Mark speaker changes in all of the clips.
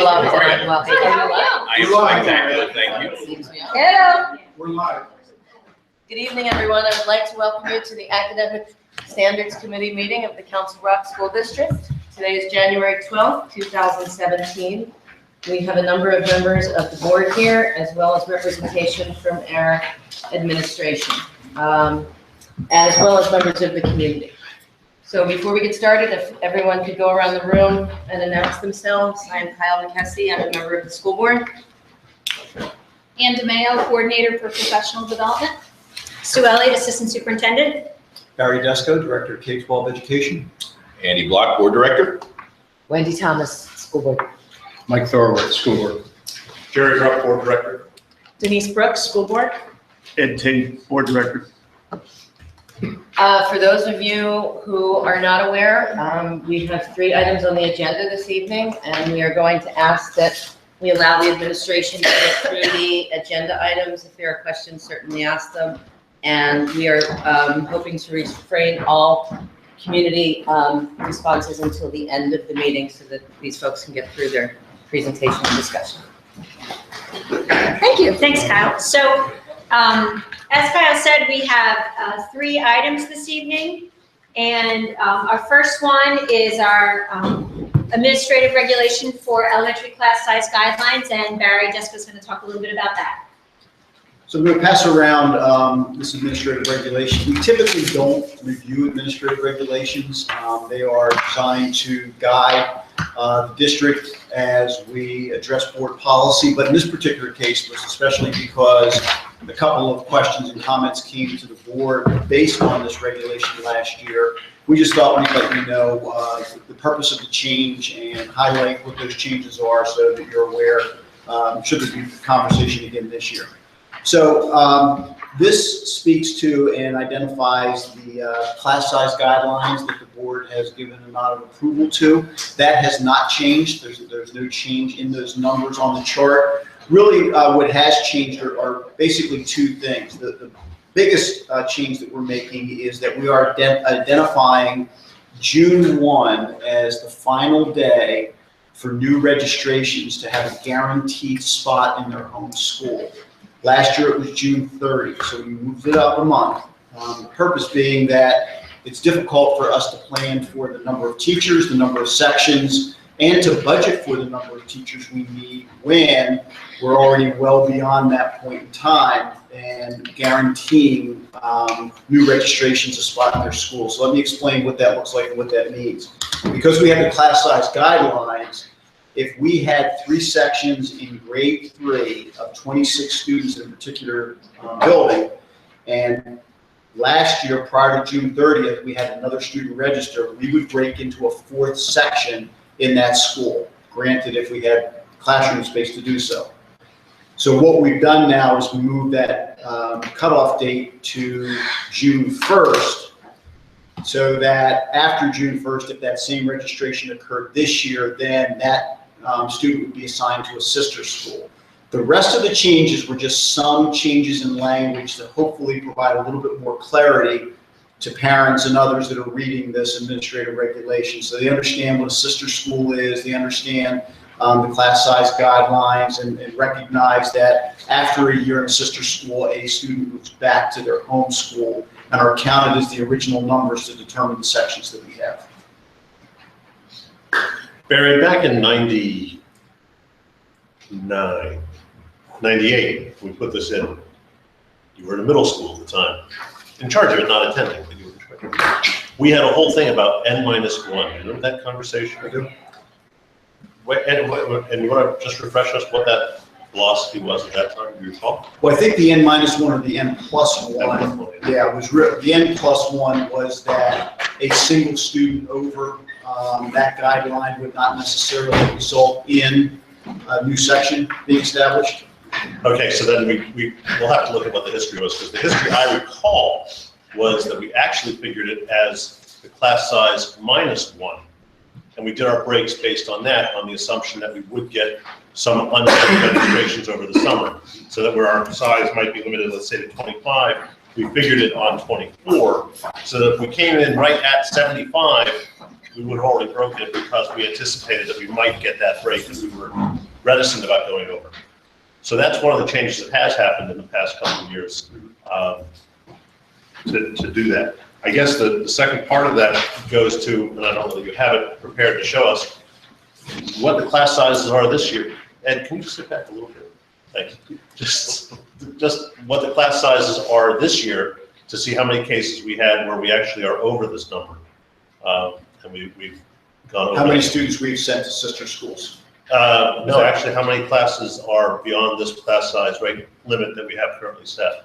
Speaker 1: Hello.
Speaker 2: How are you?
Speaker 1: Welcome.
Speaker 2: I am spectacular, thank you.
Speaker 1: Hello.
Speaker 3: We're live.
Speaker 1: Good evening, everyone. I would like to welcome you to the Academic Standards Committee meeting of the Council Rock School District. Today is January 12th, 2017. We have a number of members of the board here, as well as representation from our administration, as well as members of the community. So before we get started, if everyone could go around the room and announce themselves. I am Kyle McKessie. I'm a member of the school board.
Speaker 4: Ann DeMayo, Coordinator for Professional Development.
Speaker 5: Sue Elliott, Assistant Superintendent.
Speaker 3: Barry Desko, Director of K-12 Education.
Speaker 2: Andy Block, Board Director.
Speaker 1: Wendy Thomas, school board.
Speaker 3: Mike Thorowitz, School Board.
Speaker 6: Jerry Rupp, Board Director.
Speaker 5: Denise Brooks, School Board.
Speaker 6: Ed Tate, Board Director.
Speaker 1: For those of you who are not aware, we have 3 items on the agenda this evening, and we are going to ask that we allow the administration to get through the agenda items. If there are questions, certainly ask them. And we are hoping to refrain all community responses until the end of the meeting so that these folks can get through their presentation and discussion.
Speaker 5: Thank you. Thanks, Kyle. So, as Kyle said, we have 3 items this evening. And our first one is our administrative regulation for elementary class size guidelines. And Barry Desko is going to talk a little bit about that.
Speaker 3: So I'm going to pass around this administrative regulation. We typically don't review administrative regulations. They are designed to guide the district as we address board policy. But in this particular case, was especially because a couple of questions and comments came to the board based on this regulation last year. We just thought we'd let you know the purpose of the change and highlight what those changes are so that you're aware should there be conversation again this year. So this speaks to and identifies the class size guidelines that the board has given a nod of approval to. That has not changed. There's no change in those numbers on the chart. Really, what has changed are basically 2 things. The biggest change that we're making is that we are identifying June 1 as the final day for new registrations to have a guaranteed spot in their home school. Last year it was June 30, so we moved it up a month. The purpose being that it's difficult for us to plan for the number of teachers, the number of sections, and to budget for the number of teachers we need when we're already well beyond that point in time and guaranteeing new registrations a spot in their school. So let me explain what that looks like and what that means. Because we have the class size guidelines, if we had 3 sections in grade 3 of 26 students in a particular building, and last year prior to June 30th, we had another student register, we would break into a 4th section in that school, granted if we had classroom space to do so. So what we've done now is we moved that cutoff date to June 1st, so that after June 1st, if that same registration occurred this year, then that student would be assigned to a sister school. The rest of the changes were just some changes in language to hopefully provide a little bit more clarity to parents and others that are reading this administrative regulation. So they understand what a sister school is, they understand the class size guidelines, and recognize that after a year in a sister school, a student moves back to their home school and are counted as the original numbers to determine the sections that we have.
Speaker 6: Barry, back in 98, we put this in. You were in middle school at the time. In charge of it, not attending, but you were in charge. We had a whole thing about N-1. Remember that conversation?
Speaker 3: I do.
Speaker 6: And you want to just refresh us what that philosophy was at that time, do you recall?
Speaker 3: Well, I think the N-1 or the N+1. Yeah, it was the N+1 was that a single student over that guideline would not necessarily result in a new section being established.
Speaker 6: Okay, so then we'll have to look at what the history was, because the history I recall was that we actually figured it as the class size -1. And we did our breaks based on that, on the assumption that we would get some unfilled registrations over the summer, so that where our size might be limited, let's say to 25, we figured it on 24, so that if we came in right at 75, we would have already broken it because we anticipated that we might get that break and we were reticent about going over. So that's one of the changes that has happened in the past couple of years to do that. I guess the second part of that goes to, and I don't know that you have it prepared to show us, what the class sizes are this year. Ed, can you just sit back a little bit? Thanks. Just what the class sizes are this year to see how many cases we had where we actually are over this number. And we've gone over.
Speaker 3: How many students we've sent to sister schools?
Speaker 6: No, actually, how many classes are beyond this class size rate limit that we have currently set?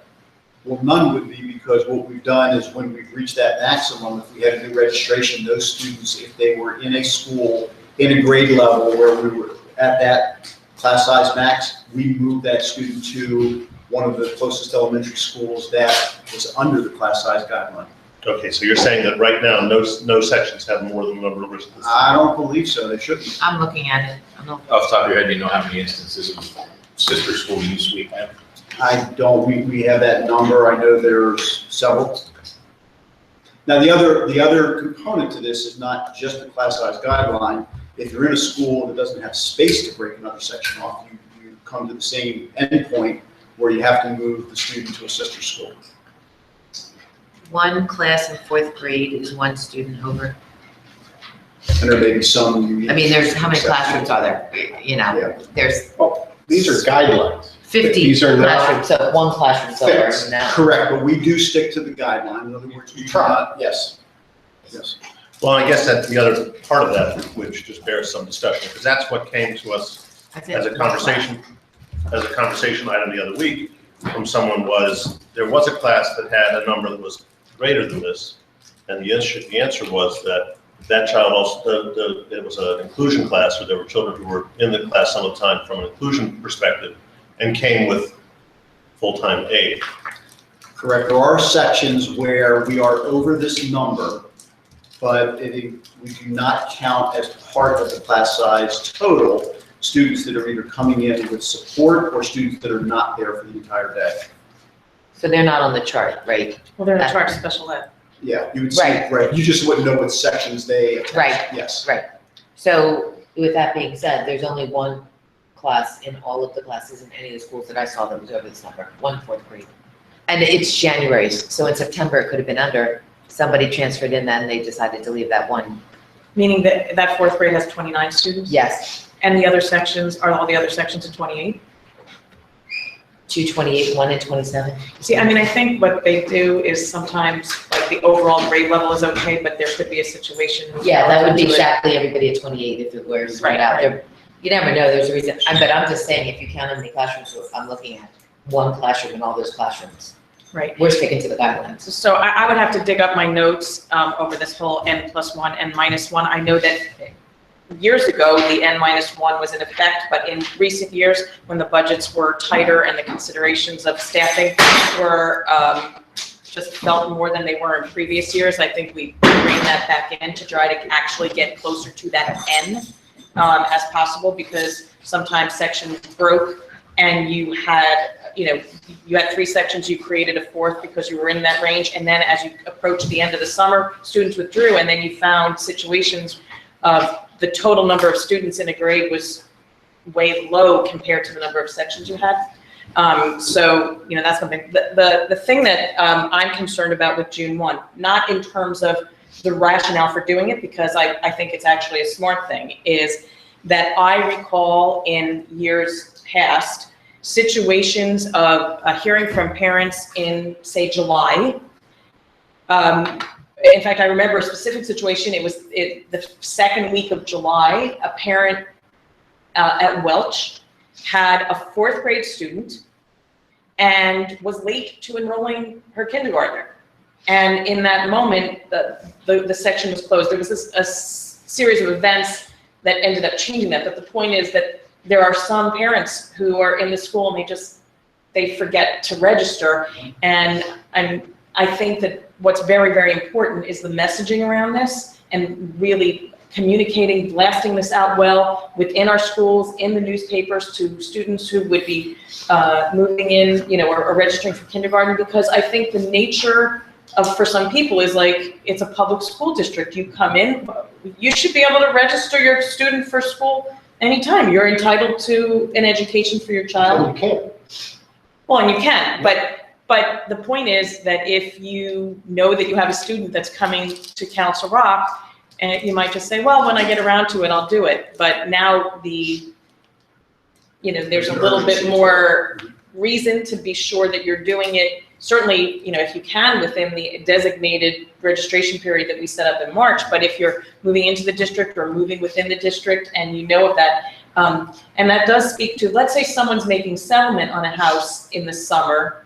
Speaker 3: Well, none would be, because what we've done is when we've reached that maximum, if we had a new registration, those students, if they were in a school, in a grade level where we were at that class size max, we moved that student to one of the closest elementary schools that was under the class size guideline.
Speaker 6: Okay, so you're saying that right now, no sections have more than the number of.
Speaker 3: I don't believe so, they shouldn't.
Speaker 7: I'm looking at it. I'm not.
Speaker 2: Off the top of your head, do you know how many instances of sister school use we have?
Speaker 3: I don't, we have that number, I know there's several. Now, the other component to this is not just the class size guideline. If you're in a school that doesn't have space to break another section off, you come to the same endpoint where you have to move the student to a sister school.
Speaker 7: One class in 4th grade is one student over.
Speaker 3: And there may be some.
Speaker 7: I mean, there's, how many classrooms are there? You know,
Speaker 3: Yeah.
Speaker 7: there's
Speaker 8: These are guidelines.
Speaker 7: 50
Speaker 8: These are not
Speaker 7: classrooms, so one classroom's over
Speaker 3: Fixed,
Speaker 7: now.
Speaker 3: correct, but we do stick to the guideline, in other words, we try,
Speaker 8: Yes.
Speaker 3: yes.
Speaker 6: Well, I guess that's the other part of that, which just bears some discussion, because that's what came to us
Speaker 7: That's
Speaker 6: as
Speaker 7: it.
Speaker 6: a conversation item the other week from someone was, there was a class that had a number that was greater than this, and the answer was that child also, it was an inclusion class, where there were children who were in the class some of the time from an inclusion perspective, and came with full-time aid.
Speaker 3: Correct, there are sections where we are over this number, but we do not count as part of the class size total students that are either coming in with support or students that are not there for the entire day.
Speaker 7: So they're not on the chart, right?
Speaker 9: Well, they're in charge of special ed.
Speaker 3: Yeah, you would see,
Speaker 7: Right.
Speaker 3: right, you just wouldn't know what sections they attach.
Speaker 7: Right.
Speaker 3: Yes.
Speaker 7: Right. So with that being said, there's only one class in all of the classes in any of the schools that I saw that was over this number, one 4th grade. And it's January, so in September it could have been under. Somebody transferred in then, they decided to leave that one.
Speaker 9: Meaning that 4th grade has 29 students?
Speaker 7: Yes,
Speaker 9: And the other sections, are all the other sections at 28?
Speaker 7: 228, 1 and 27.
Speaker 9: See, I mean, I think what they do is sometimes, like, the overall grade level is okay, but there could be a situation.
Speaker 7: Yeah, that would be
Speaker 9: to it.
Speaker 7: exactly everybody at 28 if it were spread out there. You never know, there's a reason, but I'm just saying, if you count how many classrooms, I'm looking at one classroom in all those classrooms.
Speaker 9: Right.
Speaker 7: We're sticking to the guidelines.
Speaker 9: So I would have to dig up my notes over this whole N+1, N-1. I know that years ago, the N-1 was in effect, but in recent years, when the budgets were tighter and the considerations of staffing were just felt more than they were in previous years, I think we bring that back in to try to actually get closer to that N as possible, because sometimes sections broke and you had 3 sections, you created a 4th because you were in that range, and then as you approached the end of the summer, students withdrew, and then you found situations of the total number of students in a grade was way low compared to the number of sections you had. So, that's something. The thing that I'm concerned about with June 1, not in terms of the rationale for doing it, because I think it's actually a smart thing, is that I recall in years past situations of hearing from parents in, say, July. In fact, I remember a specific situation. It was the second week of July. A parent at Welch had a 4th grade student and was late to enrolling her kindergartner. And in that moment, the section was closed. There was a series of events that ended up changing that. But the point is that there are some parents who are in the school and they forget to register. And I think that what's very, very important is the messaging around this, and really communicating, blasting this out well within our schools, in the newspapers, to students who would be moving in, or registering for kindergarten, because I think the nature for some people is like, it's a public school district. You come in, you should be able to register your student for school anytime. You're entitled to an education for your child.
Speaker 8: You can't.
Speaker 9: Well, and you can, but the point is that if you know that you have a student that's coming to Council Rock, and you might just say, well, when I get around to it, I'll do it. But now there's a little bit more reason to be sure that you're doing it. Certainly, if you can within the designated registration period that we set up in March, but if you're moving into the district or moving within the district and you know of that, and that does speak to, let's say someone's making settlement on a house in the summer,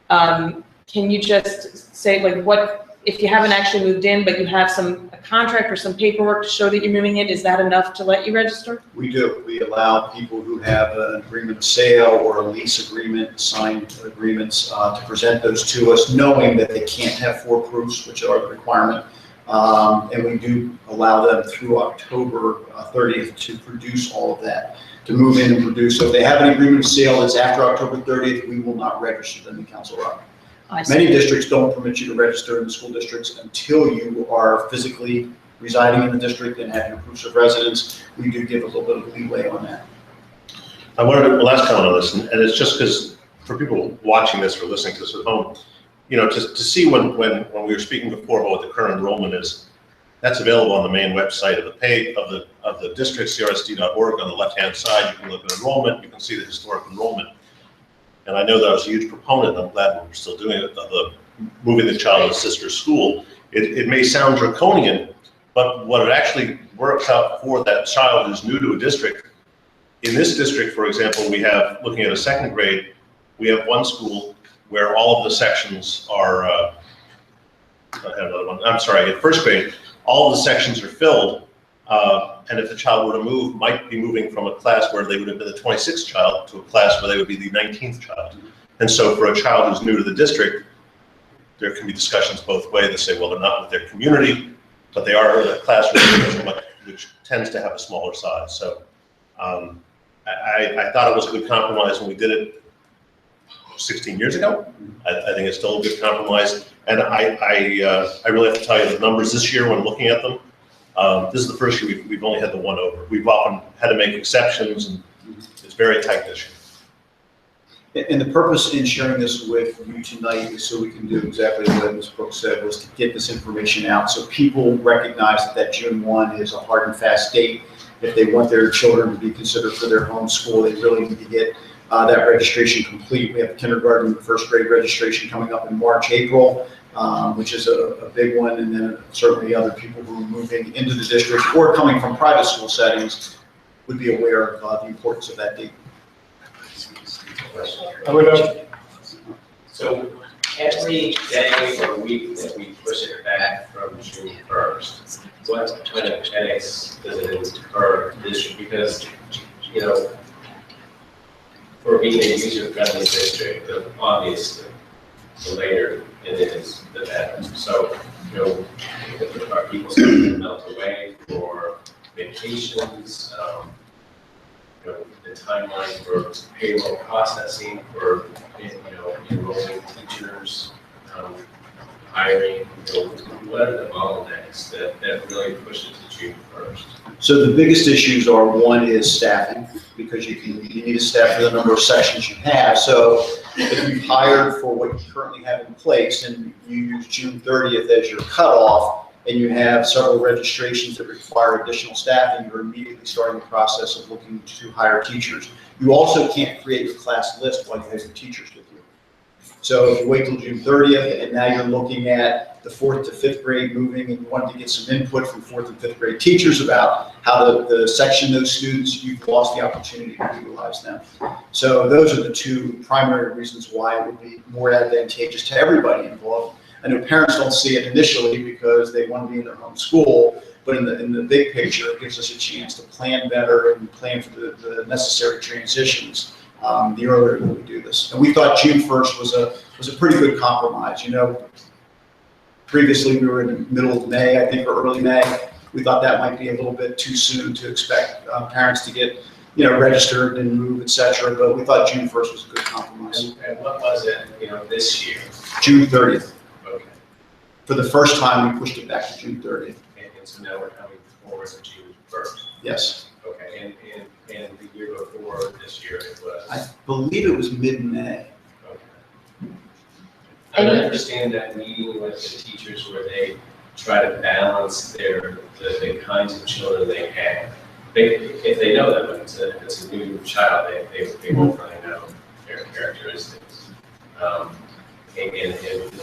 Speaker 9: can you just say, like, what, if you haven't actually moved in, but you have a contract or some paperwork to show that you're moving in, is that enough to let you register?
Speaker 3: We do. We allow people who have an agreement of sale or a lease agreement, signed agreements, to present those to us, knowing that they can't have 4 proofs, which are the requirement. And we do allow them through October 30th to produce all of that, to move in and produce. So if they have an agreement of sale that's after October 30th, we will not register them in Council Rock. Many districts don't permit you to register in the school districts until you are physically residing in the district and have your proofs of residence. We do give a little bit of leeway on that.
Speaker 6: I wanted to, last comment on this, and it's just because for people watching this or listening to this at home, to see when we were speaking before about what the current enrollment is, that's available on the main website of the page of the district, crsd.org. On the left-hand side, you can look at enrollment. You can see the historic enrollment. And I know that I was a huge proponent, and I'm glad we're still doing it, of the moving the child to a sister school. It may sound draconian, but what it actually works out for that child who's new to a district, in this district, for example, we have, looking at a 2nd grade, we have one school where all of the sections are, I have another one, I'm sorry, at 1st grade, all of the sections are filled, and if the child were to move, might be moving from a class where they would have been the 26th child to a class where they would be the 19th child. And so for a child who's new to the district, there can be discussions both ways. They say, well, they're not with their community, but they are in a classroom which tends to have a smaller size. So I thought it was a good compromise when we did it 16 years ago. I think it's still a good compromise. And I really have to tell you the numbers this year when looking at them. This is the first year we've only had the one over. We've often had to make exceptions, and it's very tight this year.
Speaker 3: And the purpose in sharing this with you tonight is so we can do exactly what Ms. Brooks said, was to get this information out so people recognize that June 1 is a hard and fast date. If they want their children to be considered for their home school, they really need to get that registration complete. We have kindergarten and 1st grade registration coming up in March, April. Which is a big one, and then certainly other people who are moving into the district or coming from private school settings would be aware of the importance of that date.
Speaker 10: So every day or week that we push it back from June 1st, what kind of headaches does it incur district? Because, for being a user-friendly district, obviously, the later it is, the better. So, are people starting to melt away for vacations? The timeline for payroll processing for, enrolling teachers, hiring. What are the bottlenecks that really push it to June 1st?
Speaker 3: So the biggest issues are, one is staffing, because you need to staff for the number of sections you have. So if you've hired for what you currently have in place and you use June 30th as your cutoff, and you have several registrations that require additional staffing, you're immediately starting the process of looking to hire teachers. You also can't create your class list while you have your teachers with you. So if you wait till June 30th, and now you're looking at the 4th to 5th grade moving, and you want to get some input from 4th and 5th grade teachers about how to section those students, you've lost the opportunity to utilize them. So those are the 2 primary reasons why it would be more advantageous to everybody involved. I know parents don't see it initially because they want to be in their home school, but in the big picture, it gives us a chance to plan better and plan for the necessary transitions the earlier that we do this. And we thought June 1st was a pretty good compromise. Previously we were in the middle of May, I think, or early May. We thought that might be a little bit too soon to expect parents to get registered and move, etc. But we thought June 1st was a good compromise.
Speaker 10: And what was it, this year?
Speaker 3: June 30th.
Speaker 10: Okay.
Speaker 3: For the first time, we pushed it back to June 30th.
Speaker 10: And so now we're coming forward to June 1st.
Speaker 3: Yes.
Speaker 10: Okay, and the year before this year it was?
Speaker 3: I believe it was mid-May.
Speaker 10: Okay. I understand that meeting with the teachers where they try to balance the kinds of children they have. If they know them, if it's a new child, they won't really know their characteristics. And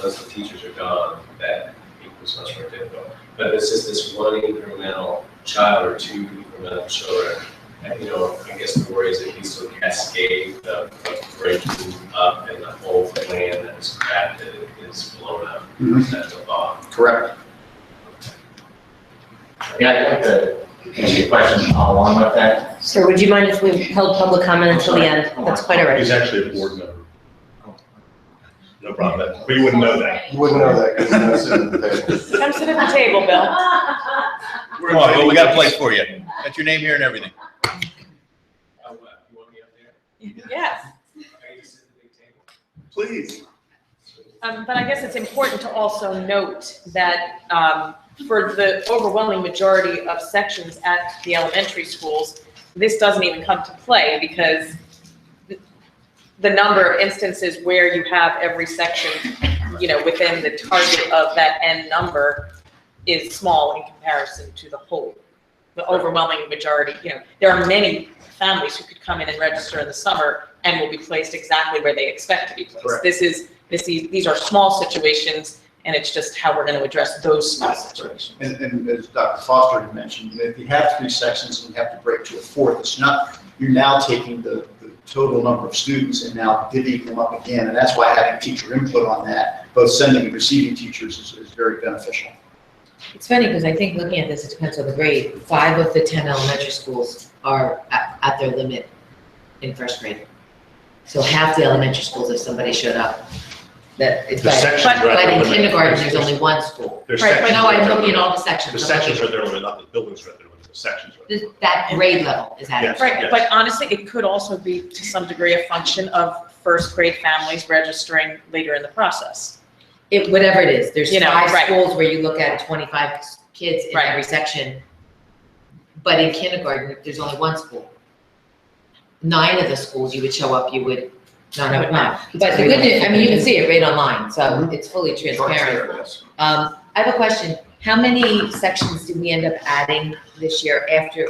Speaker 10: once the teachers are gone, that becomes much more difficult. But if it's just this one incremental child or two incremental children, and, I guess the worry is that these will cascade of breaking up and the whole plan that is crafted is blown up. That's the thought.
Speaker 3: Correct.
Speaker 11: Yeah, I'd like to ask you a question along with that.
Speaker 1: Sir, would you mind if we held public comment until the end? That's quite all right.
Speaker 6: He's actually a board member. No problem, but you wouldn't know that.
Speaker 8: You wouldn't know that because you're not sitting at the table.
Speaker 9: Come sit at the table, Bill.
Speaker 2: Come on, Bill, we got a place for you. Got your name here and everything.
Speaker 10: Oh, what, you want me up there?
Speaker 9: Yes.
Speaker 10: Can you just sit at the big table?
Speaker 8: Please.
Speaker 9: But I guess it's important to also note that for the overwhelming majority of sections at the elementary schools, this doesn't even come to play because the number of instances where you have every section, within the target of that N number is small in comparison to the whole. The overwhelming majority, there are many families who could come in and register in the summer and will be placed exactly where they expect to be placed.
Speaker 3: Correct.
Speaker 9: These are small situations, and it's just how we're going to address those small situations.
Speaker 3: And as Dr. Foster had mentioned, if you have 3 sections and you have to break to a 4th, it's not, you're now taking the total number of students and now divvying them up again. And that's why having teacher input on that, both sending and receiving teachers is very beneficial.
Speaker 7: It's funny because I think looking at this, it depends on the grade. 5 of the 10 elementary schools are at their limit in first grade. So half the elementary schools, if somebody showed up, that it's
Speaker 6: The sections are at
Speaker 7: but
Speaker 6: their
Speaker 7: in
Speaker 6: limit.
Speaker 7: kindergarten, there's only 1 school.
Speaker 6: Their
Speaker 9: Right, but
Speaker 6: sections
Speaker 7: No,
Speaker 6: are at
Speaker 7: I'm
Speaker 6: their
Speaker 7: looking at
Speaker 6: limit.
Speaker 7: all the sections.
Speaker 6: The sections are their limit, not the buildings are at their limit, the sections are.
Speaker 7: That grade level is at it.
Speaker 6: Yes.
Speaker 9: Right, but honestly, it could also be to some degree a function of first grade families registering later in the process.
Speaker 7: Whatever it is, there's 5
Speaker 9: right.
Speaker 7: schools where you look at 25 kids in
Speaker 9: Right.
Speaker 7: every section. But in kindergarten, there's only 1 school. 9 of the schools you would show up, you would not have one. But the good news, you can see it right online, so it's fully transparent.
Speaker 3: Yes.
Speaker 7: I have a question. How many sections did we end up adding this year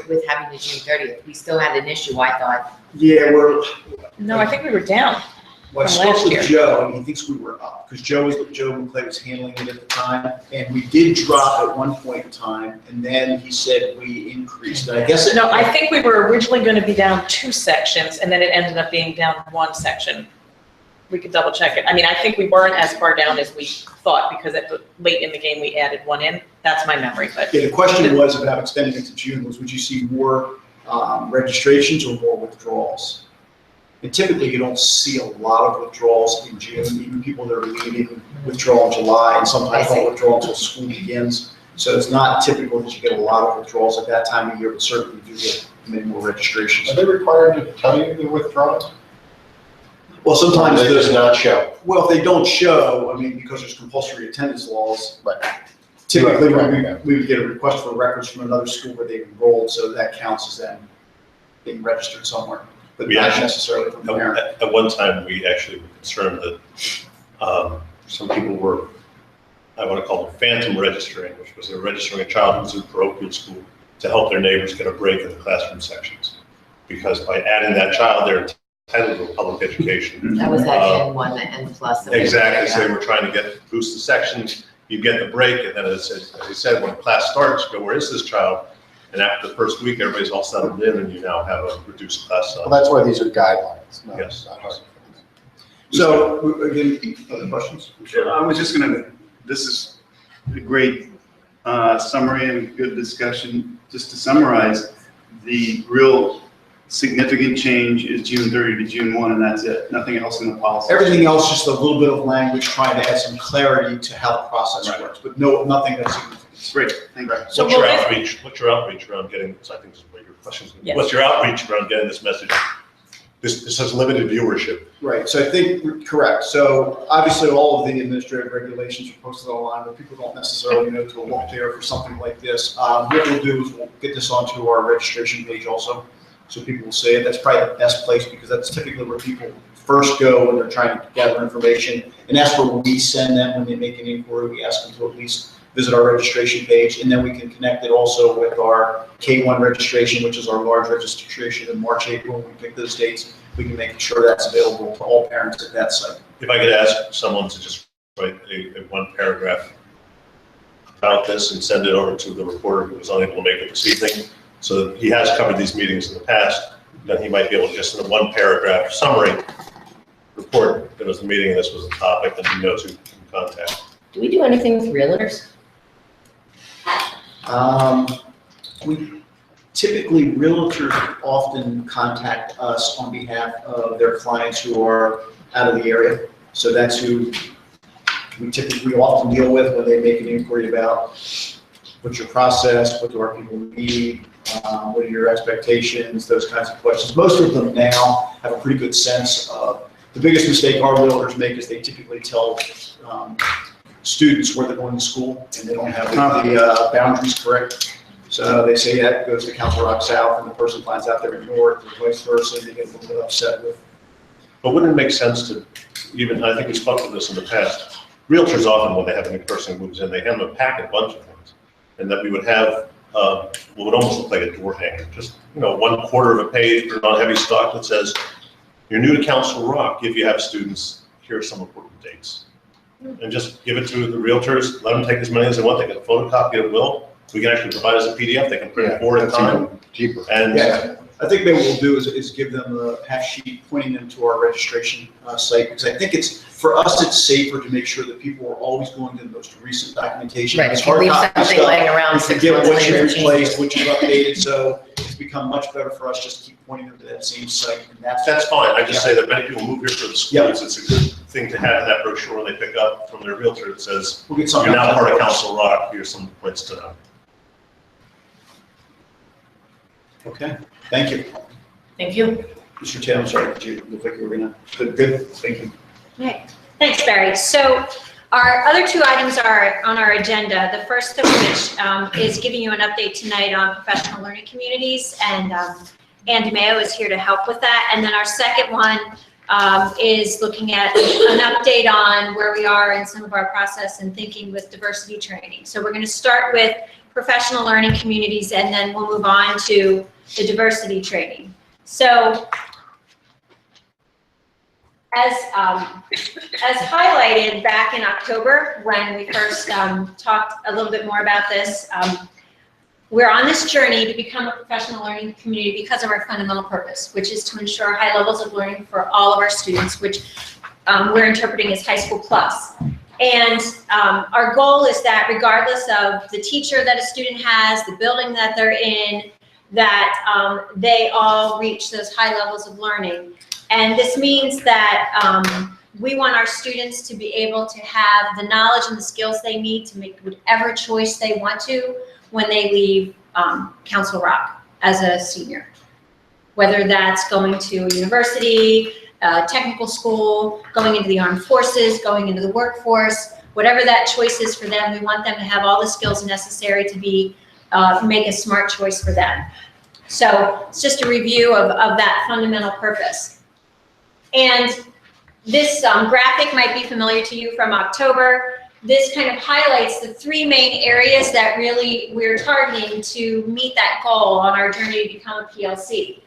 Speaker 7: with having the June 30th? We still had an issue, I thought.
Speaker 3: Yeah,
Speaker 9: No, I think we were down.
Speaker 3: Well, I
Speaker 9: From
Speaker 3: spoke
Speaker 9: last
Speaker 3: with
Speaker 9: year.
Speaker 3: Joe, and he thinks we were up, because Joe McClay was handling it at the time, and we did drop at one point in time, and then he said we increased, and I guess.
Speaker 9: No, I think we were originally going to be down 2 sections, and then it ended up being down 1 section. We could double check it. I think we weren't as far down as we thought, because late in the game, we added 1 in. That's my memory, but.
Speaker 3: Yeah, the question was about extending it to June, would you see more registrations or more withdrawals? And typically, you don't see a lot of withdrawals in June, even people that are leaving withdraw in July, and sometimes don't withdraw until school begins. So it's not typical that you get a lot of withdrawals at that time of year, but certainly you do get many more registrations.
Speaker 8: Are they required to tell you the withdrawals?
Speaker 3: Well, sometimes
Speaker 8: They does not show.
Speaker 3: well, if they don't show, because there's compulsory attendance laws,
Speaker 8: Right.
Speaker 3: typically
Speaker 8: Right.
Speaker 3: we would get a request for records from another school where they enrolled, so that counts as them being registered somewhere, but
Speaker 6: We
Speaker 3: not
Speaker 6: actually-
Speaker 3: necessarily from the parent.
Speaker 6: At one time, we actually were concerned that some people were, I want to call it phantom registering, which was they're registering a child who was in parochial school to help their neighbors get a break in the classroom sections. Because by adding that child, they're entitled to a public education.
Speaker 7: That was that N1, the N plus. that we-
Speaker 6: Exactly, so they were trying to boost the sections, you get the break, and then as I said, when class starts, you go, where is this child? And after the first week, everybody's all settled in, and you now have a reduced class size.
Speaker 8: Well, that's why these are guidelines. not-
Speaker 6: Yes.
Speaker 8: not hard.
Speaker 3: So, again, other questions?
Speaker 12: Sure, I was just this is a great summary and a good discussion. Just to summarize, the real significant change is June 30 to June 1, and that's it. Nothing else in the policy.
Speaker 3: Everything else, just a little bit of language trying to add some clarity to how the process
Speaker 12: Right.
Speaker 3: works, but nothing that's significant.
Speaker 12: Great, thank you.
Speaker 9: So
Speaker 6: What's your
Speaker 9: will this-
Speaker 6: outreach, what's your outreach around getting, so I think this is what your questions,
Speaker 9: Yes.
Speaker 6: what's your outreach around getting this message this has limited viewership.
Speaker 3: Right, so I think, correct. So obviously, all of the administrative regulations are posted online, but people don't necessarily know to look there for something like this. What we'll do is we'll get this onto our registration page also, so people will see it. That's probably the best place, because that's typically where people first go when they're trying to gather information. And that's where we send them when they make an inquiry. We ask them to at least visit our registration page, and then we can connect it also with our K-1 registration, which is our large registration in March, April. When we pick those dates, we can make sure that's available to all parents at that site.
Speaker 6: If I could ask someone to just write a one paragraph about this and send it over to the reporter who was unable to make it this evening, so that he has covered these meetings in the past, then he might be able to just in a one paragraph summary report there was a meeting and this was the topic, and he knows who to contact.
Speaker 7: Do we do anything with realtors?
Speaker 3: We typically, realtors often contact us on behalf of their clients who are out of the area. So that's who we often deal with when they make an inquiry about what's your process, what do our people need, what are your expectations, those kinds of questions. Most of them now have a pretty good sense of, the biggest mistake our realtors make is they typically tell students where they're going to school, and they don't have the boundaries correct. So they say that goes to Council Rock South, and the person finds out they're in North, or vice versa, and they get a little bit upset with.
Speaker 6: But wouldn't it make sense to even, I think we spoke of this in the past, realtors often, when they have a new person who moves in, they hand them a packet bunch of things. And that we would have, what would almost look like a door hanger, just, 1/4 of a page, put it on heavy stock that says, you're new to Council Rock, if you have students, here are some important dates. And just give it to the realtors, let them take as many as they want, they can photocopy it at will. We can actually provide as a PDF, they can print it forward at time.
Speaker 8: Cheaper.
Speaker 6: And
Speaker 3: Yeah, I think maybe what we'll do is give them a half sheet pointing them to our registration site, because I think for us, it's safer to make sure that people are always going to the most recent documentation.
Speaker 7: Right,
Speaker 3: It's
Speaker 7: if you
Speaker 3: hard
Speaker 7: leave
Speaker 3: copy
Speaker 7: something
Speaker 3: stuff,
Speaker 7: laying around
Speaker 3: you
Speaker 7: 6
Speaker 3: forget
Speaker 7: months
Speaker 3: what you
Speaker 7: later,
Speaker 3: replaced, what you updated, so it's become much better for us just to keep pointing them to that same site. And
Speaker 6: that's fine, I just say that many people move here for the schools, it's a good thing to have in that brochure when they pick up from their realtor that says,
Speaker 3: We'll get
Speaker 6: you're
Speaker 3: something.
Speaker 6: now part of Council Rock, here's some points to know.
Speaker 3: Okay, thank you.
Speaker 1: Thank you.
Speaker 3: Mr. Taylor, I'm sorry, did you look like you were gonna, good, thank you.
Speaker 5: Okay, thanks, Barry. So our other two items are on our agenda. The first of which is giving you an update tonight on professional learning communities, and Ann DeMeo is here to help with that. And then our second one is looking at an update on where we are in some of our process and thinking with diversity training. So we're going to start with professional learning communities, and then we'll move on to the diversity training. So as highlighted back in October when we first talked a little bit more about this, we're on this journey to become a professional learning community because of our fundamental purpose, which is to ensure high levels of learning for all of our students, which we're interpreting as high school plus. And our goal is that regardless of the teacher that a student has, the building that they're in, that they all reach those high levels of learning. And this means that we want our students to be able to have the knowledge and the skills they need to make whatever choice they want to when they leave Council Rock as a senior. Whether that's going to a university, technical school, going into the armed forces, going into the workforce, whatever that choice is for them, we want them to have all the skills necessary to be make a smart choice for them. So it's just a review of that fundamental purpose. And this graphic might be familiar to you from October. This kind of highlights the three main areas that really we're targeting to meet that goal on our journey to become a PLC.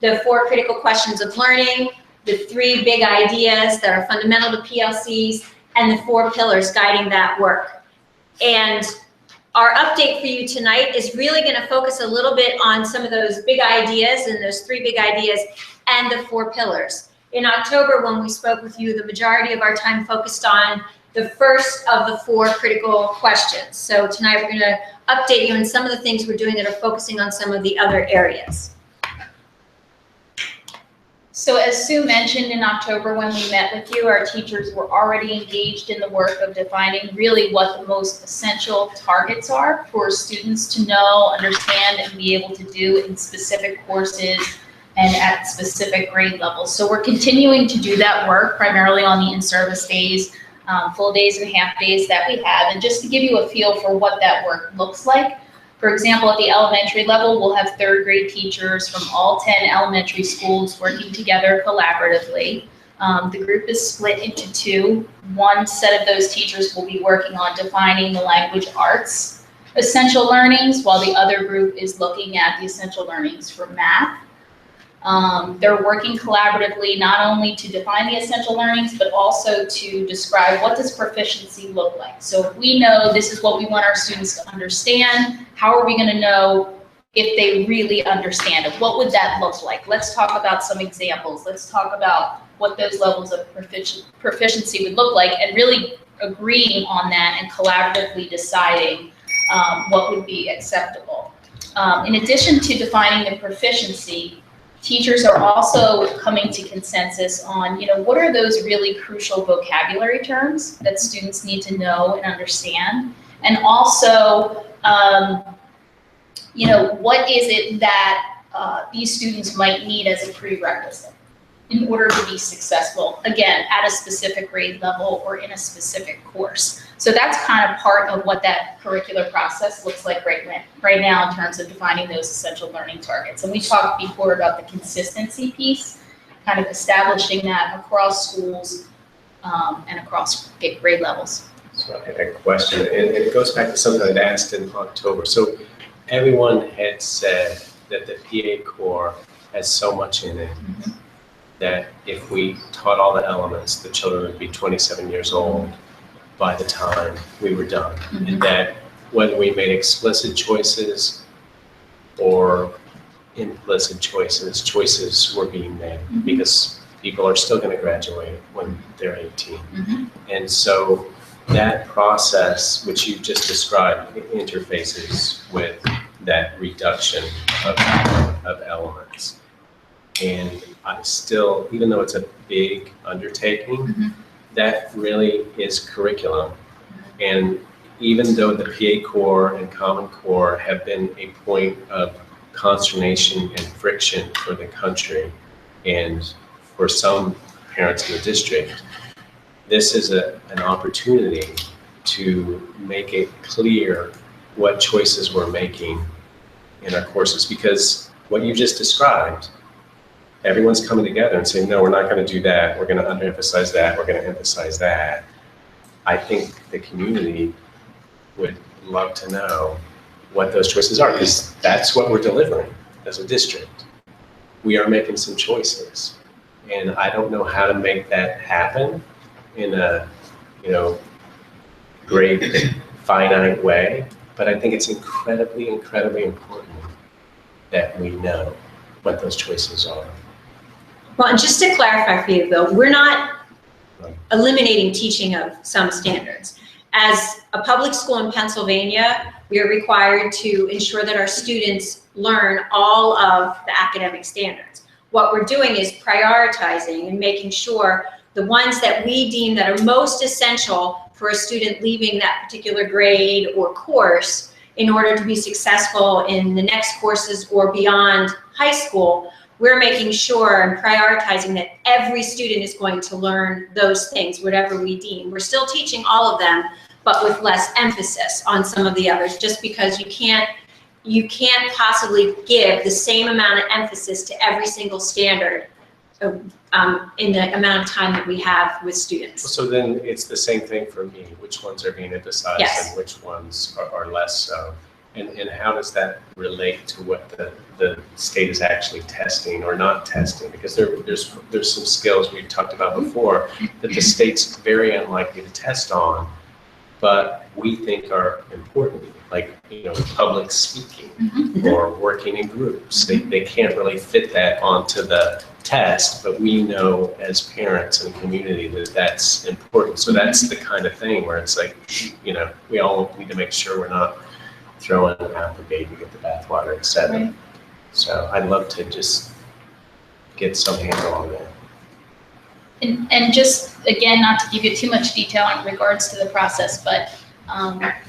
Speaker 5: The 4 critical questions of learning, the 3 big ideas that are fundamental to PLCs, and the 4 pillars guiding that work. And our update for you tonight is really going to focus a little bit on some of those big ideas and those 3 big ideas and the 4 pillars. In October, when we spoke with you, the majority of our time focused on the first of the 4 critical questions. So tonight we're going to update you on some of the things we're doing that are focusing on some of the other areas.
Speaker 4: So as Sue mentioned in October when we met with you, our teachers were already engaged in the work of defining really what the most essential targets are for students to know, understand, and be able to do in specific courses and at specific grade levels. So we're continuing to do that work primarily on the in-service days, full days and half days that we have. And just to give you a feel for what that work looks like, for example, at the elementary level, we'll have third grade teachers from all 10 elementary schools working together collaboratively. The group is split into two. One set of those teachers will be working on defining the language arts essential learnings, while the other group is looking at the essential learnings for math. They're working collaboratively not only to define the essential learnings, but also to describe what does proficiency look like. So if we know this is what we want our students to understand, how are we going to know if they really understand it? What would that look like? Let's talk about some examples. Let's talk about what those levels of proficiency would look like, and really agreeing on that and collaboratively deciding what would be acceptable. In addition to defining the proficiency, teachers are also coming to consensus on, what are those really crucial vocabulary terms that students need to know and understand? And also, what is it that these students might need as a prerequisite in order to be successful, again, at a specific grade level or in a specific course. So that's kind of part of what that curricular process looks like right now in terms of defining those essential learning targets. And we talked before about the consistency piece, kind of establishing that across schools and across grade levels.
Speaker 10: So I had a question, and it goes back to something I'd asked in October. So everyone had said that the PA core has so much in it that if we taught all the elements, the children would be 27 years old by the time we were done. And that whether we made explicit choices or implicit choices, choices were being made because people are still going to graduate when they're 18. And so that process, which you just described, interfaces with that reduction of elements. And I still, even though it's a big undertaking, that really is curriculum. And even though the PA core and Common Core have been a point of consternation and friction for the country and for some parents in the district, this is an opportunity to make it clear what choices we're making in our courses. Because what you just described, everyone's coming together and saying, no, we're not going to do that. We're going to underemphasize that. We're going to emphasize that. I think the community would love to know what those choices are, because that's what we're delivering as a district. We are making some choices, and I don't know how to make that happen in a, great, finite way, but I think it's incredibly, incredibly important that we know what those choices are.
Speaker 5: Well, and just to clarify for you, Bill, we're not eliminating teaching of some standards. As a public school in Pennsylvania, we are required to ensure that our students learn all of the academic standards. What we're doing is prioritizing and making sure the ones that we deem that are most essential for a student leaving that particular grade or course in order to be successful in the next courses or beyond high school, we're making sure and prioritizing that every student is going to learn those things, whatever we deem. We're still teaching all of them, but with less emphasis on some of the others, just because you can't possibly give the same amount of emphasis to every single standard in the amount of time that we have with students.
Speaker 10: So then it's the same thing for me, which ones are being emphasized and which ones are less so. And how does that relate to what the state is actually testing or not testing? Because there's some skills we've talked about before that the state's very unlikely to test on, but we think are important, like public speaking or working in groups. They can't really fit that onto the test, but we know as parents and community that that's important. So that's the kind of thing where it's like, we all need to make sure we're not throwing out the baby with the bathwater, etc. Right. So I'd love to just get some handle on that.
Speaker 4: And just, again, not to give you too much detail in regards to the process, but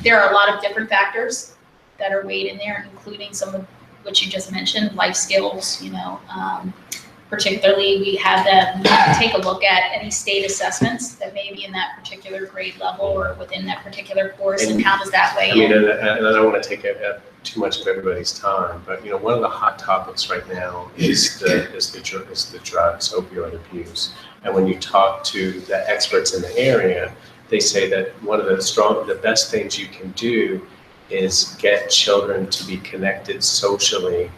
Speaker 4: there are a lot of different factors that are weighed in there, including some of which you just mentioned, life skills, particularly we have them take a look at any state assessments that may be in that particular grade level or within that particular course, and how does that weigh
Speaker 10: I mean,
Speaker 4: in?
Speaker 10: and I don't want to take up too much of everybody's time, but one of the hot topics right now is the drugs, opioid abuse. And when you talk to the experts in the area, they say that one of the best things you can do is get children to be connected socially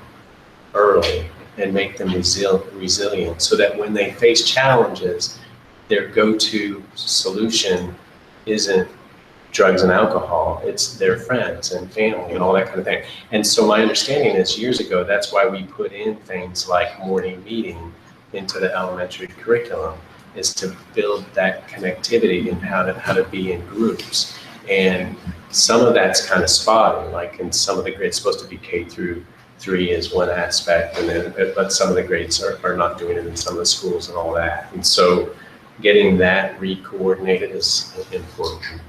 Speaker 10: early and make them resilient, so that when they face challenges, their go-to solution isn't drugs and alcohol, it's their friends and family and all that kind of thing. And so my understanding is years ago, that's why we put in things like morning meeting into the elementary curriculum, is to build that connectivity and how to be in groups. And some of that's kind of spotty, like in some of the grades, supposed to be K-3 is one aspect, but some of the grades are not doing it in some of the schools and all that. And so getting that re-coordinated is important.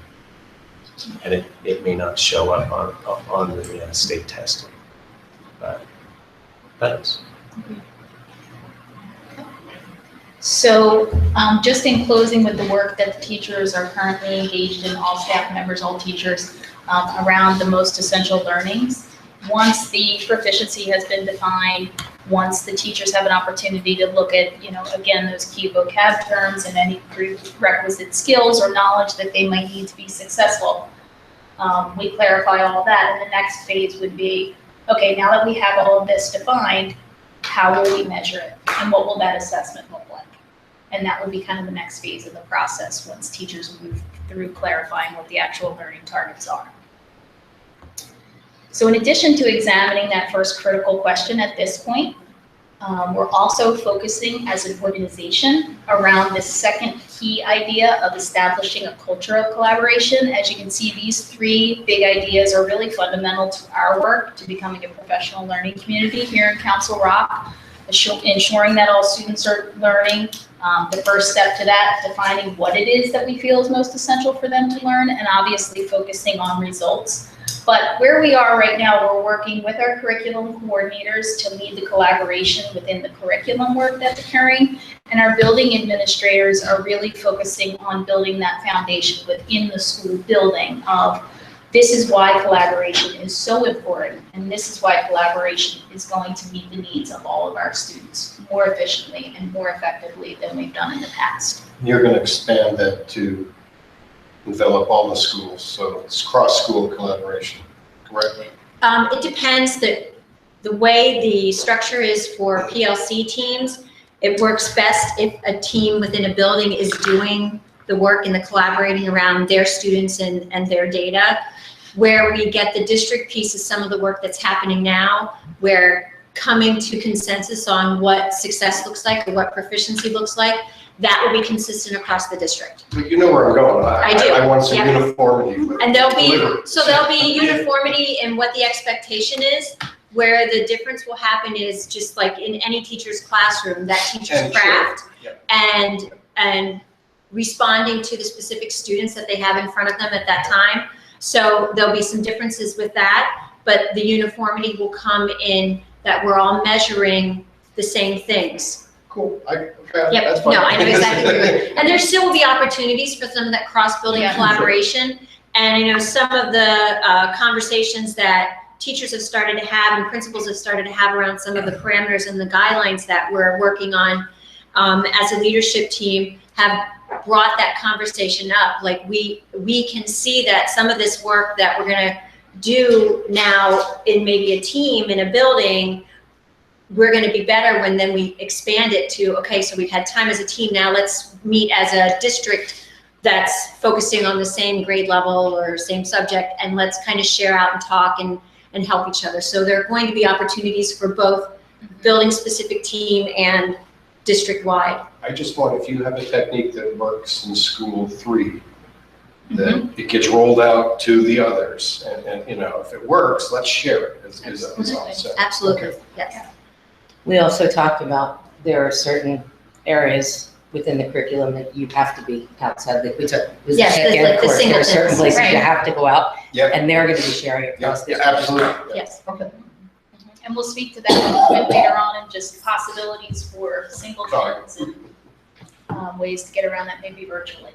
Speaker 10: And it may not show up on the state testing, but thanks.
Speaker 4: So just in closing with the work that the teachers are currently engaged in, all staff members, all teachers, around the most essential learnings. Once the proficiency has been defined, once the teachers have an opportunity to look at, again, those key vocab terms and any prerequisite skills or knowledge that they might need to be successful, we clarify all that. And the next phase would be, okay, now that we have all of this defined, how will we measure it? And what will that assessment look like? And that would be kind of the next phase of the process once teachers move through clarifying what the actual learning targets are. So in addition to examining that first critical question at this point, we're also focusing as an organization around the second key idea of establishing a culture of collaboration. As you can see, these three big ideas are really fundamental to our work to becoming a professional learning community here in Council Rock, ensuring that all students are learning. The first step to that, defining what it is that we feel is most essential for them to learn, and obviously focusing on results. But where we are right now, we're working with our curriculum coordinators to lead the collaboration within the curriculum work that's occurring. And our building administrators are really focusing on building that foundation within the school building of this is why collaboration is so important. And this is why collaboration is going to meet the needs of all of our students more efficiently and more effectively than we've done in the past.
Speaker 8: You're going to expand that to develop all the schools, so it's cross-school collaboration, correct?
Speaker 5: It depends. The way the structure is for PLC teams, it works best if a team within a building is doing the work and the collaborating around their students and their data. Where we get the district piece is some of the work that's happening now, where coming to consensus on what success looks like or what proficiency looks like, that will be consistent across the district.
Speaker 8: But you know where I'm going.
Speaker 5: I do,
Speaker 8: I want some
Speaker 5: yeah.
Speaker 8: uniformity. with
Speaker 5: And there'll
Speaker 8: delivery.
Speaker 5: be uniformity in what the expectation is. Where the difference will happen is just like in any teacher's classroom, that teacher's
Speaker 8: And sure.
Speaker 5: craft
Speaker 8: Yep.
Speaker 5: and responding to the specific students that they have in front of them at that time. So there'll be some differences with that, but the uniformity will come in that we're all measuring the same things.
Speaker 8: Cool. Okay,
Speaker 5: Yep,
Speaker 8: that's fine.
Speaker 5: no, I know exactly what you're doing. And there still will be opportunities for some of that cross-building
Speaker 4: Yeah.
Speaker 5: collaboration. And I know some of the conversations that teachers have started to have and principals have started to have around some of the parameters and the guidelines that we're working on as a leadership team have brought that conversation up. Like we can see that some of this work that we're gonna do now in maybe a team in a building, we're going to be better when then we expand it to, okay, so we've had time as a team, now let's meet as a district that's focusing on the same grade level or same subject, and let's kind of share out and talk and help each other. So there are going to be opportunities for both building-specific team and district-wide.
Speaker 8: I just want, if you have a technique that works in school 3, then it gets rolled out to the others. And if it works, let's share it, is all I'm saying.
Speaker 5: Absolutely,
Speaker 8: Okay.
Speaker 5: yes.
Speaker 7: We also talked about there are certain areas within the curriculum that you have to be outside. Like we took, was
Speaker 5: Yes,
Speaker 7: tech
Speaker 5: the-
Speaker 7: ed
Speaker 5: like the
Speaker 7: course. There are certain
Speaker 5: singletons,
Speaker 7: places you
Speaker 5: right.
Speaker 7: have to go out,
Speaker 8: Yep.
Speaker 7: and they're going to be sharing
Speaker 8: Yeah,
Speaker 7: across the.
Speaker 8: absolutely.
Speaker 5: Yes.
Speaker 8: Okay.
Speaker 4: And we'll speak to that a little bit later on, and just possibilities for singletons and ways to get around that maybe virtually.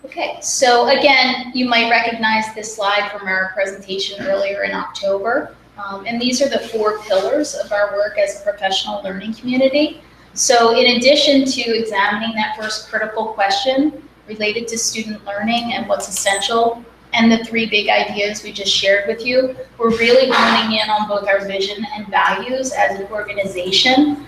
Speaker 4: Okay, so again, you might recognize this slide from our presentation earlier in October. And these are the 4 pillars of our work as a professional learning community. So in addition to examining that first critical question related to student learning and what's essential, and the 3 big ideas we just shared with you, we're really honing in on both our vision and values as an organization.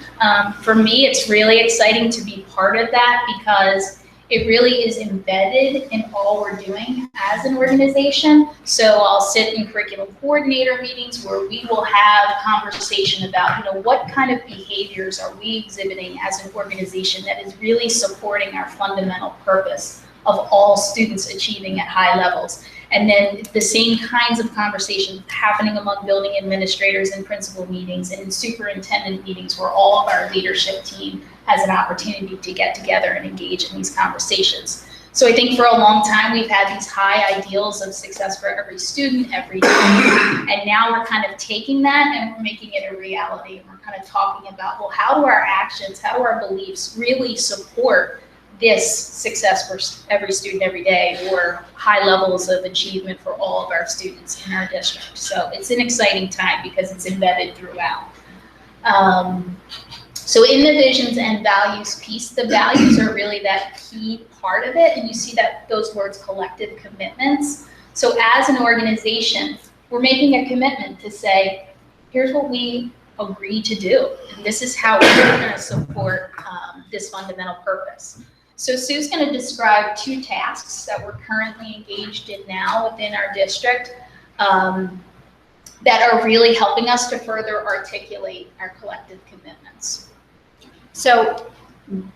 Speaker 4: For me, it's really exciting to be part of that because it really is embedded in all we're doing as an organization. So I'll sit in curriculum coordinator meetings where we will have conversation about, what kind of behaviors are we exhibiting as an organization that is really supporting our fundamental purpose of all students achieving at high levels. And then the same kinds of conversations happening among building administrators in principal meetings and in superintendent meetings where all of our leadership team has an opportunity to get together and engage in these conversations. So I think for a long time, we've had these high ideals of success for every student, every day. And now we're kind of taking that and we're making it a reality. And we're kind of talking about, well, how do our actions, how do our beliefs really support this success for every student every day, or high levels of achievement for all of our students in our district. So it's an exciting time because it's embedded throughout. So in the visions and values piece, the values are really that key part of it, and you see that those words, collective commitments. So as an organization, we're making a commitment to say, here's what we agree to do, and this is how we're going to support this fundamental purpose. So Sue's going to describe 2 tasks that we're currently engaged in now within our district that are really helping us to further articulate our collective commitments.
Speaker 5: So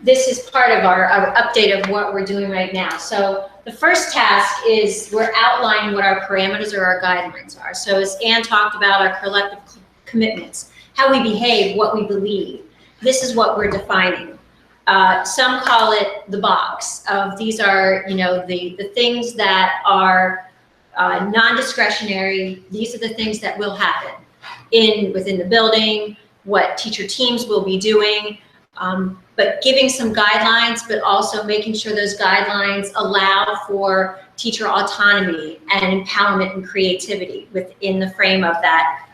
Speaker 5: this is part of our update of what we're doing right now. So the first task is we're outlining what our parameters or our guidelines are. So as Ann talked about, our collective commitments, how we behave, what we believe. This is what we're defining. Some call it the box of these are, the things that are non-discretionary. These are the things that will happen within the building, what teacher teams will be doing, but giving some guidelines, but also making sure those guidelines allow for teacher autonomy and empowerment and creativity within the frame of that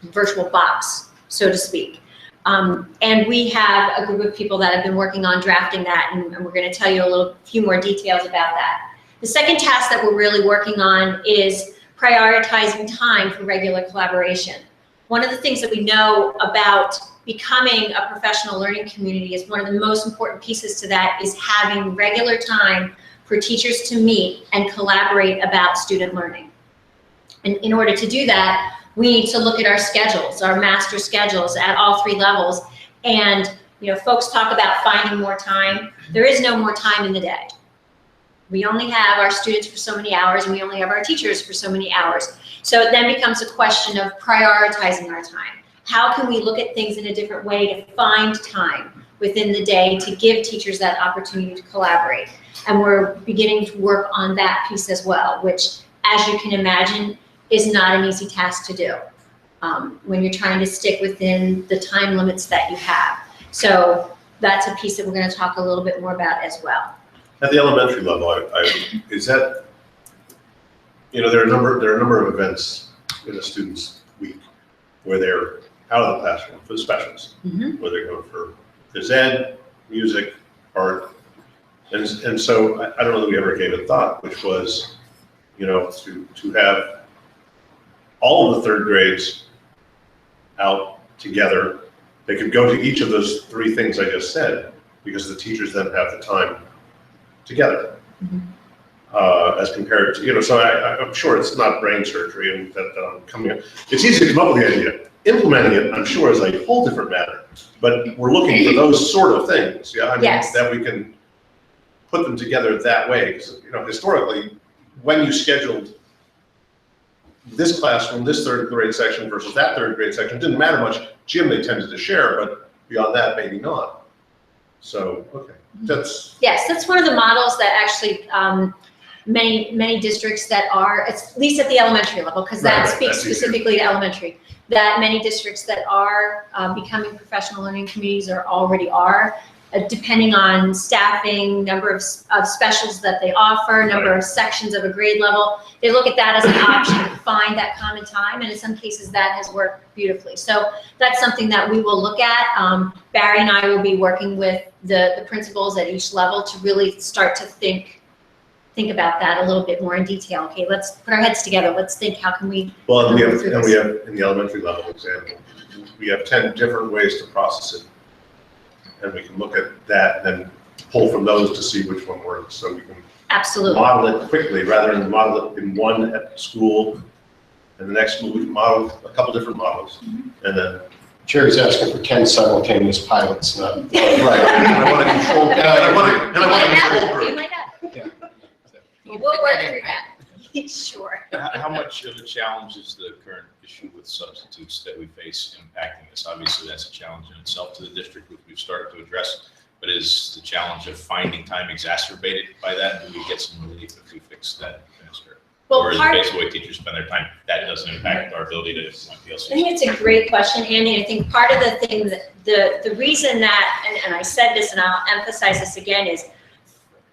Speaker 5: virtual box, so to speak. And we have a group of people that have been working on drafting that, and we're going to tell you a few more details about that. The second task that we're really working on is prioritizing time for regular collaboration. One of the things that we know about becoming a professional learning community is one of the most important pieces to that is having regular time for teachers to meet and collaborate about student learning. And in order to do that, we need to look at our schedules, our master schedules at all 3 levels. And, folks talk about finding more time. There is no more time in the day. We only have our students for so many hours, and we only have our teachers for so many hours. So it then becomes a question of prioritizing our time. How can we look at things in a different way to find time within the day to give teachers that opportunity to collaborate? And we're beginning to work on that piece as well, which, as you can imagine, is not an easy task to do when you're trying to stick within the time limits that you have. So that's a piece that we're going to talk a little bit more about as well.
Speaker 6: At the elementary level, is that, there are a number of events in a student's week where they're out of the classroom for the specials, where they're going for phys ed, music, art, and so I don't know that we ever gave it thought, which was, to have all of the 3rd grades out together. They could go to each of those 3 things I just said, because the teachers then have the time together. As compared to, so I'm sure it's not brain surgery and that I'm coming up. It's easy to come up with the idea. Implementing it, I'm sure, is a whole different matter. But we're looking for those sort of things,
Speaker 5: Yes.
Speaker 6: that we can put them together that way. Because, historically, when you scheduled this classroom, this 3rd grade section versus that 3rd grade section, it didn't matter much. Gym they tended to share, but beyond that, maybe not. So, okay,
Speaker 5: Yes, that's one of the models that actually many districts that are, at least at the elementary level, because that
Speaker 6: Right,
Speaker 5: speaks
Speaker 6: that's easier.
Speaker 5: specifically to elementary, that many districts that are becoming professional learning communities or already are, depending on staffing, number of specials that they offer, number of sections of a grade level, they look at that as an option to find that common time, and in some cases that has worked beautifully. So that's something that we will look at. Barry and I will be working with the principals at each level to really start to think about that a little bit more in detail. Okay, let's put our heads together. Let's think, how can we?
Speaker 6: Well, and we have,
Speaker 5: Through
Speaker 6: and
Speaker 5: this.
Speaker 6: we have, in the elementary level example, we have 10 different ways to process it. And we can look at that and then pull from those to see which one works. So we can
Speaker 5: Absolutely.
Speaker 6: model it quickly rather than model it in one at school. And the next school, we can model a couple different models. And then,
Speaker 8: Jerry's asking for 10 simultaneous pilots, not.
Speaker 6: right, and I want to control, and I want to
Speaker 5: You might have
Speaker 6: control
Speaker 5: it.
Speaker 6: group.
Speaker 5: You might have it. We'll work through that. Sure.
Speaker 2: How much of a challenge is the current issue with substitutes that we face impacting this? Obviously, that's a challenge in itself to the district, which we've started to address. But is the challenge of finding time exacerbated by that? Do we get some relief if we fix that faster?
Speaker 5: Well,
Speaker 2: Or is it
Speaker 5: part,
Speaker 2: basically the way teachers spend their time, that doesn't impact our ability to implement
Speaker 5: I
Speaker 2: PLCs?
Speaker 5: think it's a great question, Andy. I think part of the thing that, the reason that, and I said this and I'll emphasize this again, is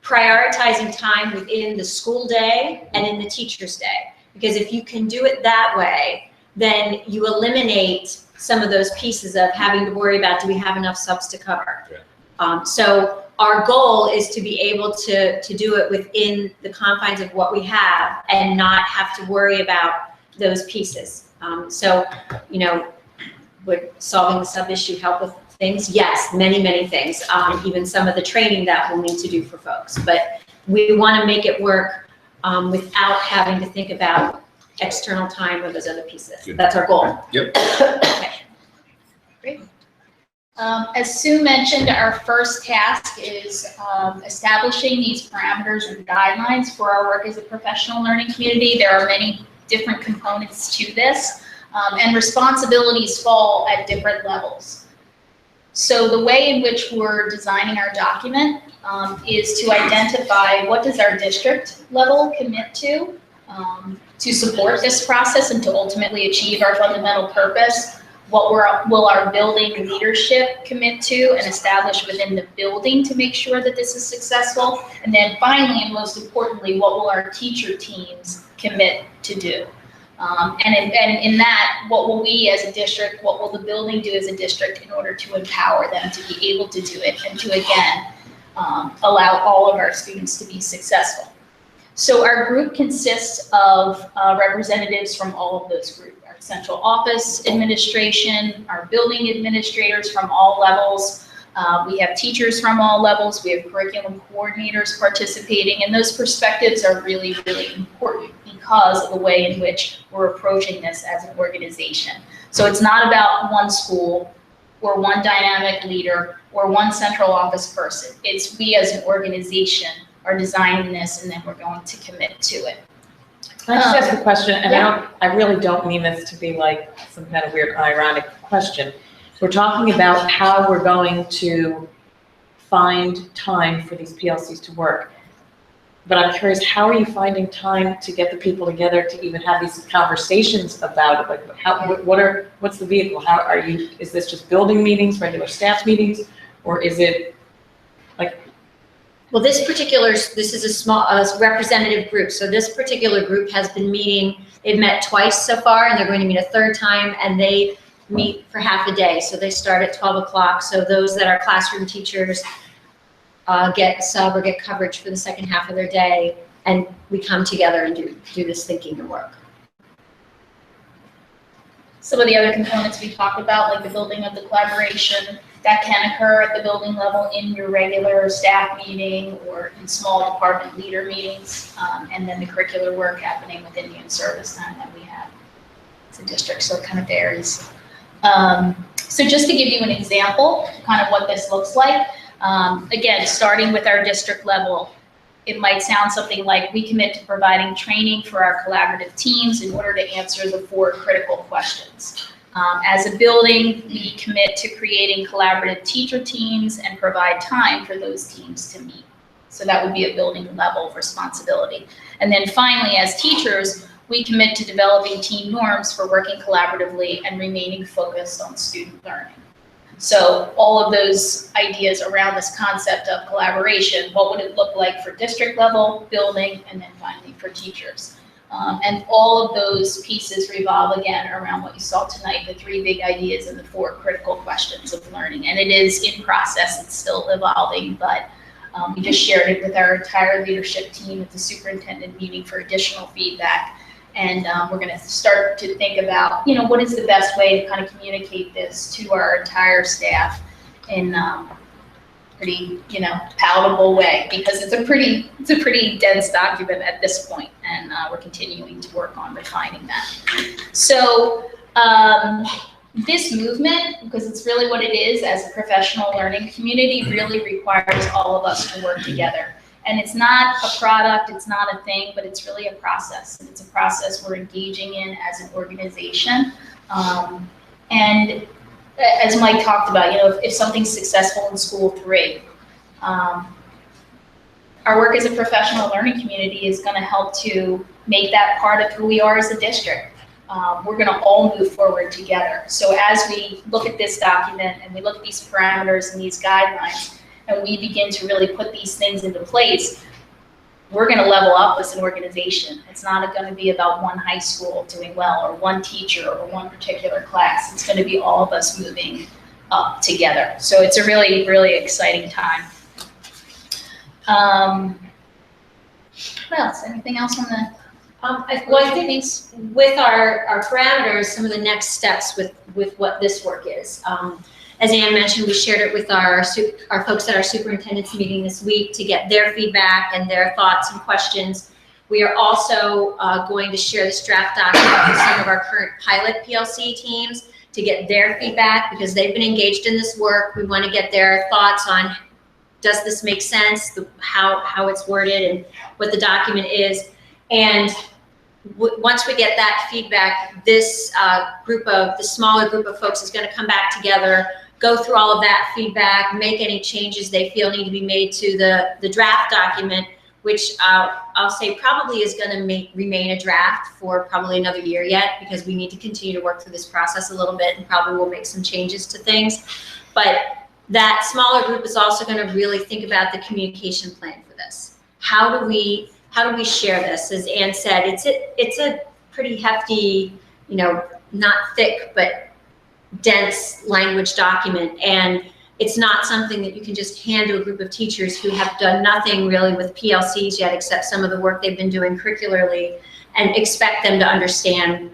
Speaker 5: prioritizing time within the school day and in the teacher's day. Because if you can do it that way, then you eliminate some of those pieces of having to worry about, do we have enough subs to cover?
Speaker 2: Yeah.
Speaker 5: So our goal is to be able to do it within the confines of what we have and not have to worry about those pieces. So, you know, would solving the sub issue help with things? Yes, many, many things, even some of the training that we'll need to do for folks. But we want to make it work without having to think about external time or those other pieces.
Speaker 2: Good.
Speaker 5: That's our goal.
Speaker 2: Yep.
Speaker 5: Okay.
Speaker 4: Great. As Sue mentioned, our first task is establishing these parameters and guidelines for our work as a professional learning community. There are many different components to this, and responsibilities fall at different levels. So the way in which we're designing our document is to identify what does our district level commit to support this process and to ultimately achieve our fundamental purpose. What will our building leadership commit to and establish within the building to make sure that this is successful? And then finally, and most importantly, what will our teacher teams commit to do? And in that, what will we as a district, what will the building do as a district in order to empower them to be able to do it and to, again, allow all of our students to be successful? So our group consists of representatives from all of those groups. Our central office administration, our building administrators from all levels. We have teachers from all levels. We have curriculum coordinators participating, and those perspectives are really, really important because of the way in which we're approaching this as an organization. So it's not about one school or one dynamic leader or one central office person. It's we as an organization are designing this, and then we're going to commit to it.
Speaker 9: Can I just ask a question? And
Speaker 4: Yeah.
Speaker 9: I really don't mean this to be like some kind of weird ironic question. We're talking about how we're going to find time for these PLCs to work. But I'm curious, how are you finding time to get the people together to even have these conversations about it? Like, what's the vehicle? How are you, is this just building meetings, regular staff meetings? Or is it like?
Speaker 5: Well, this is a small, representative group. So this particular group has been meeting, they've met twice so far, and they're going to meet a third time, and they meet for half a day. So they start at 12 o'clock. So those that are classroom teachers get sub or get coverage for the second half of their day, and we come together and do this thinking and work.
Speaker 4: Some of the other components we talked about, like the building of the collaboration, that can occur at the building level in your regular staff meeting or in small department leader meetings, and then the curricular work happening within the in-service time that we have as a district, so it kind of varies. So just to give you an example, kind of what this looks like, again, starting with our district level, it might sound something like we commit to providing training for our collaborative teams in order to answer the 4 critical questions. As a building, we commit to creating collaborative teacher teams and provide time for those teams to meet. So that would be a building level responsibility. And then finally, as teachers, we commit to developing team norms for working collaboratively and remaining focused on student learning. So all of those ideas around this concept of collaboration, what would it look like for district level, building, and then finally for teachers? And all of those pieces revolve again around what you saw tonight, the 3 big ideas and the 4 critical questions of learning. And it is in process, it's still evolving, but we just shared it with our entire leadership team at the superintendent meeting for additional feedback. And we're gonna start to think about, what is the best way to kind of communicate this to our entire staff in pretty, palatable way, because it's a pretty dense document at this point, and we're continuing to work on refining that. So this movement, because it's really what it is as a professional learning community, really requires all of us to work together. And it's not a product, it's not a thing, but it's really a process. And it's a process we're engaging in as an organization. And as Mike talked about, if something's successful in school 3, our work as a professional learning community is going to help to make that part of who we are as a district. We're going to all move forward together. So as we look at this document and we look at these parameters and these guidelines, and we begin to really put these things into place, we're going to level up as an organization. It's not going to be about one high school doing well or one teacher or one particular class. It's going to be all of us moving up together. So it's a really, really exciting time. What else? Anything else on the?
Speaker 5: I think with our parameters, some of the next steps with what this work is. As Ann mentioned, we shared it with our folks at our superintendent's meeting this week to get their feedback and their thoughts and questions. We are also going to share this draft document with some of our current pilot PLC teams to get their feedback, because they've been engaged in this work. We want to get their thoughts on, does this make sense, how it's worded and what the document is. And once we get that feedback, this the smaller group of folks is going to come back together, go through all of that feedback, make any changes they feel need to be made to the draft document, which I'll say probably is going to remain a draft for probably another year yet, because we need to continue to work through this process a little bit, and probably we'll make some changes to things. But that smaller group is also going to really think about the communication plan for this. How do we share this? As Ann said, it's a pretty hefty, not thick, but dense language document, and it's not something that you can just hand to a group of teachers who have done nothing really with PLCs yet, except some of the work they've been doing curricularly, and expect them to understand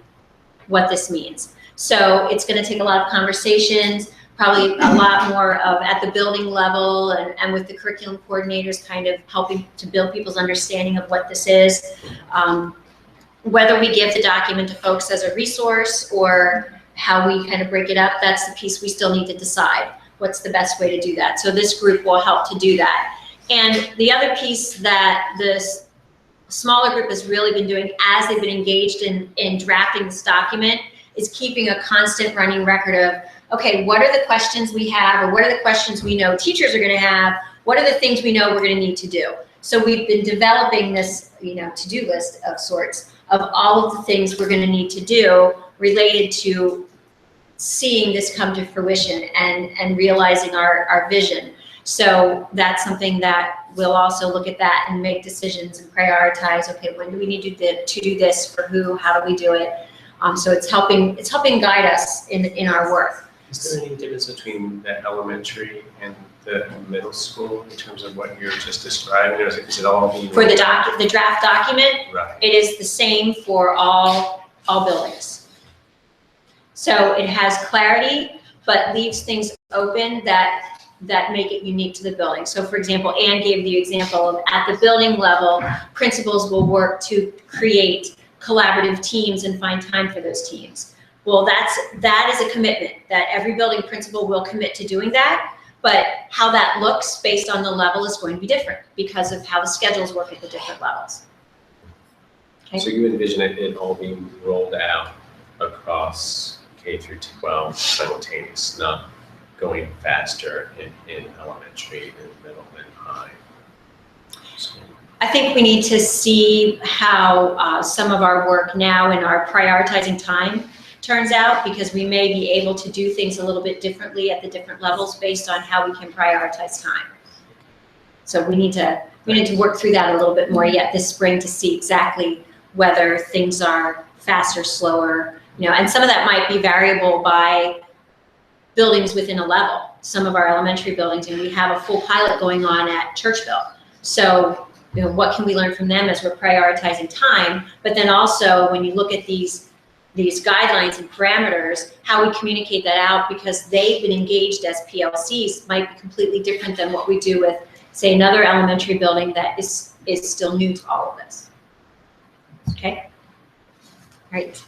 Speaker 5: what this means. So it's going to take a lot of conversations, probably a lot more of at the building level and with the curriculum coordinators kind of helping to build people's understanding of what this is. Whether we give the document to folks as a resource or how we kind of break it up, that's the piece we still need to decide. What's the best way to do that? So this group will help to do that. And the other piece that this smaller group has really been doing as they've been engaged in drafting this document is keeping a constant running record of, okay, what are the questions we have, or what are the questions we know teachers are going to have? What are the things we know we're going to need to do? So we've been developing this, to-do list of sorts of all of the things we're going to need to do related to seeing this come to fruition and realizing our vision. So that's something that we'll also look at that and make decisions and prioritize, okay, when do we need to do this, for who, how do we do it? So it's helping guide us in our work.
Speaker 10: Is there any difference between the elementary and the middle school in terms of what you're just describing, or is it all being?
Speaker 5: For the draft document,
Speaker 10: right,
Speaker 5: it is the same for all buildings. So it has clarity, but leaves things open that make it unique to the building. So for example, Ann gave the example of at the building level, principals will work to create collaborative teams and find time for those teams. Well, that is a commitment that every building principal will commit to doing that, but how that looks based on the level is going to be different because of how the schedules work at the different levels. Okay.
Speaker 10: So you envision it all being rolled out across K through 12 simultaneous, not going faster in elementary and middle and high?
Speaker 5: think we need to see how some of our work now in our prioritizing time turns out, because we may be able to do things a little bit differently at the different levels based on how we can prioritize time. So we need to work through that a little bit more yet this spring to see exactly whether things are faster, slower, and some of that might be variable by buildings within a level. Some of our elementary buildings, and we have a full pilot going on at Churchville. So, what can we learn from them as we're prioritizing time? But then also, when you look at these guidelines and parameters, how we communicate that out, because they've been engaged as PLCs, might be completely different than what we do with, say, another elementary building that is still new to all of this. Okay? Right.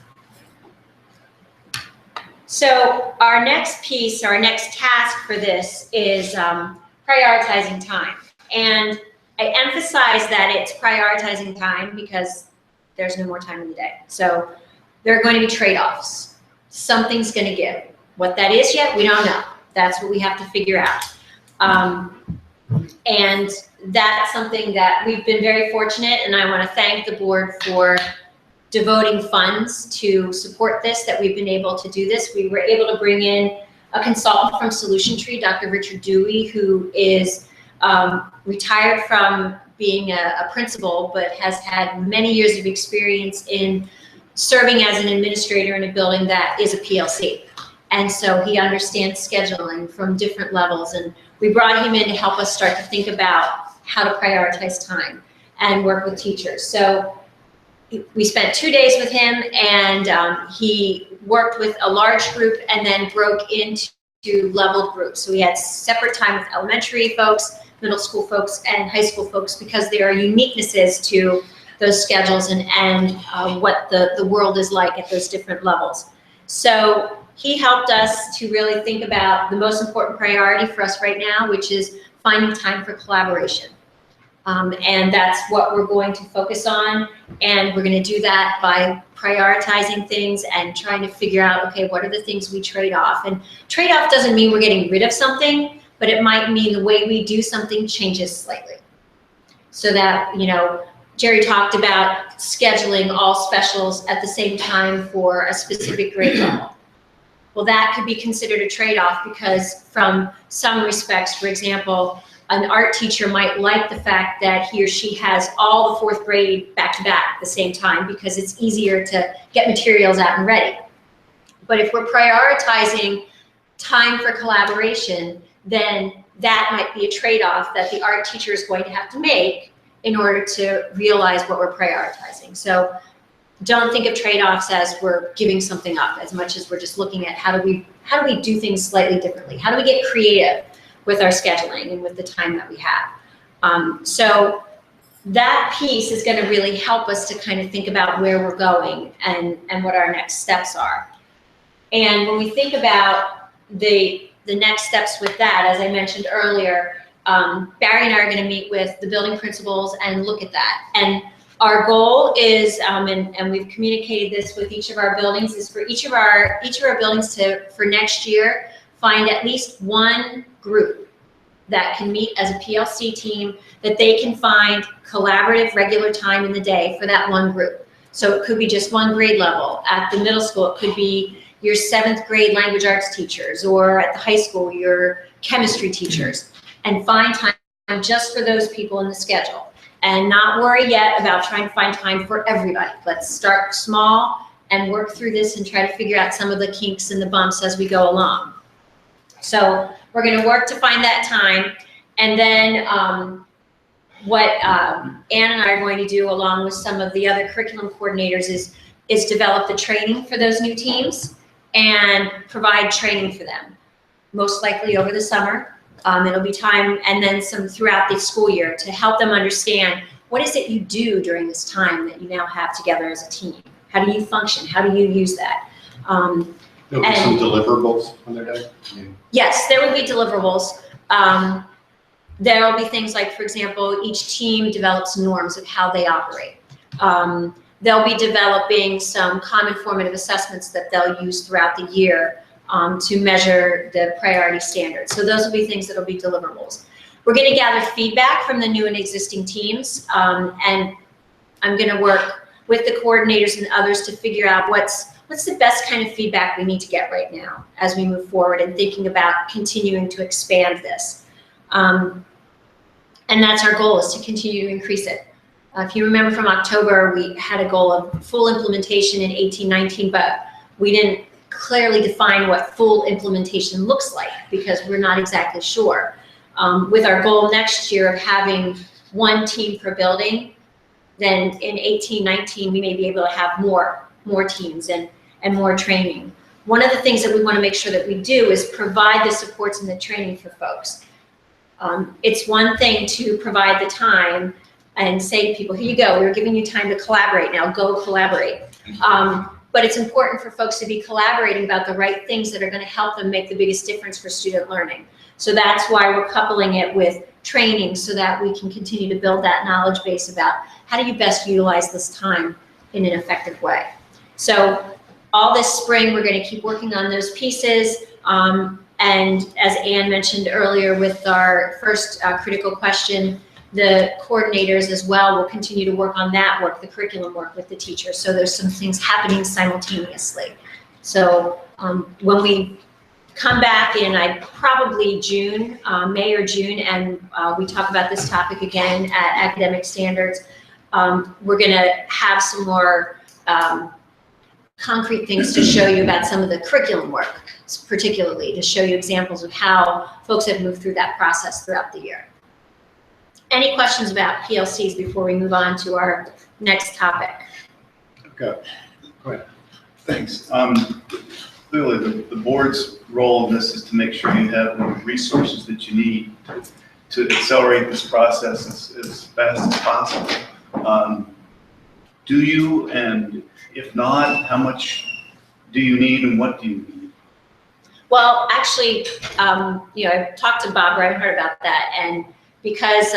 Speaker 5: So our next piece, our next task for this is prioritizing time. And I emphasize that it's prioritizing time because there's no more time in the day. So there are going to be trade-offs. Something's going to give. What that is yet, we don't know. That's what we have to figure out. And that's something that we've been very fortunate, and I want to thank the board for devoting funds to support this, that we've been able to do this. We were able to bring in a consultant from Solution Tree, Dr. Richard Dewey, who is retired from being a principal, but has had many years of experience in serving as an administrator in a building that is a PLC. And so he understands scheduling from different levels. And we brought him in to help us start to think about how to prioritize time and work with teachers. So we spent 2 days with him, and he worked with a large group and then broke into leveled groups. So we had separate time with elementary folks, middle school folks, and high school folks, because there are uniquenesses to those schedules and what the world is like at those different levels. So he helped us to really think about the most important priority for us right now, which is finding time for collaboration. And that's what we're going to focus on. And we're going to do that by prioritizing things and trying to figure out, okay, what are the things we trade off? And trade off doesn't mean we're getting rid of something, but it might mean the way we do something changes slightly. So that, Jerry talked about scheduling all specials at the same time for a specific grade level. Well, that could be considered a trade-off, because from some respects, for example, an art teacher might like the fact that he or she has all the fourth grade back-to-back at the same time, because it's easier to get materials out and ready. But if we're prioritizing time for collaboration, then that might be a trade-off that the art teacher is going to have to make in order to realize what we're prioritizing. So don't think of trade-offs as we're giving something up, as much as we're just looking at how do we do things slightly differently? How do we get creative with our scheduling and with the time that we have? So that piece is going to really help us to kind of think about where we're going and what our next steps are. And when we think about the next steps with that, as I mentioned earlier, Barry and I are going to meet with the building principals and look at that. And our goal is, and we've communicated this with each of our buildings, is for each of our buildings to, for next year, find at least one group that can meet as a PLC team, that they can find collaborative regular time in the day for that one group. So it could be just one grade level. At the middle school, it could be your 7th grade language arts teachers, or at the high school, your chemistry teachers, and find time just for those people in the schedule. And not worry yet about trying to find time for everybody. Let's start small and work through this and try to figure out some of the kinks and the bumps as we go along. So we're going to work to find that time. And then what Ann and I are going to do, along with some of the other curriculum coordinators, is develop the training for those new teams and provide training for them, most likely over the summer. It'll be time, and then some throughout the school year, to help them understand what is it you do during this time that you now have together as a team. How do you function? How do you use that?
Speaker 8: There'll be some deliverables on their day?
Speaker 5: Yes, there will be deliverables. There will be things like, for example, each team develops norms of how they operate. They'll be developing some common formative assessments that they'll use throughout the year to measure the priority standards. So those will be things that will be deliverables. We're going to gather feedback from the new and existing teams, and I'm going to work with the coordinators and others to figure out what's the best kind of feedback we need to get right now as we move forward and thinking about continuing to expand this. And that's our goal, is to continue to increase it. If you remember from October, we had a goal of full implementation in 18-19, but we didn't clearly define what full implementation looks like because we're not exactly sure. With our goal next year of having one team per building, then in 18-19, we may be able to have more teams and more training. One of the things that we want to make sure that we do is provide the supports and the training for folks. It's one thing to provide the time and say to people, here you go, we're giving you time to collaborate, now go collaborate. But it's important for folks to be collaborating about the right things that are going to help them make the biggest difference for student learning. So that's why we're coupling it with training so that we can continue to build that knowledge base about how do you best utilize this time in an effective way. So all this spring, we're going to keep working on those pieces. And as Anne mentioned earlier with our first critical question, the coordinators as well will continue to work on that work, the curriculum work with the teachers. So there's some things happening simultaneously. So when we come back in probably June, May or June, and we talk about this topic again at Academic Standards, we're going to have some more concrete things to show you about some of the curriculum work, particularly to show you examples of how folks have moved through that process throughout the year. Any questions about PLCs before we move on to our next topic?
Speaker 12: Okay, go ahead. Thanks. Clearly, the board's role in this is to make sure you have the resources that you need to accelerate this process as fast as possible. Do you, and if not, how much do you need and what do you need?
Speaker 5: Well, actually, I've talked to Bob Reinhardt about that, and because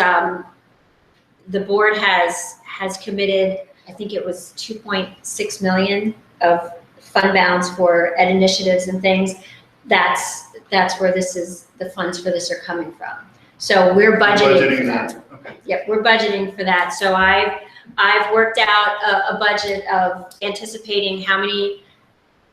Speaker 5: the board has committed, I think it was 2.6 million of fund balance for ed initiatives and things, that's where the funds for this are coming from. So we're budgeting for that.
Speaker 12: Okay.
Speaker 5: Yep, we're budgeting for that. So I've worked out a budget of anticipating how many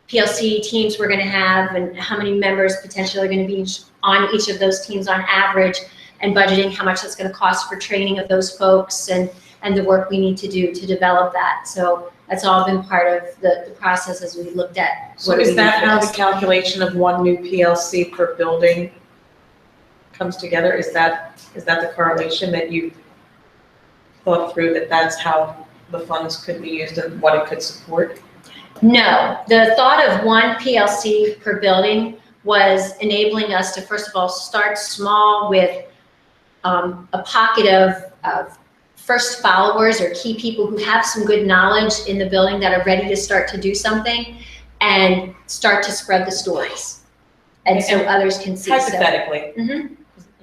Speaker 5: PLC teams we're going to have and how many members potentially are going to be on each of those teams on average, and budgeting how much that's going to cost for training of those folks and the work we need to do to develop that. So that's all been part of the process as we looked at.
Speaker 9: So is that how the calculation of one new PLC per building comes together? Is that the correlation that you thought through, that that's how the funds could be used and what it could support?
Speaker 5: No, the thought of one PLC per building was enabling us to, first of all, start small with a pocket of first followers or key people who have some good knowledge in the building that are ready to start to do something and start to spread the stories. And so others can see.
Speaker 9: Hypothetically,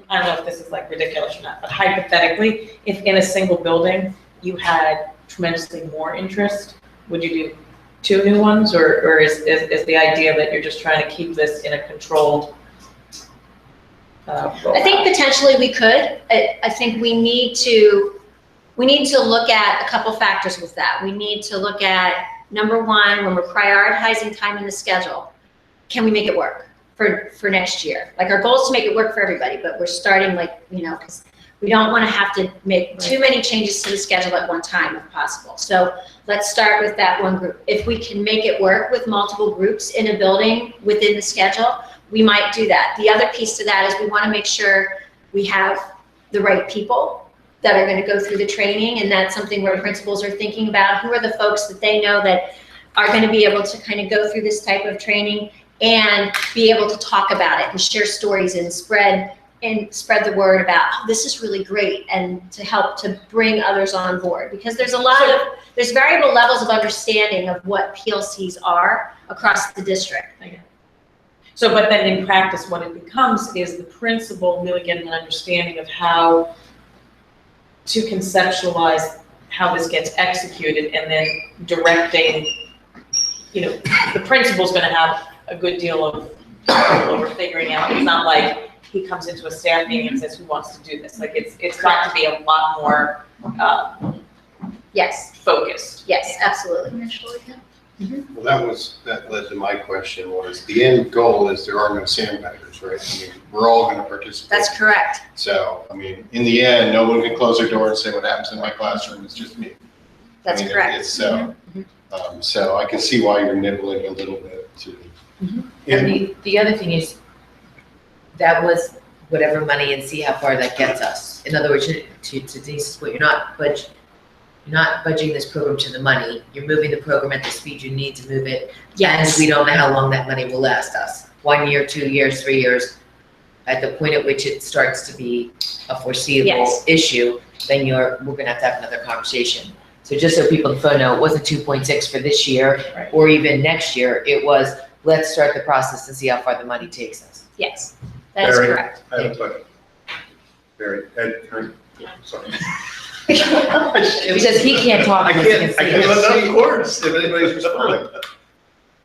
Speaker 9: I don't know if this is like ridiculous or not, but hypothetically, if in a single building you had tremendously more interest, would you do 2 new ones, or is the idea that you're just trying to keep this in a controlled rollout?
Speaker 5: I think potentially we could. I think we need to look at a couple factors with that. We need to look at, number one, when we're prioritizing time in the schedule, can we make it work for next year? Like, our goal is to make it work for everybody, but we're starting because we don't want to have to make too many changes to the schedule at one time if possible. So let's start with that one group. If we can make it work with multiple groups in a building within the schedule, we might do that. The other piece to that is we want to make sure we have the right people that are going to go through the training, and that's something where principals are thinking about. Who are the folks that they know that are going to be able to kind of go through this type of training and be able to talk about it and share stories and spread the word about, oh, this is really great, and to help to bring others on board, because there's there's variable levels of understanding of what PLCs are across the district.
Speaker 9: So, but then in practice, what it becomes is the principal really getting an understanding of how to conceptualize how this gets executed, and then directing, the principal's going to have a good deal of control over figuring out. It's not like he comes into a staff meeting and says, who wants to do this? Like, it's got to be a lot more,
Speaker 5: Yes,
Speaker 9: focused.
Speaker 5: yes, absolutely.
Speaker 8: Well, that led to my question was, the end goal is there are no sandbaggers, right? I mean, we're all gonna participate.
Speaker 5: That's correct.
Speaker 8: So, I mean, in the end, no one can close their door and say what happens in my classroom is just me.
Speaker 5: That's
Speaker 8: I mean,
Speaker 5: correct.
Speaker 8: It's so I can see why you're nibbling a little bit to.
Speaker 7: And the other thing is, that was whatever money and see how far that gets us. In other words, to Denise's point, you're not budgeting this program to the money. You're moving the program at the speed you need to move it.
Speaker 5: Yes.
Speaker 7: And we don't know how long that money will last us. 1 year, 2 years, 3 years. At the point at which it starts to be a foreseeable
Speaker 5: Yes.
Speaker 7: issue, then we're gonna have to have another conversation. So just so people on the phone know, it wasn't 2.6 for this year
Speaker 9: Right.
Speaker 7: or even next year. It was, let's start the process and see how far the money takes us.
Speaker 5: Yes, that is
Speaker 8: Barry,
Speaker 5: correct.
Speaker 8: I have a question. Barry, Ed, sorry.
Speaker 7: Because he can't talk.
Speaker 8: I
Speaker 7: unless he
Speaker 8: can't,
Speaker 7: can
Speaker 8: I
Speaker 7: see
Speaker 8: can't
Speaker 7: it.
Speaker 8: let of course, if anybody's responding.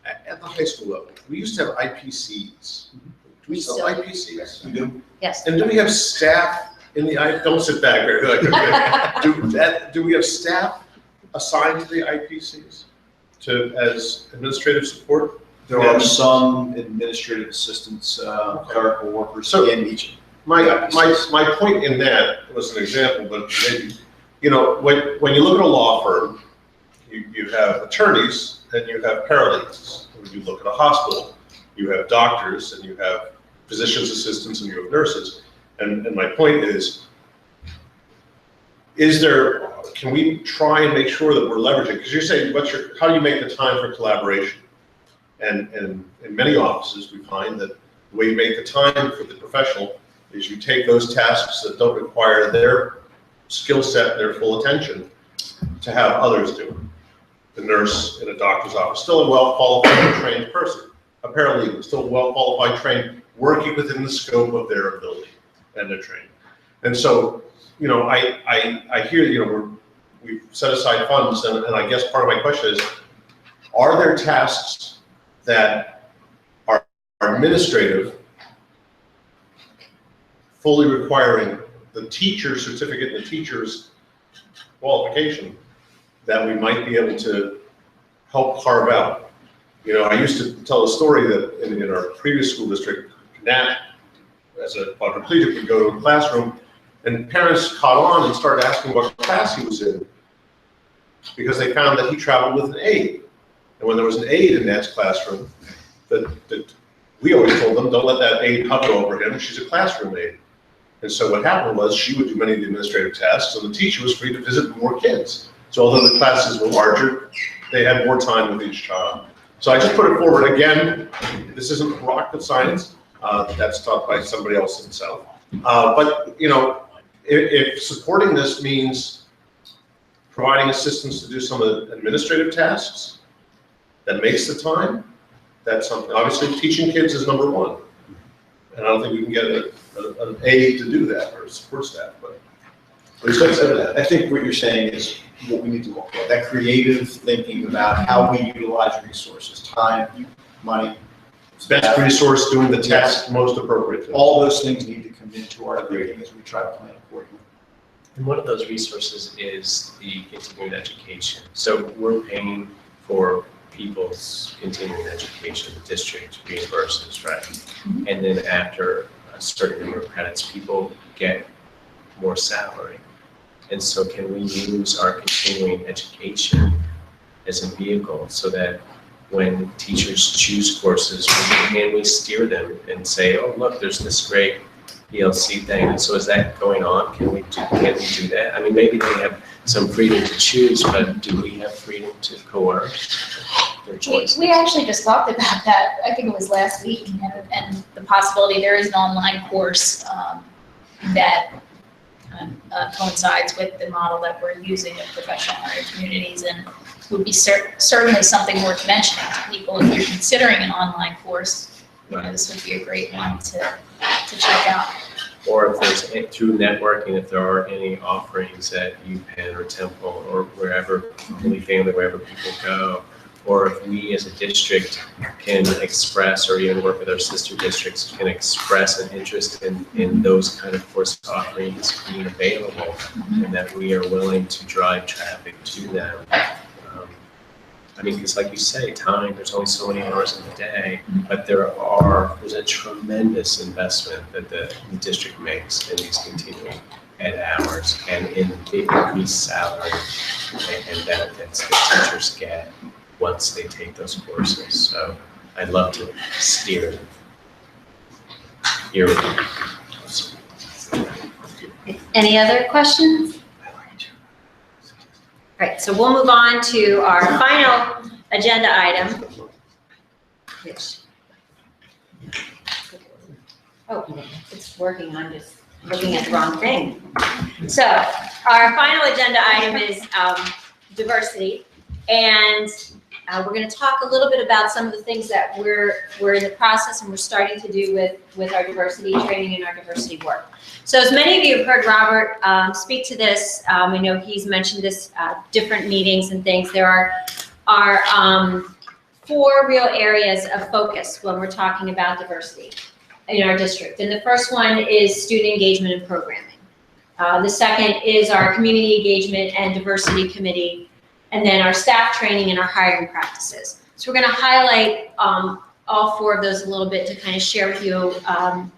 Speaker 8: At the high school level, we used to have IPCs. Do we still have IPCs? We do.
Speaker 5: Yes.
Speaker 8: And do we have staff in the, don't sit back there. Do we have staff assigned to the IPCs as administrative support?
Speaker 3: There are some administrative assistants, clerical workers in each.
Speaker 8: My point in that was an example, but maybe, when you look at a law firm, you have attorneys and you have paralegals. When you look at a hospital, you have doctors and you have physician's assistants and you have nurses. And my point is can we try and make sure that we're leveraging, because you're saying, how do you make the time for collaboration? And in many offices, we find that the way you make the time for the professional is you take those tasks that don't require their skill set, their full attention, to have others do it. The nurse in a doctor's office, still a well-qualified, trained person. A paralegal, still well-qualified, trained, working within the scope of their ability and their training. And so, I hear, we've set aside funds, and I guess part of my question is, are there tasks that are administrative, fully requiring the teacher's certificate and the teacher's qualification, that we might be able to help carve out? I used to tell a story that in our previous school district, Nat, as a quadriplegic, would go to a classroom and parents caught on and started asking what class he was in, because they found that he traveled with an aide. And when there was an aide in Nat's classroom, that we always told them, don't let that aide hover over him, she's a classroom aide. And so what happened was she would do many of the administrative tasks, and the teacher was free to visit more kids. So although the classes were larger, they had more time with each child. So I just put it forward again, this isn't rocket science, that's taught by somebody else in the South. But if supporting this means providing assistance to do some of the administrative tasks that makes the time, that's something. Obviously, teaching kids is number one. And I don't think we can get an aide to do that, or a support staff, but at least consider that.
Speaker 3: I think what you're saying is what we need to look at, that creative thinking about how we utilize resources, time, money.
Speaker 8: Best resource doing the task most appropriate.
Speaker 3: All those things need to come into our thinking as we try to plan accordingly.
Speaker 10: And one of those resources is the continuing education. So we're paying for people's continuing education, the district reimburses, right? And then after a certain number of credits, people get more salary. And so can we use our continuing education as a vehicle so that when teachers choose courses, can we steer them and say, oh, look, there's this great ELC thing. And so is that going on? Can we do that? I mean, maybe they have some freedom to choose, but do we have freedom to coerce their choices?
Speaker 4: We actually just talked about that, I think it was last week, and the possibility there is an online course that coincides with the model that we're using in professional learning communities, and would be certainly something worth mentioning to people if you're considering an online course. This would be a great one to check out.
Speaker 10: Or if there's, through networking, if there are any offerings at UPenn or Temple or wherever, Holy Family, wherever people go, or if we as a district can express, or even work with our sister districts, can express an interest in those kind of course offerings being available, and that we are willing to drive traffic to them. I mean, because like you say, time, there's only so many hours in the day, but there's a tremendous investment that the district makes in these continuing ed hours and in the increased salary and benefits that teachers get once they take those courses. So I'd love to steer here.
Speaker 5: Any other questions? All right, so we'll move on to our final agenda item, which, oh, it's working, I'm just looking at the wrong thing. So our final agenda item is diversity, and we're going to talk a little bit about some of the things that we're in the process and we're starting to do with our diversity training and our diversity work. So as many of you have heard Robert speak to this, I know he's mentioned this different meetings and things. There are 4 real areas of focus when we're talking about diversity in our district. And the first one is student engagement and programming. The second is our community engagement and diversity committee, and then our staff training and our hiring practices. So we're going to highlight all 4 of those a little bit to kind of share with you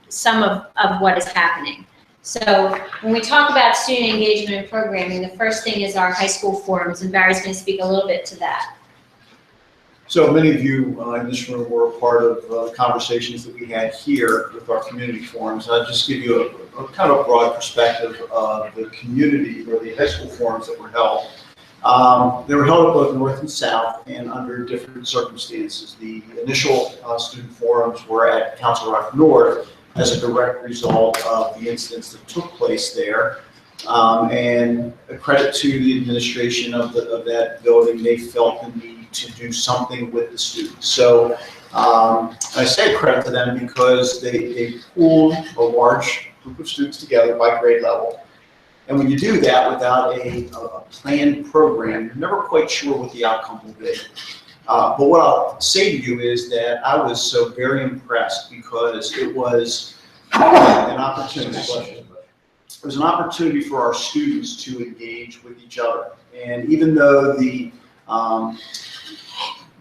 Speaker 5: some of what is happening. So when we talk about student engagement and programming, the first thing is our high school forums, and Barry's going to speak a little bit to that.
Speaker 3: So many of you in this room were a part of conversations that we had here with our community forums. I'll just give you a kind of broad perspective of the community or the high school forums that were held. They were held at both North and South and under different circumstances. The initial student forums were at Council Rock North as a direct result of the incidents that took place there. And a credit to the administration of that building, they felt the need to do something with the students. So I say credit to them because they pooled a large group of students together by grade level. And when you do that without a planned program, you're never quite sure what the outcome will be. But what I'll say to you is that I was so very impressed because it was an opportunity. It was an opportunity for our students to engage with each other. And even though the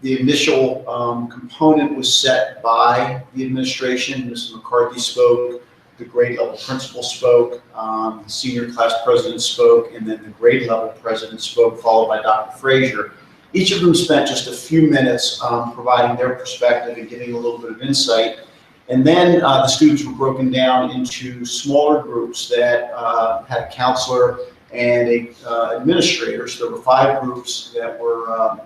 Speaker 3: initial component was set by the administration, Mrs. McCarthy spoke, the grade level principal spoke, the senior class president spoke, and then the grade level president spoke, followed by Dr. Frazier. Each of them spent just a few minutes providing their perspective and giving a little bit of insight. And then the students were broken down into smaller groups that had a counselor and a administrator. So there were 5 groups that were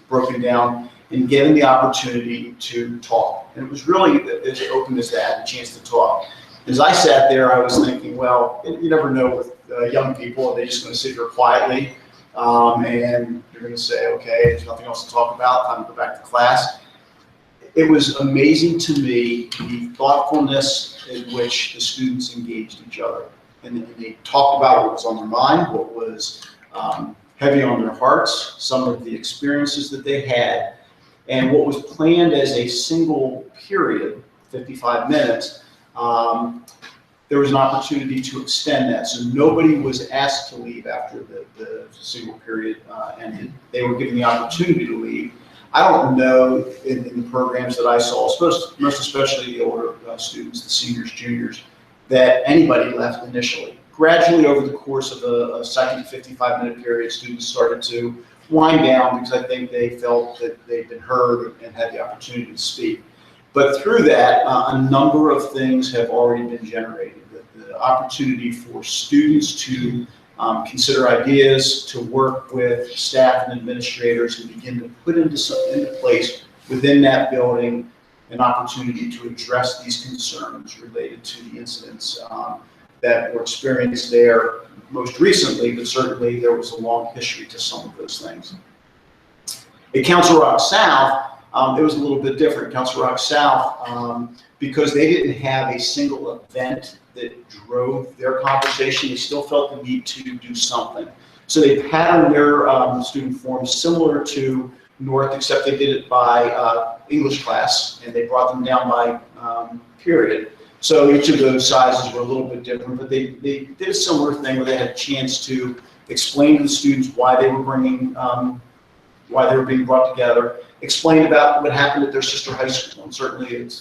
Speaker 3: broken down and given the opportunity to talk. And it was really as open as that, a chance to talk. As I sat there, I was thinking, well, you never know with young people, they're just going to sit here quietly and you're going to say, okay, there's nothing else to talk about, time to go back to class. It was amazing to me the thoughtfulness in which the students engaged each other. And they talked about what was on their mind, what was heavy on their hearts, some of the experiences that they had, and what was planned as a single period, 55 minutes, there was an opportunity to extend that. So nobody was asked to leave after the single period ended. They were given the opportunity to leave. I don't know in the programs that I saw, most especially the older students, the seniors, juniors, that anybody left initially. Gradually over the course of a second 55-minute period, students started to wind down because I think they felt that they'd been heard and had the opportunity to speak. But through that, a number of things have already been generated. The opportunity for students to consider ideas, to work with staff and administrators and begin to put into place within that building an opportunity to address these concerns related to the incidents that were experienced there most recently, but certainly there was a long history to some of those things. At Council Rock South, it was a little bit different. Council Rock South, because they didn't have a single event that drove their conversation, they still felt the need to do something. So they patterned their student forums similar to North, except they did it by English class, and they brought them down by period. So each of those sizes were a little bit different, but they did a similar thing where they had a chance to explain to the students why they were being brought together, explain about what happened at their sister high school, and certainly the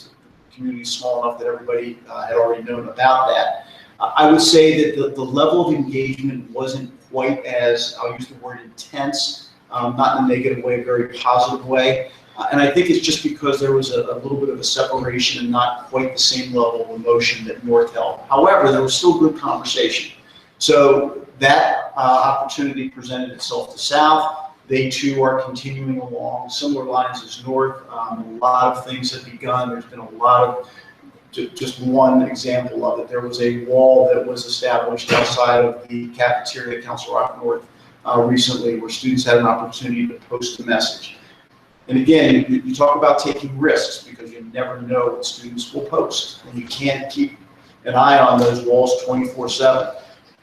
Speaker 3: community is small enough that everybody had already known about that. I would say that the level of engagement wasn't quite as, I'll use the word intense, not in a negative way, a very positive way. And I think it's just because there was a little bit of a separation and not quite the same level of emotion that North held. However, there was still good conversation. So that opportunity presented itself to South. They too are continuing along similar lines as North. A lot of things have begun. There's been a lot of, just one example of it, there was a wall that was established outside of the cafeteria at Council Rock North recently where students had an opportunity to post a message. And again, you talk about taking risks because you never know what students will post, and you can't keep an eye on those walls 24/7.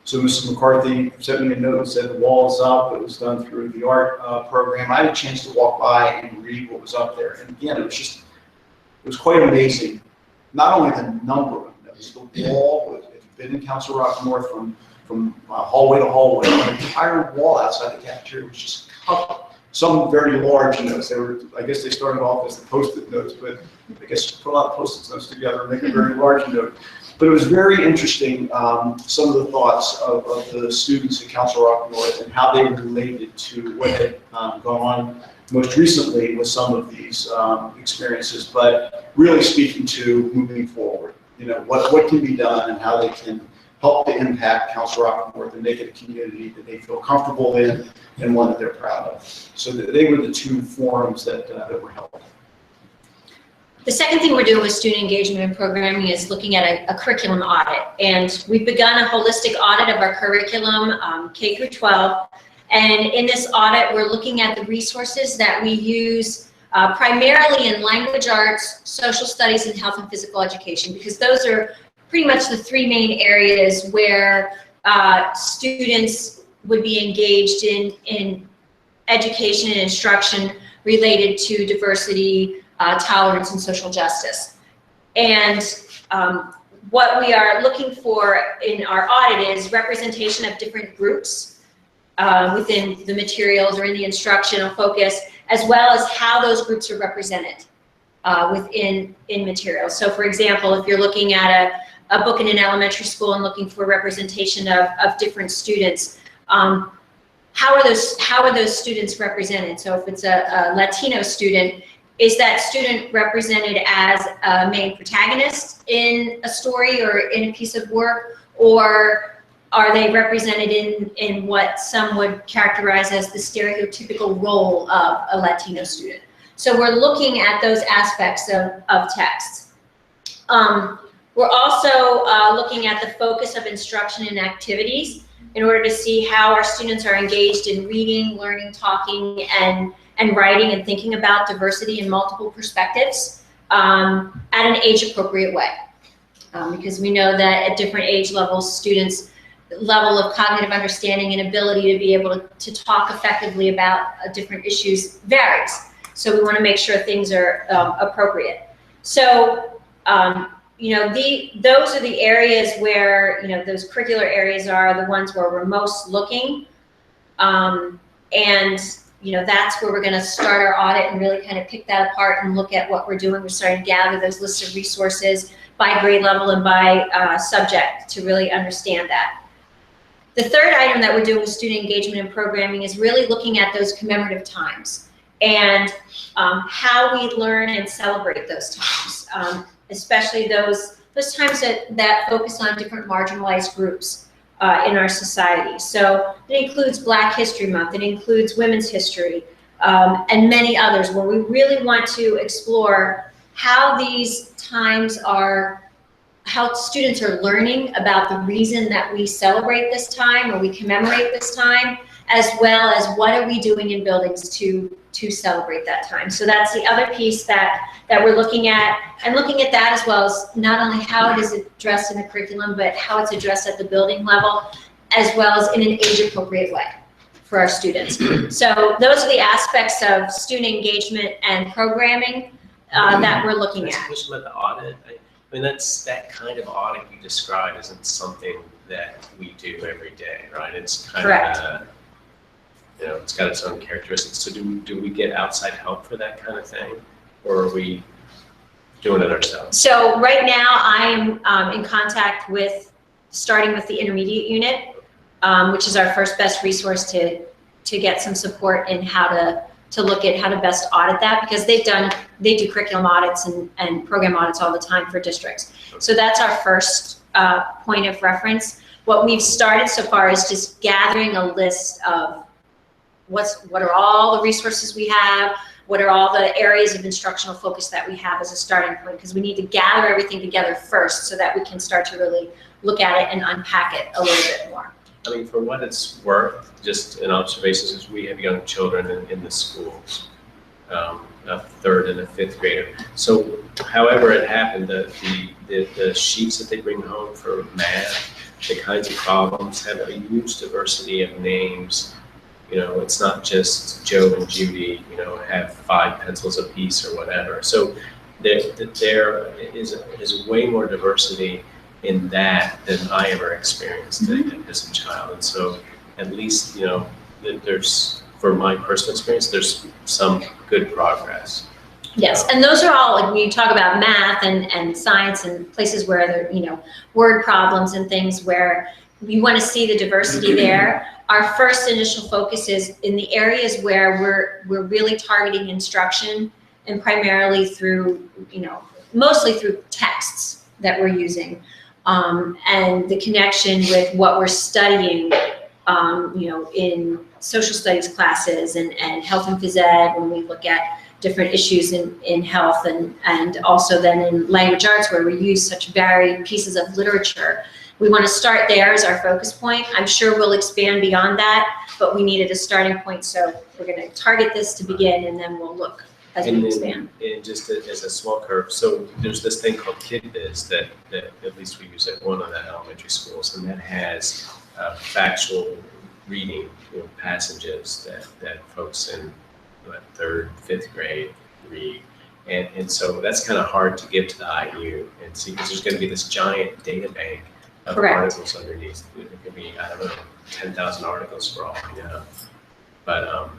Speaker 3: So Mrs. McCarthy sent me a note and said the wall is up. It was done through the art program. I had a chance to walk by and read what was up there. And again, it was quite amazing. Not only the number of notes, the wall, if you've been in Council Rock North from hallway to hallway, the entire wall outside the cafeteria was just covered. Some very large notes. I guess they started off as the Post-it notes, but I guess you put a lot of Post-it notes together and make a very large note. But it was very interesting, some of the thoughts of the students at Council Rock North and how they related to what had gone on most recently with some of these experiences, but really speaking to moving forward, what can be done and how they can help to impact Council Rock North and make it a community that they feel comfortable in and one that they're proud of. So they were the two forums that were held.
Speaker 5: The second thing we're doing with student engagement and programming is looking at a curriculum audit. And we've begun a holistic audit of our curriculum, K through 12. And in this audit, we're looking at the resources that we use primarily in language arts, social studies, and health and physical education, because those are pretty much the three main areas where students would be engaged in education and instruction related to diversity, tolerance, and social justice. And what we are looking for in our audit is representation of different groups within the materials or in the instructional focus, as well as how those groups are represented within materials. So for example, if you're looking at a book in an elementary school and looking for representation of different students, how are those students represented? So if it's a Latino student, is that student represented as a main protagonist in a story or in a piece of work, or are they represented in what some would characterize as the stereotypical role of a Latino student? So we're looking at those aspects of text. We're also looking at the focus of instruction and activities in order to see how our students are engaged in reading, learning, talking, and writing and thinking about diversity in multiple perspectives at an age-appropriate way. Because we know that at different age levels, students' level of cognitive understanding and ability to be able to talk effectively about different issues varies. So we want to make sure things are appropriate. So, those are the areas where, those curricular areas are the ones where we're most looking. That's where we're going to start our audit and really kind of pick that apart and look at what we're doing. We're starting to gather those lists of resources by grade level and by subject to really understand that. The third item that we're doing with student engagement and programming is really looking at those commemorative times and how we learn and celebrate those times, especially those times that focus on different marginalized groups in our society. So it includes Black History Month, it includes Women's History, and many others where we really want to explore how these times how students are learning about the reason that we celebrate this time or we commemorate this time, as well as what are we doing in buildings to celebrate that time. So that's the other piece that we're looking at, and looking at that as well as not only how it is addressed in the curriculum, but how it's addressed at the building level, as well as in an age-appropriate way for our students. So those are the aspects of student engagement and programming that we're looking
Speaker 10: Can I ask a
Speaker 5: at.
Speaker 10: question about the audit? I mean, that kind of audit you describe isn't something that we do every day, right? It's kind
Speaker 5: Correct.
Speaker 10: of, it's got its own characteristics. So do we get outside help for that kind of thing? Or are we doing it ourselves?
Speaker 5: So right now, I am in contact with, starting with the intermediate unit, which is our first best resource to get some support in how to look at how to best audit that, because they do curriculum audits and program audits all the time for districts. So that's our first point of reference. What we've started so far is just gathering a list of what are all the resources we have, what are all the areas of instructional focus that we have as a starting point, because we need to gather everything together first so that we can start to really look at it and unpack it a little bit more.
Speaker 10: I mean, for what it's worth, just in observations, is we have young children in the schools, a third and a fifth grader. So however it happened, the sheets that they bring home for math, the kinds of problems have a huge diversity of names. It's not just Joe and Judy, have 5 pencils apiece or whatever. So there is way more diversity in that than I ever experienced as a child. And so at least, there's, for my personal experience, there's some good progress.
Speaker 5: Yes, and those are all, like when you talk about math and science and places where there, word problems and things where you want to see the diversity there. Our first initial focus is in the areas where we're really targeting instruction, and primarily through, mostly through texts that we're using. And the connection with what we're studying, in social studies classes and health and phys ed, when we look at different issues in health, and also then in language arts where we use such varied pieces of literature. We want to start there as our focus point. I'm sure we'll expand beyond that, but we needed a starting point, so we're going to target this to begin, and then we'll look as we expand.
Speaker 10: And just as a small curve, so there's this thing called KidViz that at least we use at one of the elementary schools, and that has factual reading, passages that folks in 3rd, 5th grade read. And so that's kind of hard to give to the IU and see, because there's going to be this giant data bank of
Speaker 5: Correct.
Speaker 10: articles underneath. It could be, 10,000 articles for all we know. But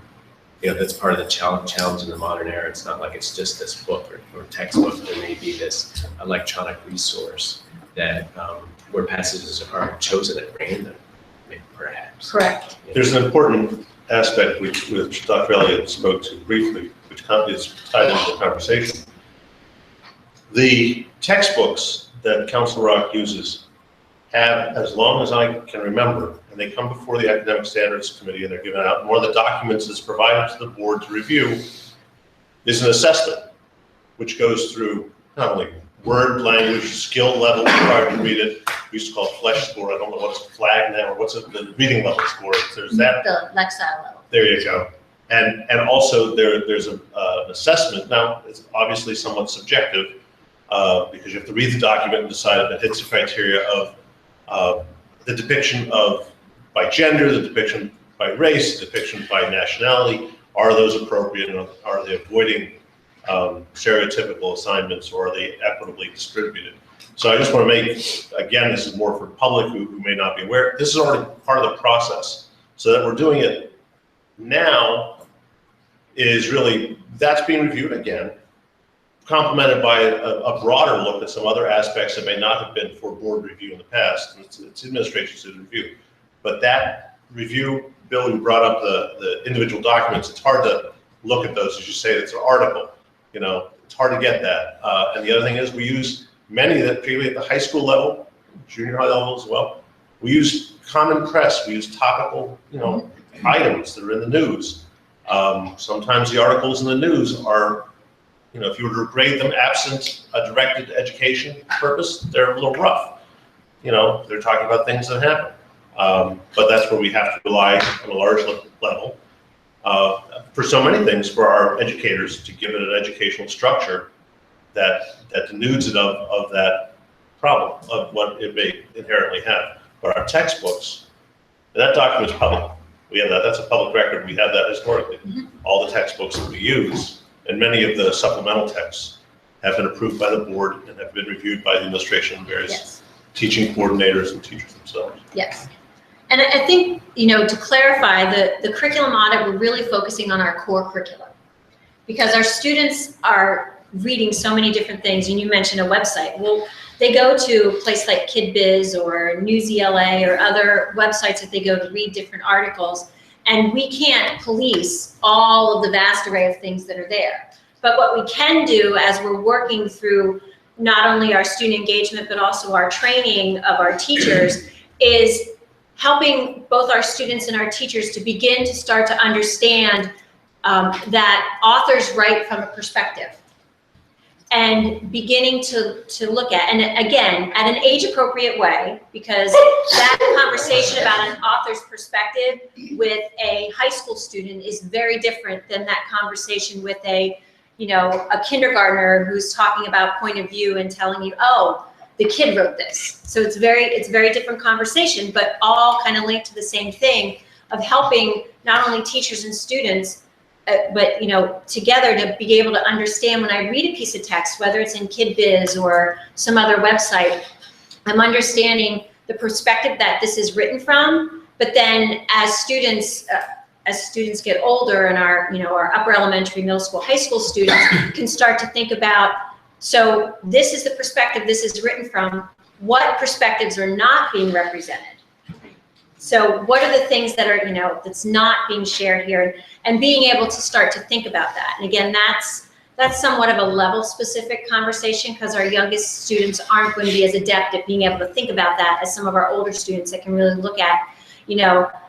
Speaker 10: that's part of the challenge in the modern era. It's not like it's just this book or textbook. There may be this electronic resource that where passages are chosen at random, perhaps.
Speaker 5: Correct.
Speaker 6: There's an important aspect which Dr. Elliott spoke to briefly, which is tied into the conversation. The textbooks that Council Rock uses have, as long as I can remember, and they come before the Academic Standards Committee and they're given out, and one of the documents that's provided to the board to review is an assessment, which goes through not only word, language, skill level required to read it. We used to call it flesh score. I don't know what's flag now, or what's the reading level score. There's that.
Speaker 5: The Lexile level.
Speaker 6: There you go. And also there's an assessment. Now, it's obviously somewhat subjective because you have to read the document and decide if it hits the criteria of the depiction of by gender, the depiction by race, the depiction by nationality. Are those appropriate, and are they avoiding stereotypical assignments, or are they equitably distributed? So I just want to make, again, this is more for public who may not be aware, this is already part of the process. So that we're doing it now is really, that's being reviewed again, complemented by a broader look at some other aspects that may not have been for board review in the past. It's administration's review. But that review, Bill, you brought up the individual documents. It's hard to look at those, as you say, it's an article. It's hard to get that. And the other thing is we use many that, particularly at the high school level, junior high level as well, we use common press, we use topical, items that are in the news. Sometimes the articles in the news are, if you were to grade them absent a directed education purpose, they're a little rough. They're talking about things that happen. But that's where we have to rely on a large level for so many things for our educators to give it an educational structure that denudes it of that problem, of what it may inherently have. But our textbooks, that document's public. We have that, that's a public record, we have that historically. All the textbooks that we use, and many of the supplemental texts have been approved by the board and have been reviewed by the administration and various
Speaker 5: Yes.
Speaker 6: teaching coordinators and teachers themselves.
Speaker 5: Yes. And I think, you know, to clarify, the curriculum audit, we're really focusing on our core curriculum. Because our students are reading so many different things, and you mentioned a website. Well, they go to a place like KidBiz or Newsy.LA or other websites that they go to read different articles, and we can't police all of the vast array of things that are there. But what we can do as we're working through not only our student engagement, but also our training of our teachers, is helping both our students and our teachers to begin to start to understand that authors write from a perspective, and beginning to look at, and again, at an age-appropriate way, because that conversation about an author's perspective with a high school student is very different than that conversation with a kindergartner who's talking about point of view and telling you, oh, the kid wrote this. So it's very different conversation, but all kind of linked to the same thing of helping not only teachers and students, but together to be able to understand when I read a piece of text, whether it's in KidBiz or some other website, I'm understanding the perspective that this is written from. But then as students get older, and our upper elementary, middle school, high school students can start to think about, so this is the perspective this is written from, what perspectives are not being represented? So what are the things that are, that's not being shared here, and being able to start to think about that. And again, that's somewhat of a level specific conversation, because our youngest students aren't going to be as adept at being able to think about that as some of our older students that can really look at,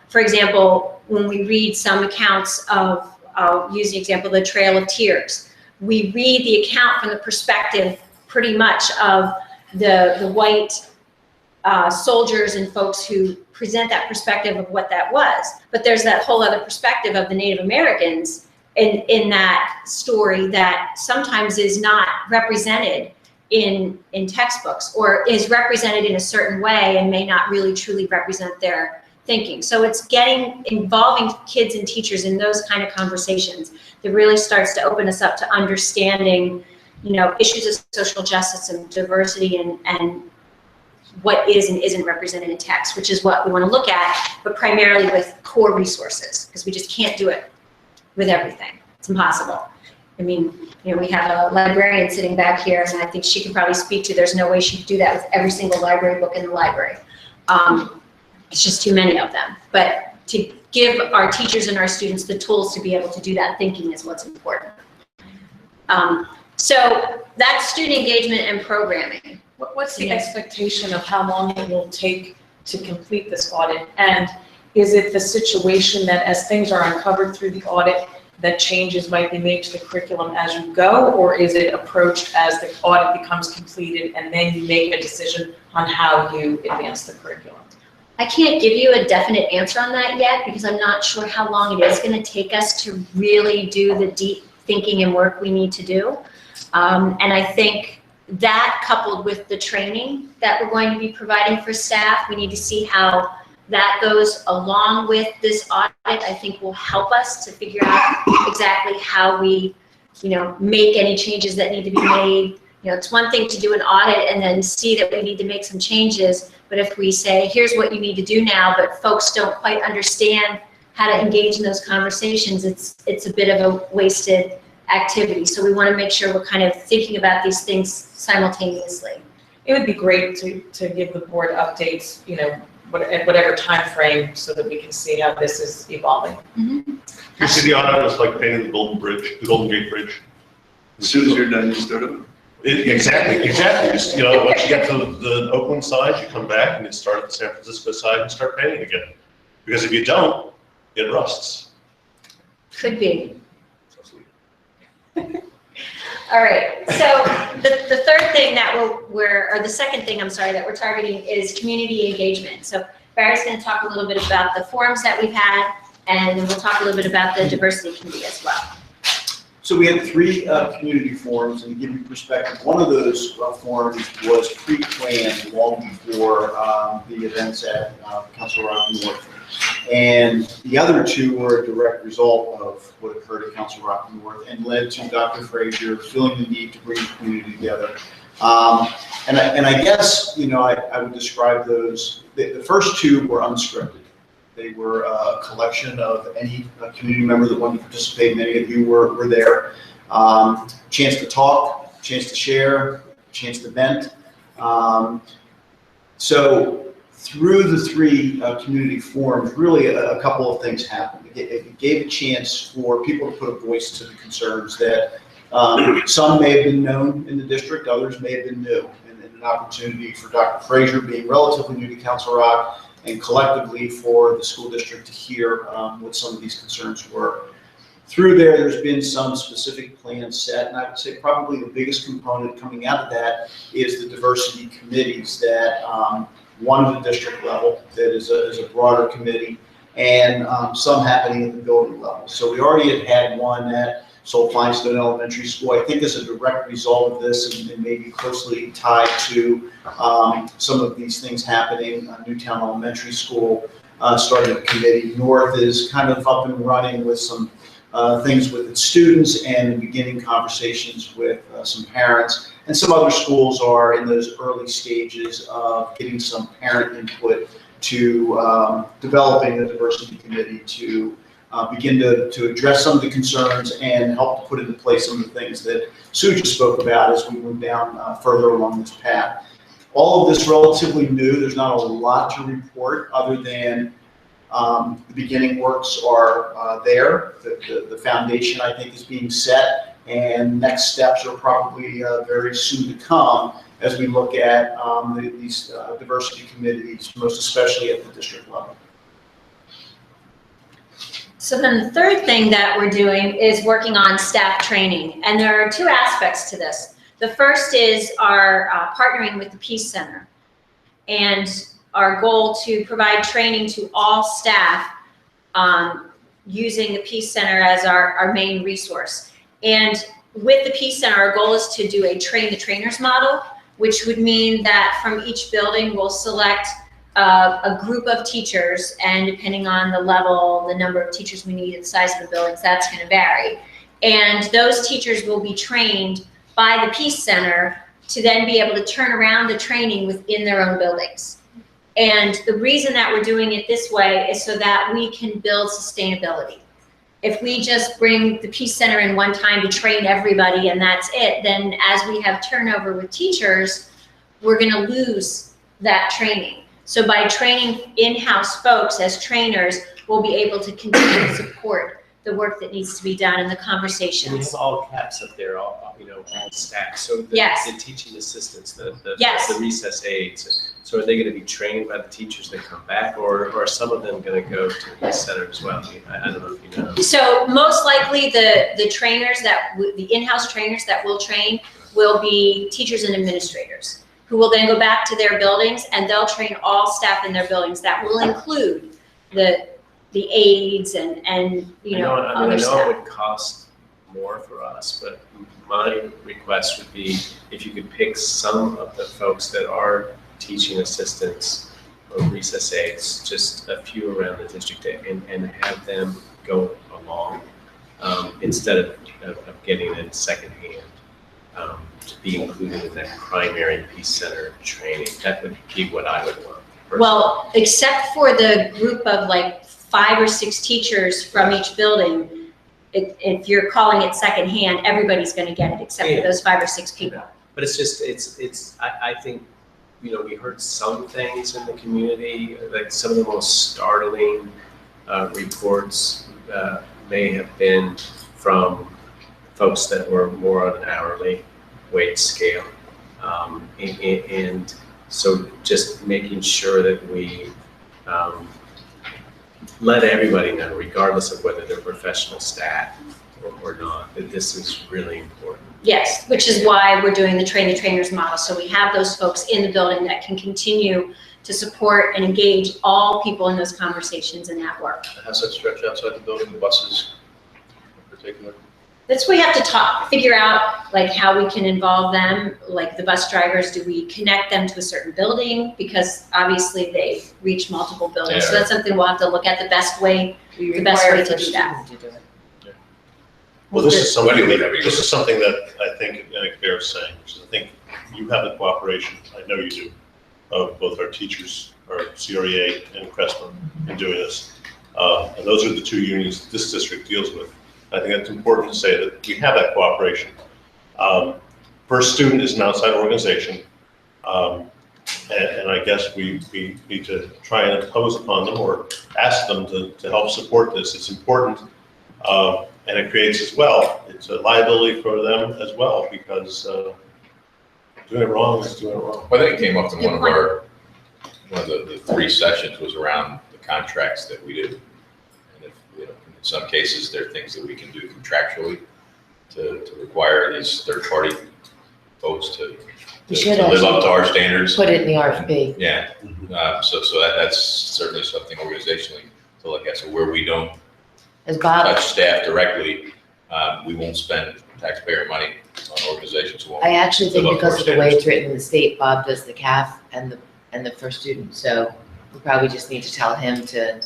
Speaker 5: for example, when we read some accounts of, I'll use the example, the Trail of Tears. We read the account from the perspective pretty much of the white soldiers and folks who present that perspective of what that was. But there's that whole other perspective of the Native Americans in that story that sometimes is not represented in textbooks, or is represented in a certain way and may not really truly represent their thinking. So it's involving kids and teachers in those kind of conversations that really starts to open us up to understanding, issues of social justice and diversity and what is and isn't represented in text, which is what we want to look at, but primarily with core resources, because we just can't do it with everything. It's impossible. I mean, we have a librarian sitting back here, and I think she can probably speak to, there's no way she could do that with every single library book in the library. It's just too many of them. But to give our teachers and our students the tools to be able to do that thinking is what's important. So that's student engagement and programming.
Speaker 9: What's the expectation of how long it will take to complete this audit? And is it the situation that as things are uncovered through the audit, that changes might be made to the curriculum as you go? Or is it approached as the audit becomes completed and then you make a decision on how you advance the curriculum?
Speaker 5: I can't give you a definite answer on that yet, because I'm not sure how long it is going to take us to really do the deep thinking and work we need to do. And I think that, coupled with the training that we're going to be providing for staff, we need to see how that goes along with this audit. I think will help us to figure out exactly how we, make any changes that need to be made. It's one thing to do an audit and then see that we need to make some changes, but if we say, here's what you need to do now, but folks don't quite understand how to engage in those conversations, it's a bit of a wasted activity. So we want to make sure we're kind of thinking about these things simultaneously.
Speaker 9: It would be great to give the board updates, at whatever time frame, so that we can see how this is evolving.
Speaker 6: You see the audit was like painting the Golden Gate Bridge.
Speaker 12: As soon as you're done, you start over.
Speaker 6: Exactly. Just, once you get to the Oakland side, you come back and you start at the San Francisco side and start painting again. Because if you don't, it rusts.
Speaker 5: Could be. All right, so the third thing that the second thing, that we're targeting is community engagement. So Barry's going to talk a little bit about the forums that we've had, and we'll talk a little bit about the diversity committee as well.
Speaker 3: So we had 3 community forums, and to give you perspective, one of those forums was pre-planned long before the events at Council Rock North. And the other two were a direct result of what occurred at Council Rock North and led to Dr. Frazier feeling the need to bring the community together. And I guess, you know, I would describe those, the first two were unscripted. They were a collection of any community member that wanted to participate. Many of you were there. Chance to talk, chance to share, chance to vent. So through the three community forums, really a couple of things happened. It gave a chance for people to put a voice to the concerns that some may have been known in the district, others may have been new. And an opportunity for Dr. Frazier, being relatively new to Council Rock, and collectively for the school district to hear what some of these concerns were. Through there's been some specific plans set, and I would say probably the biggest component coming out of that is the diversity committees that one at the district level that is a broader committee, and some happening at the building level. So we already had one at Soul Finestone Elementary School. I think as a direct result of this, and maybe closely tied to some of these things happening, Newtown Elementary School started a committee. North is kind of up and running with some things with its students and beginning conversations with some parents. And some other schools are in those early stages of getting some parent input to developing a diversity committee to begin to address some of the concerns and help to put into place some of the things that Sue just spoke about as we move down further along this path. All of this relatively new. There's not a lot to report other than the beginning works are there. The foundation, I think, is being set, and next steps are probably very soon to come as we look at these diversity committees, most especially at the district level.
Speaker 5: So then the third thing that we're doing is working on staff training. And there are two aspects to this. The first is our partnering with the Peace Center and our goal to provide training to all staff using the Peace Center as our main resource. And with the Peace Center, our goal is to do a train the trainers model, which would mean that from each building we'll select a group of teachers, and depending on the level, the number of teachers we need, the size of the buildings, that's going to vary. And those teachers will be trained by the Peace Center to then be able to turn around the training within their own buildings. And the reason that we're doing it this way is so that we can build sustainability. If we just bring the Peace Center in one time to train everybody and that's it, then as we have turnover with teachers, we're going to lose that training. So by training in-house folks as trainers, we'll be able to continue to support the work that needs to be done in the
Speaker 10: We
Speaker 5: conversations.
Speaker 10: have all caps up there, all stacked. So
Speaker 5: Yes.
Speaker 10: the teaching assistants, the
Speaker 5: Yes.
Speaker 10: recess aides, so are they going to be trained by the teachers that come back, or are some of them going to go to the center as well? I don't know if you know.
Speaker 5: So most likely the trainers the in-house trainers that will train will be teachers and administrators, who will then go back to their buildings and they'll train all staff in their buildings. That will include the aides and other
Speaker 10: I know
Speaker 5: staff.
Speaker 10: it would cost more for us, but my request would be if you could pick some of the folks that are teaching assistants or recess aides, just a few around the district, and have them go along instead of getting it secondhand. To be included in that primary Peace Center training. That would be what I would want. personally.
Speaker 5: Well, except for the group of like 5 or 6 teachers from each building, if you're calling it secondhand, everybody's going to get it except for those 5 or 6 people.
Speaker 10: But it's just, I think, we heard some things in the community, like some of the most startling reports may have been from folks that were more on an hourly wage scale. And so just making sure that we let everybody know, regardless of whether they're professional staff or not, that this is really important.
Speaker 5: Yes, which is why we're doing the train the trainers model. So we have those folks in the building that can continue to support and engage all people in those conversations and that work.
Speaker 2: How's that stretch outside the building, the buses in particular?
Speaker 5: that's where we have to figure out like how we can involve them, like the bus drivers, do we connect them to a certain building? Because obviously they reach multiple buildings, so
Speaker 2: Yeah.
Speaker 5: that's something we'll have to look at the best way.
Speaker 7: We
Speaker 5: The best
Speaker 7: require
Speaker 5: way to
Speaker 7: first
Speaker 5: do that.
Speaker 7: student to do it.
Speaker 6: Well, this is something,
Speaker 2: What do you
Speaker 6: that-
Speaker 2: think?
Speaker 6: this is something that I think Nick Bear is saying, which is I think you have the cooperation, I know you do, of both our teachers, our CREA and Crestman in doing this. And those are the two unions this district deals with. I think it's important to say that we have that cooperation. First Student is an outside organization, and I guess we need to try and impose upon them or ask them to help support this. It's important, and it creates as well, it's a liability for them as well, because doing it wrong is doing it wrong.
Speaker 2: Well, I think it came up in
Speaker 5: Good
Speaker 2: one of the three sessions was around the contracts that we do. And if, you know, in some cases, there are things that we can do contractually to require these third-party folks to
Speaker 7: We should
Speaker 2: live up
Speaker 7: actually
Speaker 2: to our standards.
Speaker 7: put it in the RFP.
Speaker 2: Yeah, so that's certainly something organizationally to look at. So where we don't
Speaker 7: As Bob,
Speaker 2: touch staff directly, we won't spend taxpayer money on organizations who won't.
Speaker 7: I actually think
Speaker 2: live up to
Speaker 7: because
Speaker 2: our
Speaker 7: of the way
Speaker 2: standards.
Speaker 7: it's written in the state, Bob does the CAF and the first student. So we probably just need to tell him to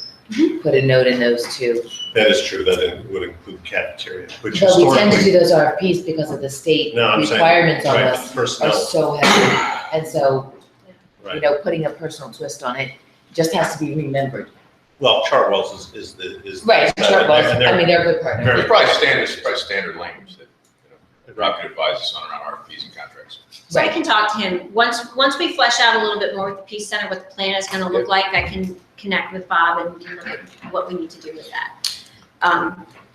Speaker 7: put a note in those two.
Speaker 6: That is true, that would include cafeteria, which
Speaker 7: But we tend to do
Speaker 6: historically.
Speaker 7: those RFPs because of the state
Speaker 6: No, I'm saying,
Speaker 7: requirements on
Speaker 6: right,
Speaker 7: us are
Speaker 6: personnel,
Speaker 7: so heavy. And so, you
Speaker 6: right.
Speaker 7: know, putting a personal twist on it just has to be remembered.
Speaker 6: Well, Chartwell's is the.
Speaker 7: Right,
Speaker 6: and
Speaker 7: sure,
Speaker 6: they're-
Speaker 7: I mean, they're a good partner.
Speaker 6: very-
Speaker 2: There's probably standard language that, you know, Rob can advise us on around RFPs and contracts.
Speaker 5: So I can talk to him, once we flesh out a little bit more with the Peace Center, what the plan is gonna look like, I can connect with Bob and we can look at what we need to do with that.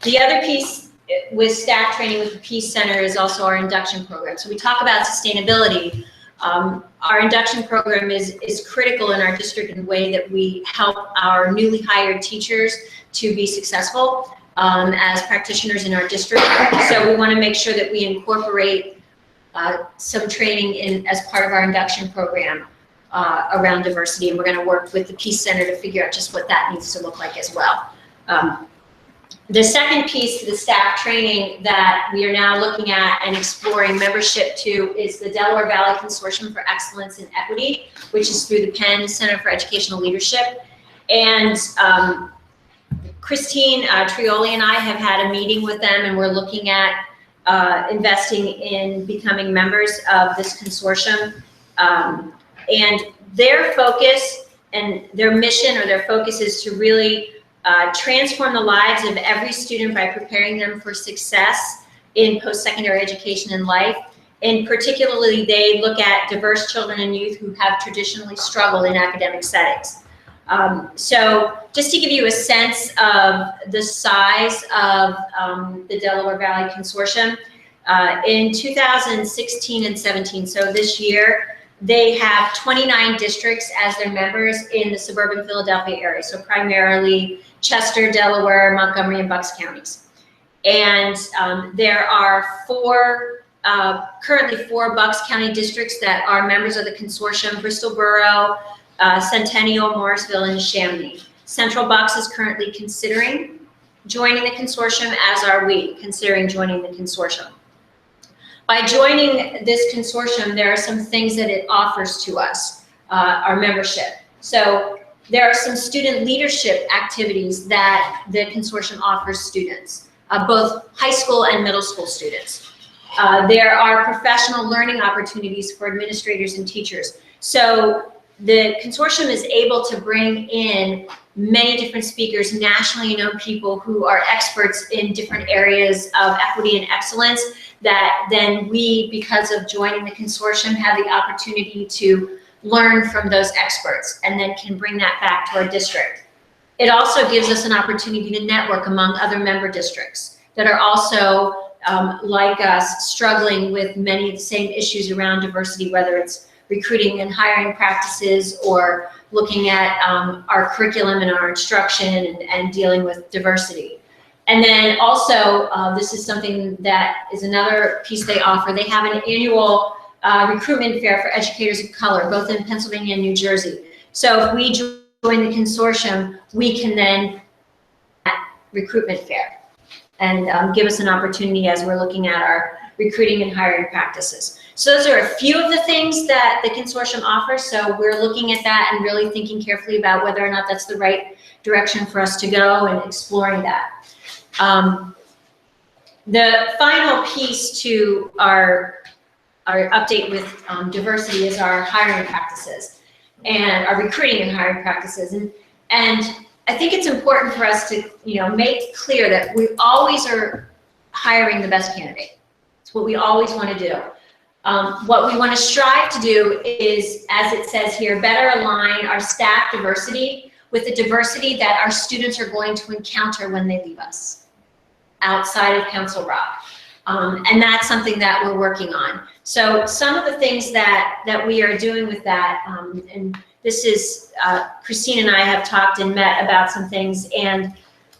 Speaker 5: The other piece with staff training with the Peace Center is also our induction program. So we talk about sustainability. Our induction program is critical in our district in the way that we help our newly hired teachers to be successful as practitioners in our district. So we want to make sure that we incorporate some training in as part of our induction program around diversity, and we're going to work with the Peace Center to figure out just what that needs to look like as well. The second piece to the staff training that we are now looking at and exploring membership to is the Delaware Valley Consortium for Excellence in Equity, which is through the Penn Center for Educational Leadership. And Christine Trioli and I have had a meeting with them, and we're looking at investing in becoming members of this consortium. And their focus and their mission or their focus is to really transform the lives of every student by preparing them for success in post-secondary education and life. And particularly, they look at diverse children and youth who have traditionally struggled in academic settings. So just to give you a sense of the size of the Delaware Valley Consortium, in 2016 and 17, so this year, they have 29 districts as their members in the suburban Philadelphia area, so primarily Chester, Delaware, Montgomery, and Bucks counties. And there are currently four Bucks County districts that are members of the consortium: Bristol Borough, Centennial, Morrisville, and Chamonix. Central Bucks is currently considering joining the consortium, as are we, considering joining the consortium. By joining this consortium, there are some things that it offers to us, our membership. So there are some student leadership activities that the consortium offers students, both high school and middle school students. There are professional learning opportunities for administrators and teachers. So the consortium is able to bring in many different speakers, nationally known people who are experts in different areas of equity and excellence, that then we, because of joining the consortium, have the opportunity to learn from those experts and then can bring that back to our district. It also gives us an opportunity to network among other member districts that are also, like us, struggling with many of the same issues around diversity, whether it's recruiting and hiring practices or looking at our curriculum and our instruction and dealing with diversity. And then also, this is something that is another piece they offer. They have an annual recruitment fair for educators of color, both in Pennsylvania and New Jersey. So if we join the consortium, we can then recruitment fair. give us an opportunity as we're looking at our recruiting and hiring practices. So those are a few of the things that the consortium offers. So we're looking at that and really thinking carefully about whether or not that's the right direction for us to go and exploring that. The final piece to our update with diversity is our hiring practices and our recruiting and hiring practices. And I think it's important for us to, make clear that we always are hiring the best candidate. It's what we always want to do. What we want to strive to do is, as it says here, better align our staff diversity with the diversity that our students are going to encounter when they leave us outside of Council Rock. And that's something that we're working on. So some of the things that we are doing with that, and this is, Christine and I have talked and met about some things, and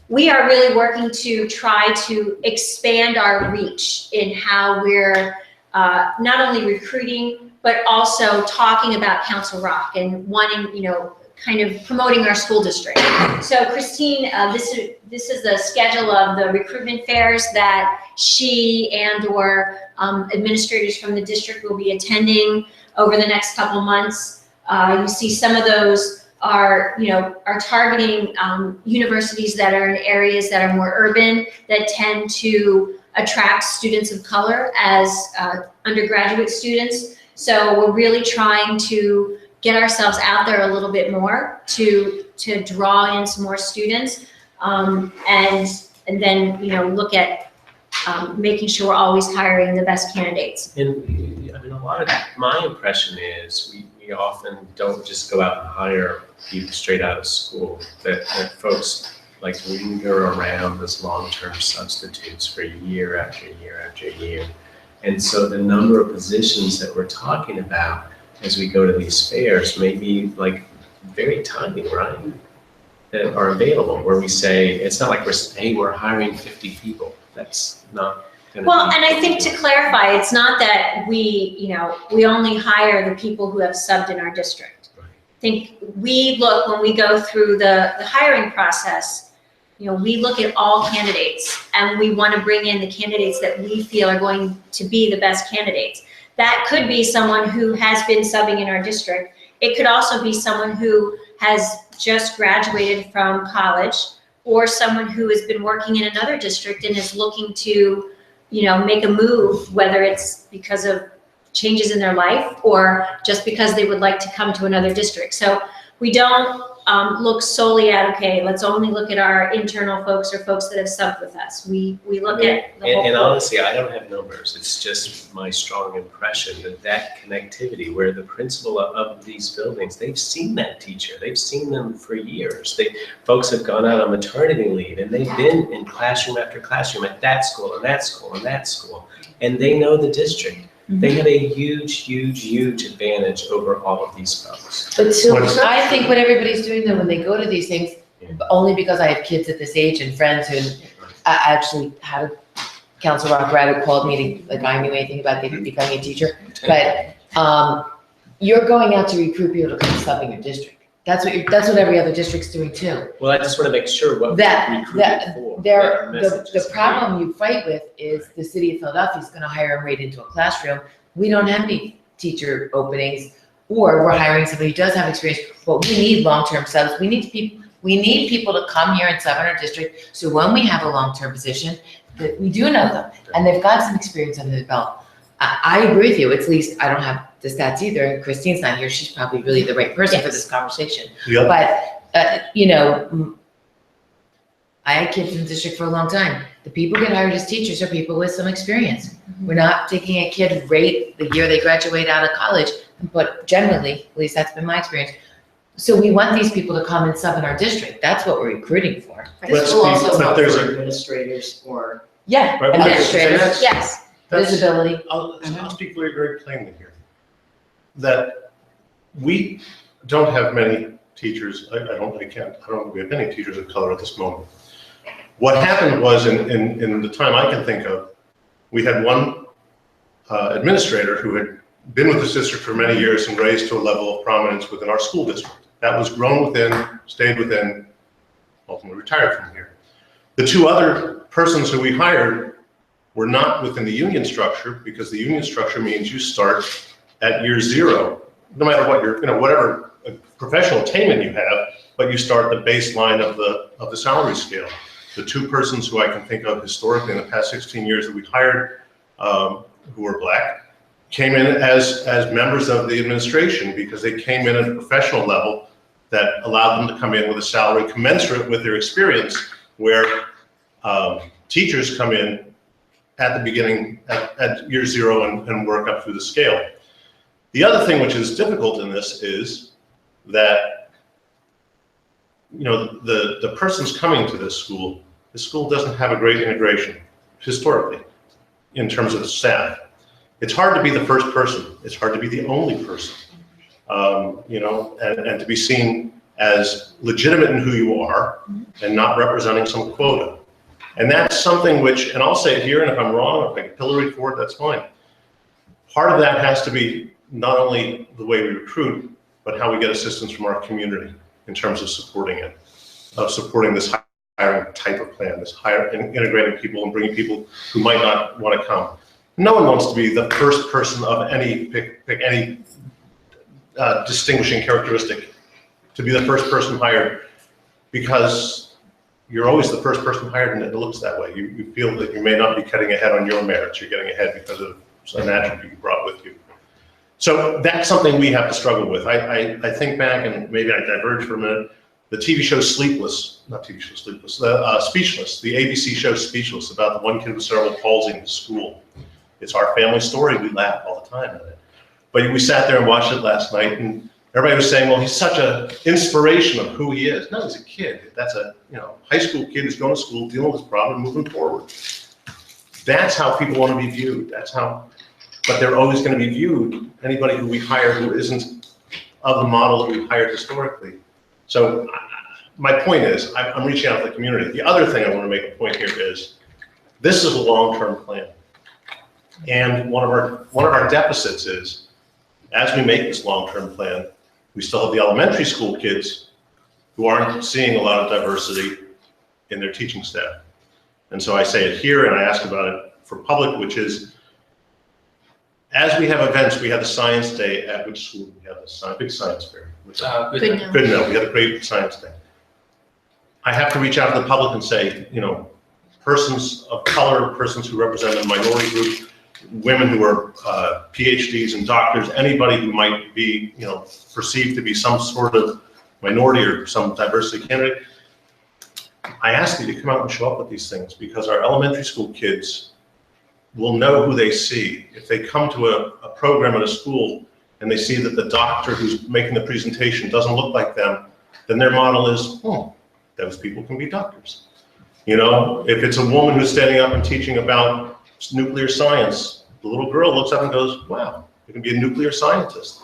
Speaker 5: we are really working to try to expand our reach in how we're not only recruiting, but also talking about Council Rock and wanting, kind of promoting our school district. So Christine, this is the schedule of the recruitment fairs that she and/or administrators from the district will be attending over the next couple months. You see some of those are targeting universities that are in areas that are more urban, that tend to attract students of color as undergraduate students. So we're really trying to get ourselves out there a little bit more to draw in some more students, and then look at making sure we're always hiring the best candidates.
Speaker 10: And I mean, a lot of my impression is we often don't just go out and hire people straight out of school, that folks like linger around as long-term substitutes for year after year after year. And so the number of positions that we're talking about as we go to these fairs may be like very tiny, right? That are available, where we say, it's not like we're hiring 50 people. That's not gonna
Speaker 5: Well,
Speaker 10: be.
Speaker 5: and I think to clarify, it's not that we only hire the people who have subbed in our district.
Speaker 10: Right.
Speaker 5: I think we look, when we go through the hiring process, we look at all candidates, and we want to bring in the candidates that we feel are going to be the best candidates. That could be someone who has been subbing in our district. It could also be someone who has just graduated from college, or someone who has been working in another district and is looking to, make a move, whether it's because of changes in their life or just because they would like to come to another district. So we don't look solely at, okay, let's only look at our internal folks or folks that have subbed with us. We look at the whole.
Speaker 10: And honestly, I don't have numbers. It's just my strong impression that connectivity, where the principal of these buildings, they've seen that teacher. They've seen them for years. Folks have gone out on maternity leave, and they've been in classroom after classroom at that school and that school and that school, and they know the district. They have a huge, huge, huge advantage over all of these folks.
Speaker 7: But so I think what everybody's doing though, when they go to these things, only because I have kids at this age and friends who, I actually had a Council Rock grad who called me to, like, I knew anything about becoming a teacher, but you're going out to recruit people to come subbing your district. That's what every other district's doing too.
Speaker 10: Well, I just want to make sure what
Speaker 7: That-
Speaker 10: we're recruiting for.
Speaker 7: The problem you fight with is the city of Philadelphia is gonna hire them right into a classroom. We don't have any teacher openings, or we're hiring somebody who does have experience, but we need long-term subs. We need people to come here and sub in our district, so when we have a long-term position, that we do know them, and they've got some experience under their belt. I agree with you, at least I don't have the stats either, and Christine's not here, she's probably really the right person for this conversation.
Speaker 6: The other-
Speaker 7: But, I had kids in the district for a long time. The people get hired as teachers are people with some experience. We're not taking a kid right the year they graduate out of college, but generally, at least that's been my experience. So we want these people to come and sub in our district. That's what we're recruiting for.
Speaker 3: This will also
Speaker 6: But
Speaker 3: help
Speaker 6: there's
Speaker 3: for
Speaker 6: a-
Speaker 3: administrators or.
Speaker 7: Yeah,
Speaker 6: Right, but
Speaker 7: administrators,
Speaker 6: that's-
Speaker 5: Yes.
Speaker 7: visibility.
Speaker 6: I'll speak very, very plainly here. That we don't have many teachers, I don't think we have any teachers of color at this moment. What happened was, in the time I can think of, we had one administrator who had been with this district for many years and raised to a level of prominence within our school district. That was grown within, stayed within, ultimately retired from here. The two other persons who we hired were not within the union structure, because the union structure means you start at year zero, no matter what your, whatever professional attainment you have, but you start the baseline of the salary scale. The two persons who I can think of historically in the past 16 years that we hired, who were Black, came in as members of the administration because they came in at a professional level that allowed them to come in with a salary commensurate with their experience, where teachers come in at the beginning, at year zero and work up through the scale. The other thing which is difficult in this is that, the persons coming to this school doesn't have a great integration historically in terms of the staff. It's hard to be the first person. It's hard to be the only person, and to be seen as legitimate in who you are and not representing some quota. And that's something which, and I'll say it here, and if I'm wrong, if I get pilloried for it, that's fine. Part of that has to be not only the way we recruit, but how we get assistance from our community in terms of supporting it, of supporting this hiring type of plan, this integrating people and bringing people who might not want to come. No one wants to be the first person of any, pick any distinguishing characteristic, to be the first person hired, because you're always the first person hired and it looks that way. You feel that you may not be cutting ahead on your merits, you're getting ahead because of an attribute you brought with you. So that's something we have to struggle with. I think back, and maybe I diverge for a minute, the TV show Speechless, the Speechless, the ABC show Speechless, about the one kid with cerebral palsy in school. It's our family story, we laugh all the time at it. But we sat there and watched it last night, and everybody was saying, well, he's such an inspiration of who he is. No, he's a kid. That's a high school kid who's going to school, dealing with his problem, moving forward. That's how people want to be viewed. But they're always going to be viewed, anybody who we hire who isn't of the model that we've hired historically. So my point is, I'm reaching out to the community. The other thing I want to make a point here is, this is a long-term plan. And one of our deficits is, as we make this long-term plan, we still have the elementary school kids who aren't seeing a lot of diversity in their teaching staff. And so I say it here, and I ask about it for public, which is, as we have events, we have the science day at which school? We have the big science fair. Goodnow. We have a great science day. I have to reach out to the public and say, persons of color, persons who represent a minority group, women who are PhDs and doctors, anybody who might be, perceived to be some sort of minority or some diversity candidate, I ask you to come out and show up with these things, because our elementary school kids will know who they see. If they come to a program at a school and they see that the doctor who's making the presentation doesn't look like them, then their model is, those people can be doctors. If it's a woman who's standing up and teaching about nuclear science, the little girl looks up and goes, wow, you can be a nuclear scientist.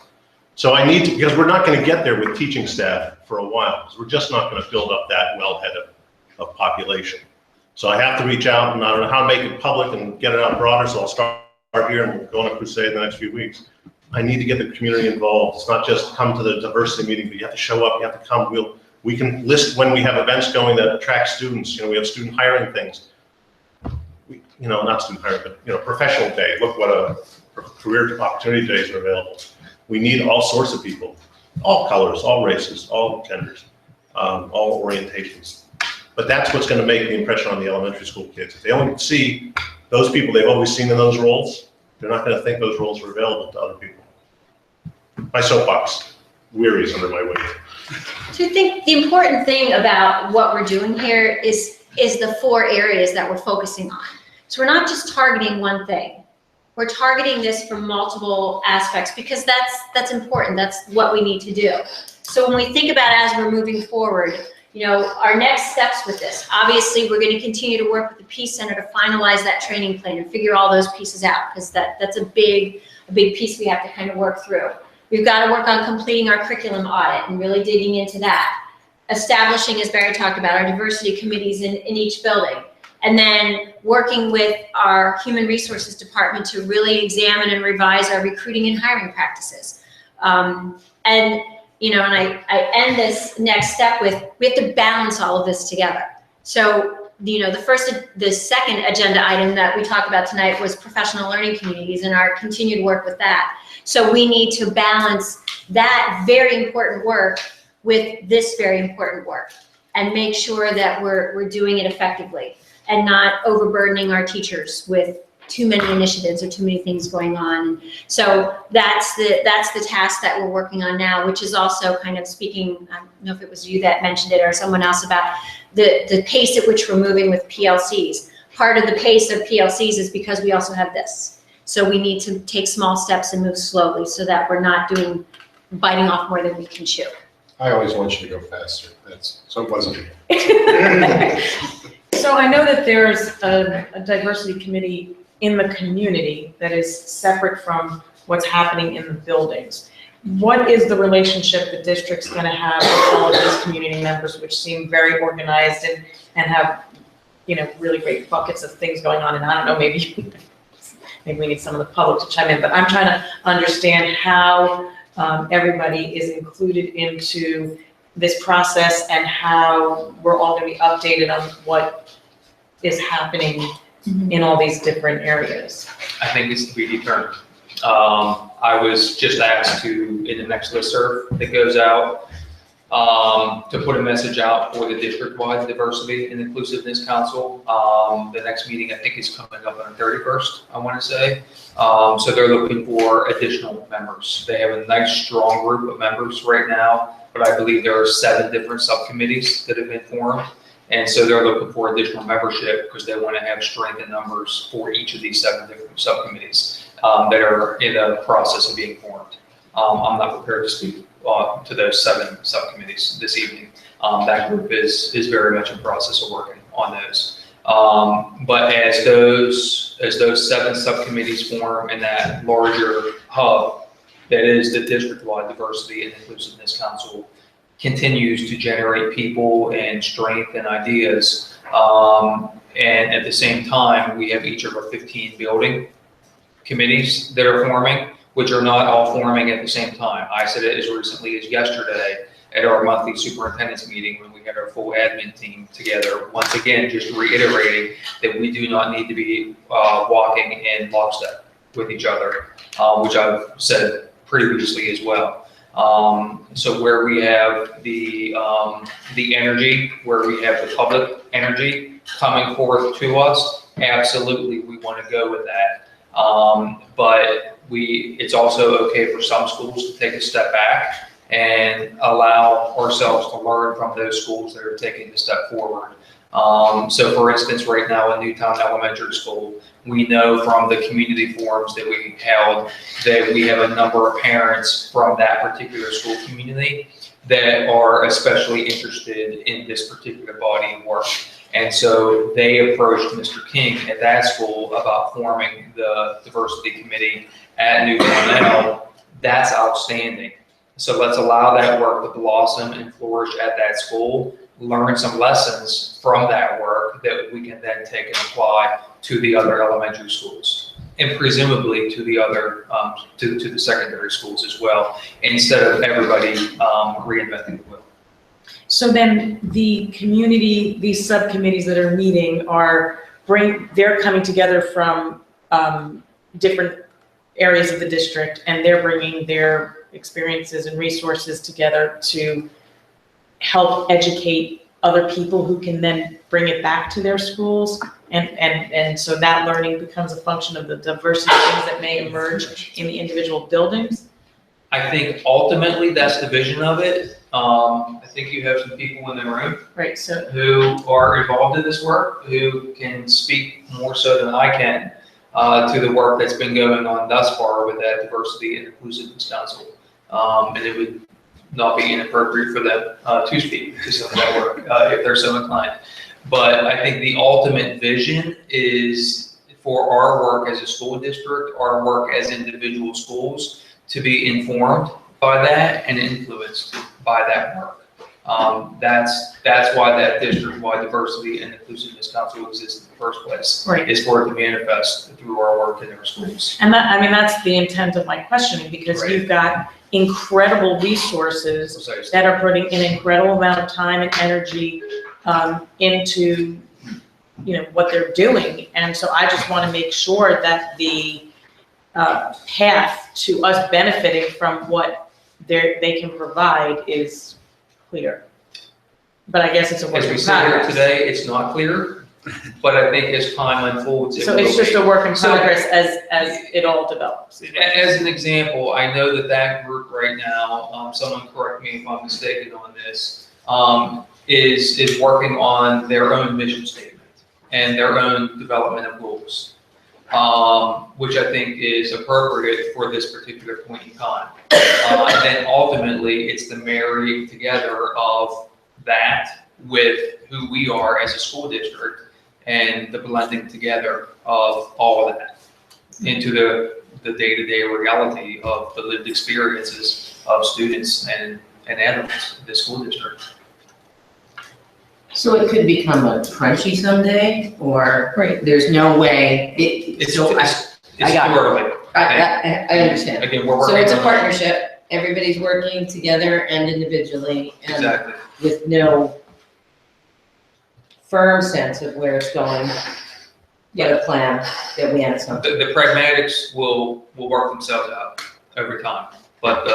Speaker 6: So I need to, because we're not going to get there with teaching staff for a while, because we're just not going to build up that wellhead of population. So I have to reach out, and I don't know how to make it public and get it out broader, so I'll start here and we'll go on a crusade in the next few weeks. I need to get the community involved. It's not just come to the diversity meeting, but you have to show up, you have to come. We can list when we have events going that attract students. We have student hiring things. Not student hiring, but professional day. Look what career opportunity days are available. We need all sorts of people, all colors, all races, all genders, all orientations. But that's what's going to make the impression on the elementary school kids. If they only see those people they've always seen in those roles, they're not going to think those roles are available to other people. My soapbox wearies under my weight.
Speaker 5: So I think the important thing about what we're doing here is the 4 areas that we're focusing on. So we're not just targeting one thing. We're targeting this from multiple aspects, because that's important. That's what we need to do. So when we think about, as we're moving forward, our next steps with this, obviously we're going to continue to work with the Peace Center to finalize that training plan and figure all those pieces out, because that's a big piece we have to kind of work through. We've got to work on completing our curriculum audit and really digging into that. Establishing, as Barry talked about, our diversity committees in each building. And then working with our human resources department to really examine and revise our recruiting and hiring practices. And I end this next step with, we have to balance all of this together. So the second agenda item that we talked about tonight was professional learning communities and our continued work with that. So we need to balance that very important work with this very important work and make sure that we're doing it effectively and not overburdening our teachers with too many initiatives or too many things going on. So that's the task that we're working on now, which is also kind of speaking, I don't know if it was you that mentioned it or someone else, about the pace at which we're moving with PLCs. Part of the pace of PLCs is because we also have this. So we need to take small steps and move slowly so that we're not biting off more than we can chew.
Speaker 8: I always want you to go faster. So it wasn't.
Speaker 9: So I know that there's a diversity committee in the community that is separate from what's happening in the buildings. What is the relationship the district's gonna have with all of these community members, which seem very organized and have, really great buckets of things going on? And I don't know, maybe we need some of the public to chime in, but I'm trying to understand how everybody is included into this process and how we're all gonna be updated on what is happening in all these different areas.
Speaker 13: I think it's to be determined. I was just asked to, in the next listserv that goes out, to put a message out for the district-wide Diversity and Inclusiveness Council. The next meeting, I think, is coming up on the 31st, I want to say. So they're looking for additional members. They have a nice, strong group of members right now, but I believe there are 7 different subcommittees that have been formed. And so they're looking for additional membership because they want to have strength in numbers for each of these 7 different subcommittees that are in the process of being formed. I'm not prepared to speak to those 7 subcommittees this evening. That group is very much in process of working on those. But as those 7 subcommittees form in that larger hub that is the district-wide Diversity and Inclusiveness Council, continues to generate people and strength and ideas. And at the same time, we have each of our 15 building committees that are forming, which are not all forming at the same time. I said it as recently as yesterday at our monthly superintendent's meeting when we had our full admin team together. Once again, just reiterating that we do not need to be walking in lockstep with each other, which I've said previously as well. So where we have the energy, where we have the public energy coming forth to us, absolutely we want to go with that. But it's also okay for some schools to take a step back and allow ourselves to learn from those schools that are taking the step forward. So for instance, right now in Newtown Elementary School, we know from the community forums that we held that we have a number of parents from that particular school community that are especially interested in this particular body of work. And so they approached Mr. King at that school about forming the diversity committee at Newtown L. That's outstanding. So let's allow that work to blossom and flourish at that school, learn some lessons from that work that we can then take and apply to the other elementary schools and presumably to the other, to the secondary schools as well, instead of everybody reinventing the wheel.
Speaker 9: So then the community, these subcommittees that are meeting they're coming together from different areas of the district, and they're bringing their experiences and resources together to help educate other people who can then bring it back to their schools. And so that learning becomes a function of the diversity things that may emerge in the individual buildings.
Speaker 13: I think ultimately that's the vision of it. I think you have some people in the room
Speaker 9: Right, so
Speaker 13: who are involved in this work, who can speak more so than I can to the work that's been going on thus far with that Diversity and Inclusiveness Council. And it would not be inappropriate for them to speak to some of that work if they're so inclined. But I think the ultimate vision is for our work as a school district, our work as individual schools, to be informed by that and influenced by that work. That's why that district-wide Diversity and Inclusiveness Council exists in the first place.
Speaker 9: Right.
Speaker 13: Is for it to manifest through our work in our schools.
Speaker 9: And that's the intent of my questioning, because
Speaker 13: Right.
Speaker 9: you've got incredible resources
Speaker 13: Precisely.
Speaker 9: that are putting an incredible amount of time and energy into what they're doing. And so I just want to make sure that the path to us benefiting from what they can provide is clear. But I guess it's a work
Speaker 13: As
Speaker 9: in
Speaker 13: we sit here
Speaker 9: progress.
Speaker 13: today, it's not clear, but I think as time unfolds, it
Speaker 9: So
Speaker 13: will
Speaker 9: it's just
Speaker 13: be.
Speaker 9: a work in
Speaker 13: So-
Speaker 9: progress as it all develops.
Speaker 13: As an example, I know that group right now, someone correct me if I'm mistaken on this, is working on their own mission statement and their own development of goals, which I think is appropriate for this particular point in time. And then ultimately, it's the marrying together of that with who we are as a school district and the blending together of all of that into the day-to-day reality of the lived experiences of students and adults in the school district.
Speaker 1: So it could become a crunchy someday, or
Speaker 9: Right.
Speaker 1: there's no way,
Speaker 13: It's
Speaker 1: so I
Speaker 13: too
Speaker 1: got it.
Speaker 13: early.
Speaker 1: I understand.
Speaker 13: Again, we're
Speaker 1: So
Speaker 13: working
Speaker 1: it's a
Speaker 13: on.
Speaker 1: partnership, everybody's working together and individually, and
Speaker 13: Exactly.
Speaker 1: with no firm sense of where it's going, but a plan that we have something.
Speaker 13: The pragmatics will work themselves out over time, but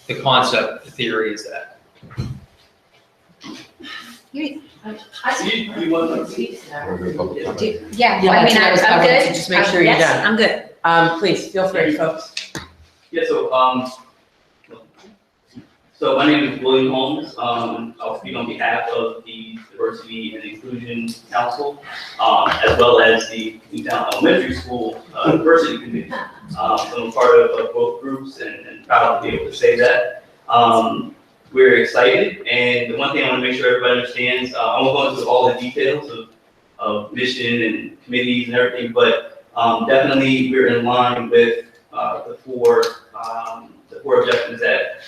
Speaker 13: the concept, the theory is that.
Speaker 5: Yeah,
Speaker 1: Yeah,
Speaker 5: I
Speaker 1: that's
Speaker 5: mean,
Speaker 1: what I was
Speaker 5: I'm
Speaker 1: covering,
Speaker 5: good.
Speaker 1: so just make sure you're
Speaker 5: Yes,
Speaker 1: done.
Speaker 5: I'm good.
Speaker 1: Please, feel free, folks.
Speaker 14: Yeah, so my name is William Holmes. I'll speak on behalf of the Diversity and Inclusion Council, as well as the Newtown Elementary School Diversity Committee. So I'm part of both groups and proud to be able to say that. We're excited, and the one thing I want to make sure everybody understands, I won't go into all the details of mission and committees and everything, but definitely we're in line with the four objectives that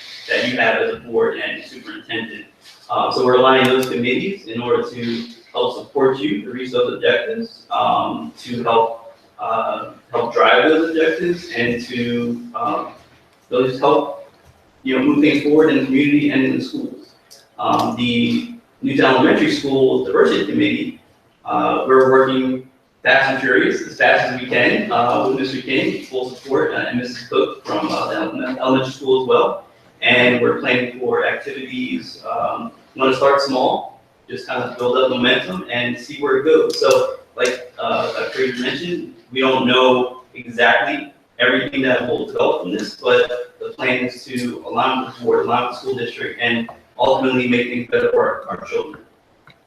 Speaker 14: you have as a board and superintendent. So we're aligning those committees in order to help support you to reach those objectives, to help drive those objectives, and to really just help move things forward in the community and in the schools. The Newtown Elementary School Diversity Committee, we're working fast and furious, as fast as we can, with Mr. King, full support, and Mrs. Cook from the elementary school as well. And we're planning for activities, we want to start small, just kind of build up momentum and see where it goes. So like Dr. mentioned, we don't know exactly everything that will develop from this, but the plan is to align with the board, align with the school district, and ultimately make things better for our children.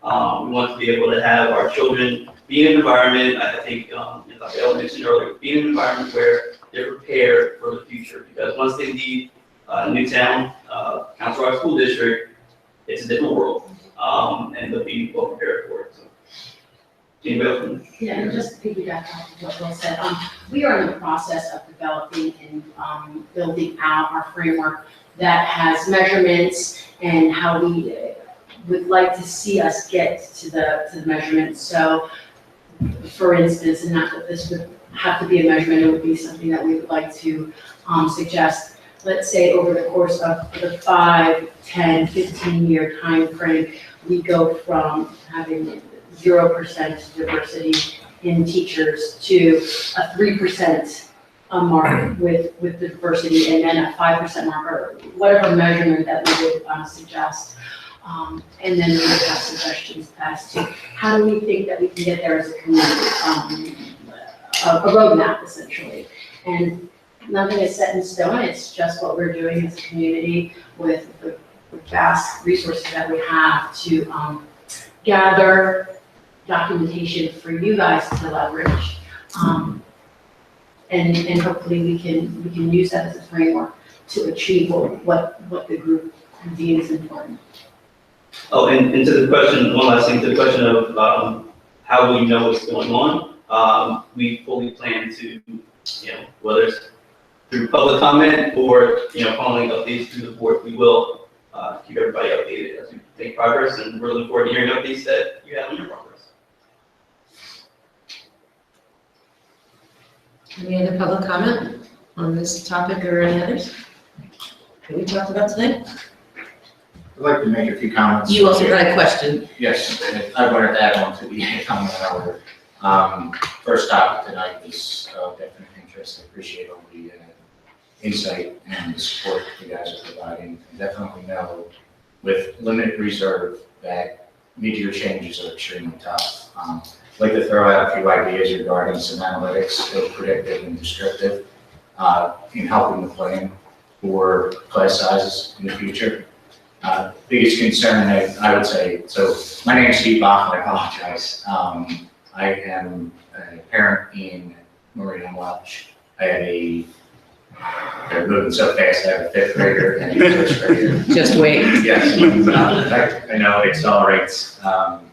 Speaker 14: We want to be able to have our children be in an environment, I think, as Dr. Ellen mentioned earlier, be in an environment where they're prepared for the future. Because once they leave Newtown, Council Rock School District, it's a different world, and they'll be well prepared for it. So, anybody else?
Speaker 15: Yeah, and just to piggyback off of what Will said, we are in the process of developing and building out our framework that has measurements and how we would like to see us get to the measurements. So, for instance, and not that this would have to be a measurement, it would be something that we would like to suggest. Let's say over the course of the 5, 10, 15-year time frame, we go from having 0% diversity in teachers to a 3% mark with the diversity, and then a 5% mark, or whatever measurement that we would suggest. And then we would have suggestions as to how do we think that we can get there as a community, a roadmap essentially. And nothing is set in stone, it's just what we're doing as a community with the vast resources that we have to gather documentation for you guys to leverage. And hopefully we can use that as a framework to achieve what the group deems important.
Speaker 14: Oh, and to the question, one last thing, to the question of how will you know what's going on? We fully plan to, whether it's through public comment or, following updates through the board, we will keep everybody updated as we make progress, and we're looking forward to hearing updates that you have on your progress.
Speaker 1: Any other public comment on this topic or any others that we talked about tonight?
Speaker 11: I'd like to make a few comments.
Speaker 7: You also got a question.
Speaker 11: Yes, and I wanted to add on to the comment earlier. First topic tonight is of definite interest. I appreciate all the insight and the support you guys are providing. I definitely know with limited reserve that mid-year changes are extremely tough. I'd like to throw out a few ideas regarding some analytics, both predictive and descriptive, in helping the plan for class sizes in the future. Biggest concern I would say, so my name is Steve Bach, I apologize. I am a parent in Marina Welch. They're moving so fast, I have a 5th grader and a 1st grader.
Speaker 7: Just wait.
Speaker 11: Yes, I know it accelerates. One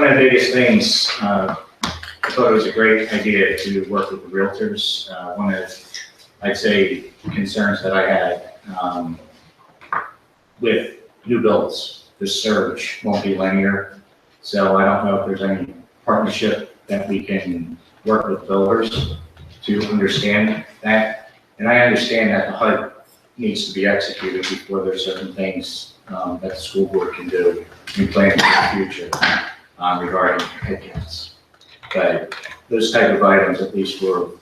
Speaker 11: of the biggest things, I thought it was a great idea to work with the realtors. One of, I'd say, concerns that I had with new builds, the surge won't be linear. So I don't know if there's any partnership that we can work with builders to understand that. And I understand that the HUD needs to be executed before there's certain things that the school board can do in planning for the future regarding headcounts. But those type of items, at least for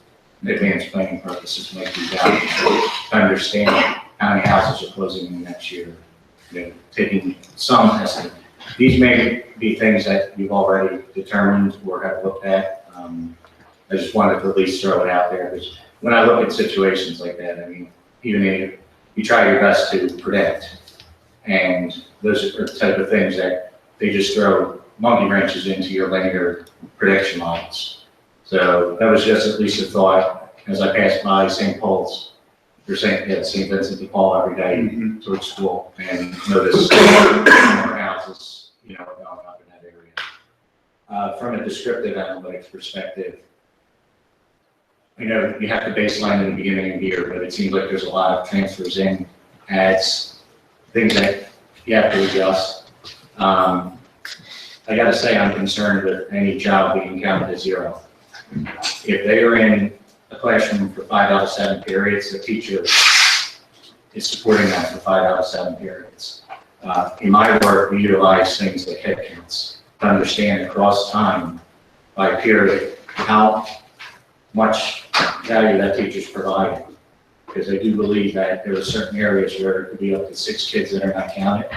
Speaker 11: advanced planning purposes, might be valuable to understand how many houses are closing in the next year. You know, taking some estimate. These may be things that you've already determined or have looked at. I just wanted to at least throw it out there, because when I look at situations like that, I mean, even if you try your best to predict, and those are the type of things that they just throw monkey wrenches into your linear prediction models. So that was just at least a thought as I passed by St. Paul's, or St. Vincent de Paul every day towards school, and notice more houses, you know, going up in that area. From a descriptive analytics perspective, you know, you have to baseline in the beginning of the year, but it seems like there's a lot of transfers in, adds, things that you have to adjust. I gotta say, I'm concerned with any child being counted as 0. If they are in a classroom for 5 out of 7 periods, the teacher is supporting them for 5 out of 7 periods. In my work, we utilize things like head counts to understand across time by period how much value that teacher's providing. Because I do believe that there are certain areas where it could be up to 6 kids that are not counted.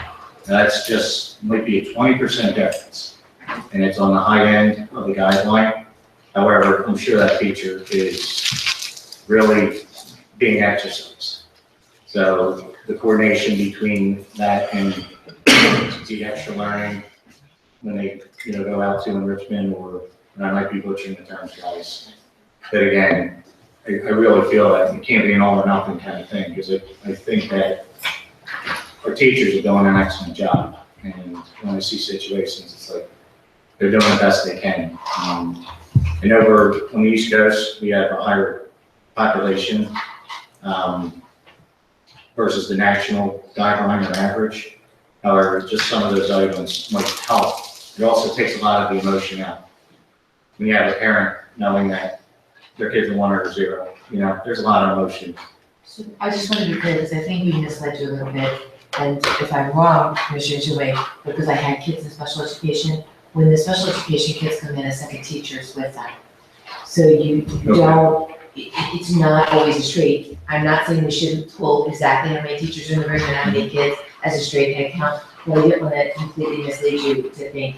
Speaker 11: That's just, might be a 20% difference. And it's on the high end of the guideline. However, I'm sure that teacher is really being exercised. So the coordination between that and the extra learning when they, you know, go out to enrichment, or, and I might be butchering the terms, guys. But again, I really feel that it can't be an all or nothing kind of thing, because I think that our teachers are doing an excellent job. And when I see situations, it's like they're doing the best they can. And over on the East Coast, we have a higher population versus the national guideline or average. However, just some of those items might help. It also takes a lot of the emotion out. When you have a parent knowing that their kids are 1 or 0, you know, there's a lot of emotion.
Speaker 7: So I just want to be clear, because I think we misled you a little bit, and if I'm wrong, Commissioner Joy, because I had kids in special education, when the special education kids come in, a second teacher's with them. So you don't, it's not always a straight. I'm not saying we shouldn't pull exactly how many teachers are in the room and how many kids as a straight head count, but I didn't want to completely mislead you to think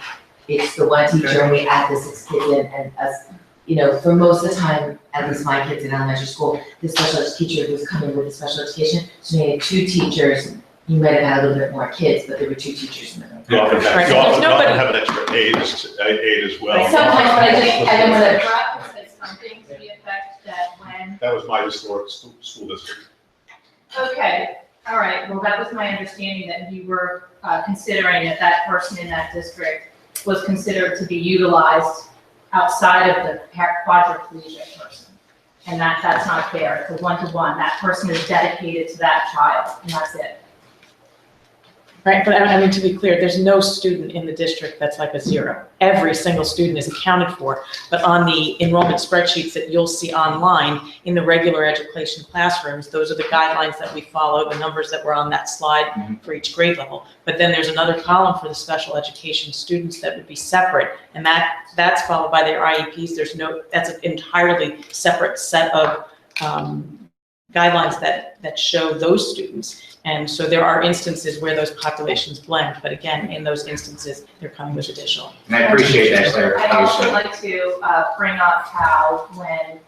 Speaker 7: it's the one teacher and we add the 6 kids in, and us, you know, for most of the time, at least my kids in elementary school, the special ed teacher was coming with the special education, so we had 2 teachers. You might have had a little bit more kids, but there were 2 teachers in the room.
Speaker 6: You often have,
Speaker 9: Right.
Speaker 6: you often
Speaker 9: Nobody-
Speaker 6: have an extra aide as well.
Speaker 7: Sometimes, but I didn't want to.
Speaker 4: Said something to the effect that when.
Speaker 6: That was my historic school district.
Speaker 4: Okay, all right, well, that was my understanding, that you were considering that that person in that district was considered to be utilized outside of the quadriplegic person. And that's not fair, it's a 1-to-1, that person is dedicated to that child, and that's it.
Speaker 9: Right, but I mean, to be clear, there's no student in the district that's like a zero. Every single student is accounted for, but on the enrollment spreadsheets that you'll see online in the regular education classrooms, those are the guidelines that we follow, the numbers that were on that slide for each grade level. But then there's another column for the special education students that would be separate, and that's followed by their IEPs. That's an entirely separate set of guidelines that show those students. And so there are instances where those populations blend, but again, in those instances, they're coming with additional.
Speaker 11: And I appreciate that clarification.
Speaker 16: I'd also like to bring up how when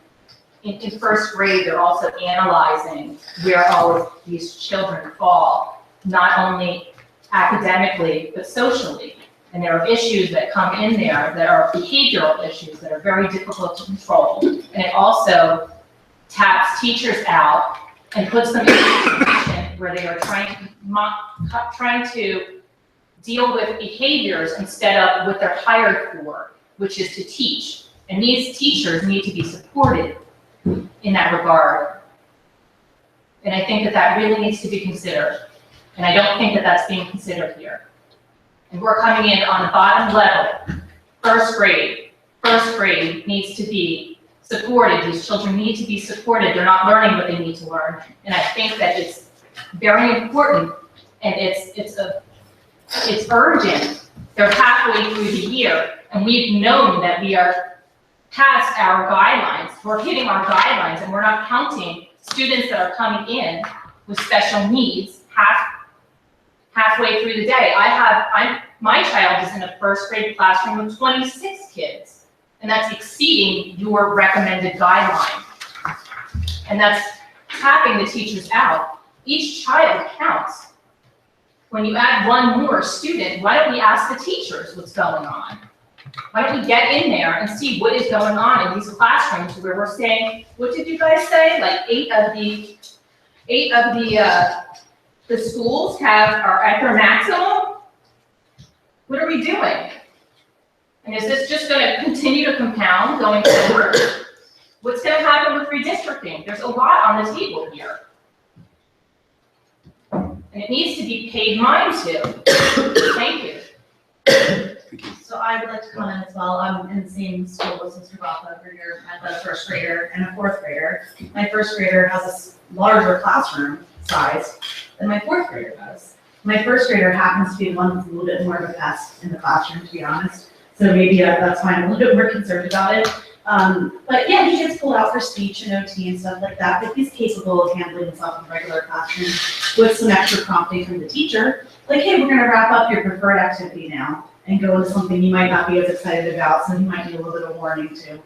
Speaker 16: in first grade, they're also analyzing where all of these children fall, not only academically, but socially. And there are issues that come in there that are behavioral issues that are very difficult to control. And it also taps teachers out and puts them in a situation where they are trying to deal with behaviors instead of what they're hired for, which is to teach. And these teachers need to be supported in that regard. And I think that that really needs to be considered. And I don't think that that's being considered here. And we're coming in on the bottom level, first grade. First grade needs to be supported. These children need to be supported. They're not learning what they need to learn. And I think that it's very important, and it's urgent. They're halfway through the year, and we've known that we are past our guidelines. We're hitting our guidelines, and we're not counting students that are coming in with special needs halfway through the day. My child is in a first grade classroom with 26 kids, and that's exceeding your recommended guideline. And that's tapping the teachers out. Each child counts. When you add one more student, why don't we ask the teachers what's going on? Why don't we get in there and see what is going on in these classrooms where we're saying, what did you guys say? Like eight of the schools are at their maximum? What are we doing? And is this just going to continue to compound going forward? What's going to happen with redistricting? There's a lot on the table here. And it needs to be paid mind to. Thank you.
Speaker 17: So I would like to comment as well. I'm in the same school as Mr. Botha over here. I have a first grader and a fourth grader. My first grader has a larger classroom size than my fourth grader does. My first grader happens to be the one that's a little bit more of a pest in the classroom, to be honest. So maybe that's why I'm a little bit more concerned about it. But yeah, he gets pulled out for speech and OT and stuff like that, but he's capable of handling himself in a regular classroom with some extra prompting from the teacher. Like, hey, we're gonna wrap up your preferred activity now and go into something you might not be as excited about, so he might need a little bit of warning to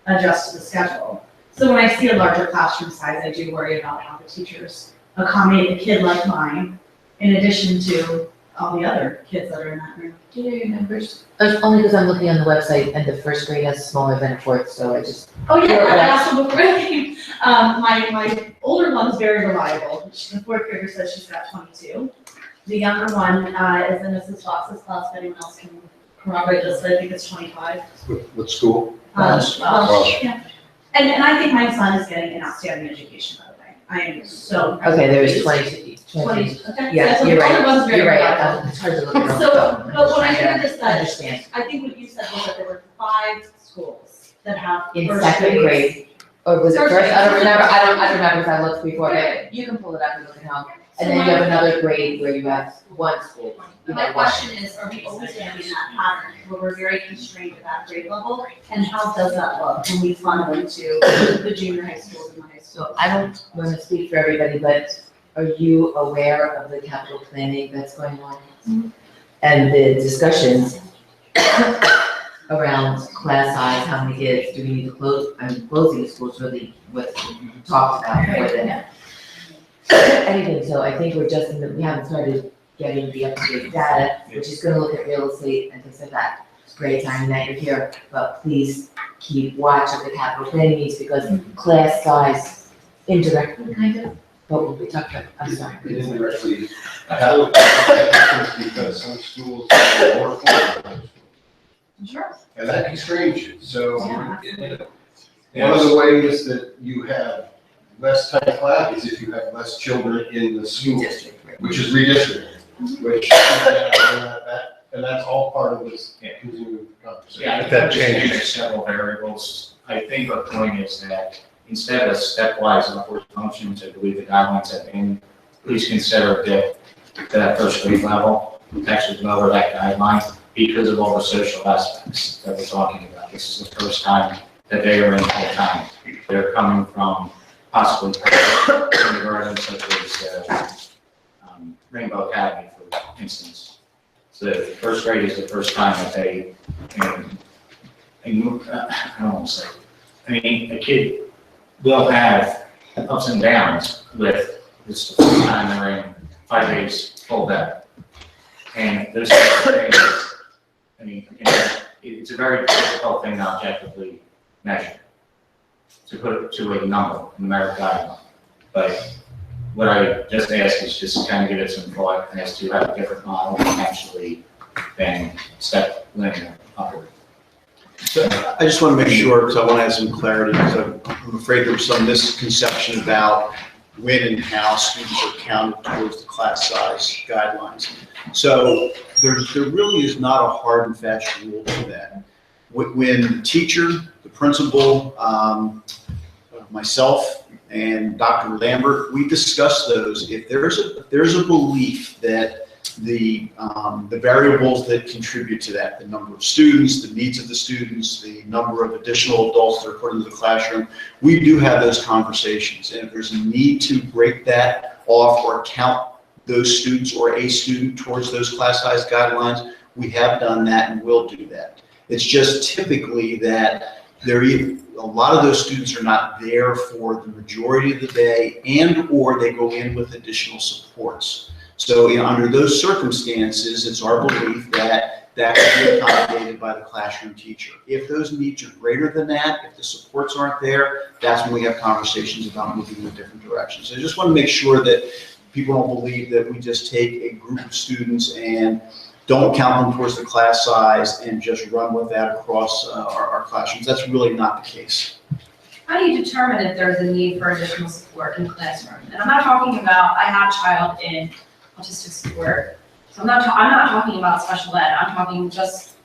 Speaker 17: adjust to the schedule. So when I see a larger classroom size, I do worry about how the teachers accommodate a kid like mine, in addition to all the other kids that are in that room.
Speaker 7: Do you know your numbers? Only because I'm looking on the website and the first grade has smaller than a fourth, so I just.
Speaker 17: Oh yeah, I also before I came, my older one's very reliable. The fourth grader says she's got 22. The younger one is in Mrs. Fox's class. If anyone else can corroborate this, but I think it's 25.
Speaker 8: What school?
Speaker 17: Welsh, yeah. And I think my son is getting an outstanding education, by the way. I am so.
Speaker 7: Okay, there's 20.
Speaker 17: 20, okay.
Speaker 7: Yeah,
Speaker 17: So
Speaker 7: you're
Speaker 17: the older
Speaker 7: right,
Speaker 17: one's very
Speaker 7: you're right,
Speaker 17: reliable.
Speaker 7: it's hard to look at.
Speaker 17: So, but when I hear this,
Speaker 7: I understand.
Speaker 17: I think what you said was that there were 5 schools that have
Speaker 7: In
Speaker 17: first
Speaker 7: second grade, or was it
Speaker 17: First
Speaker 7: first? I don't
Speaker 17: grade.
Speaker 7: remember, I don't remember if I looked before, but you can pull it up and look at how. And then you have another grade where you have one school. You
Speaker 17: My
Speaker 7: have one.
Speaker 17: question is, are we always going to be in that pattern where we're very constrained at that grade level? And how does that look when we fund them to the junior high schools and the high schools?
Speaker 7: So I don't want to speak for everybody, but are you aware of the capital planning that's going on?
Speaker 17: Mm-hmm.
Speaker 7: And the discussions around class size, how many kids, do we need to close, closing the schools really was talked about more than anything. So I think we're just we haven't started getting the up-to-date data, which is gonna look at real estate and things like that. It's great timing that you're here, but please keep watch of the capital planning needs because class size indirectly kind of, but we'll be talking about, I'm sorry.
Speaker 18: Indirectly, because some schools are more affordable.
Speaker 17: Sure.
Speaker 18: And that constrains you, so.
Speaker 17: Yeah.
Speaker 18: One of the ways that you have less tight class is if you have less children in the school, which is redistricting. which, and that's all part of this continuing conversation.
Speaker 11: Yeah, I
Speaker 8: That
Speaker 11: understand
Speaker 8: changes.
Speaker 11: there's several variables. I think our point is that instead of a stepwise upward function, which I believe the guidelines have been, please consider a dip to that first grade level, actually lower that guideline because of all the social aspects that we're talking about. This is the first time that they are in full time. They're coming from possibly kindergarten such as Rainbow Academy, for instance. So the first grade is the first time that they, I don't want to say, I mean, a kid will have ups and downs with this the first time they're in 5 days full day. And those types of things, I mean, it's a very difficult thing to objectively measure, to put it to a number, a numeric guideline. But what I just ask is just kind of give it some thought as to have a different model potentially than step linear upward.
Speaker 3: So I just want to make sure, because I want to have some clarity, because I'm afraid there was some misconception about when and how students are counted towards the class size guidelines. So there really is not a hard and fast rule to that. When the teacher, the principal, myself, and Dr. Lambert, we discuss those. If there's a belief that the variables that contribute to that, the number of students, the needs of the students, the number of additional adults that are put into the classroom, we do have those conversations. And if there's a need to break that off or count those students or a student towards those class size guidelines, we have done that and will do that. It's just typically that a lot of those students are not there for the majority of the day, and or they go in with additional supports. So under those circumstances, it's our belief that that can be accommodated by the classroom teacher. If those needs are greater than that, if the supports aren't there, that's when we have conversations about moving in a different direction. So I just want to make sure that people don't believe that we just take a group of students and don't count them towards the class size and just run with that across our classrooms. That's really not the case.
Speaker 17: How do you determine if there's a need for additional support in the classroom? And I'm not talking about, I have a child in autistic support, so I'm not talking about special ed, I'm talking just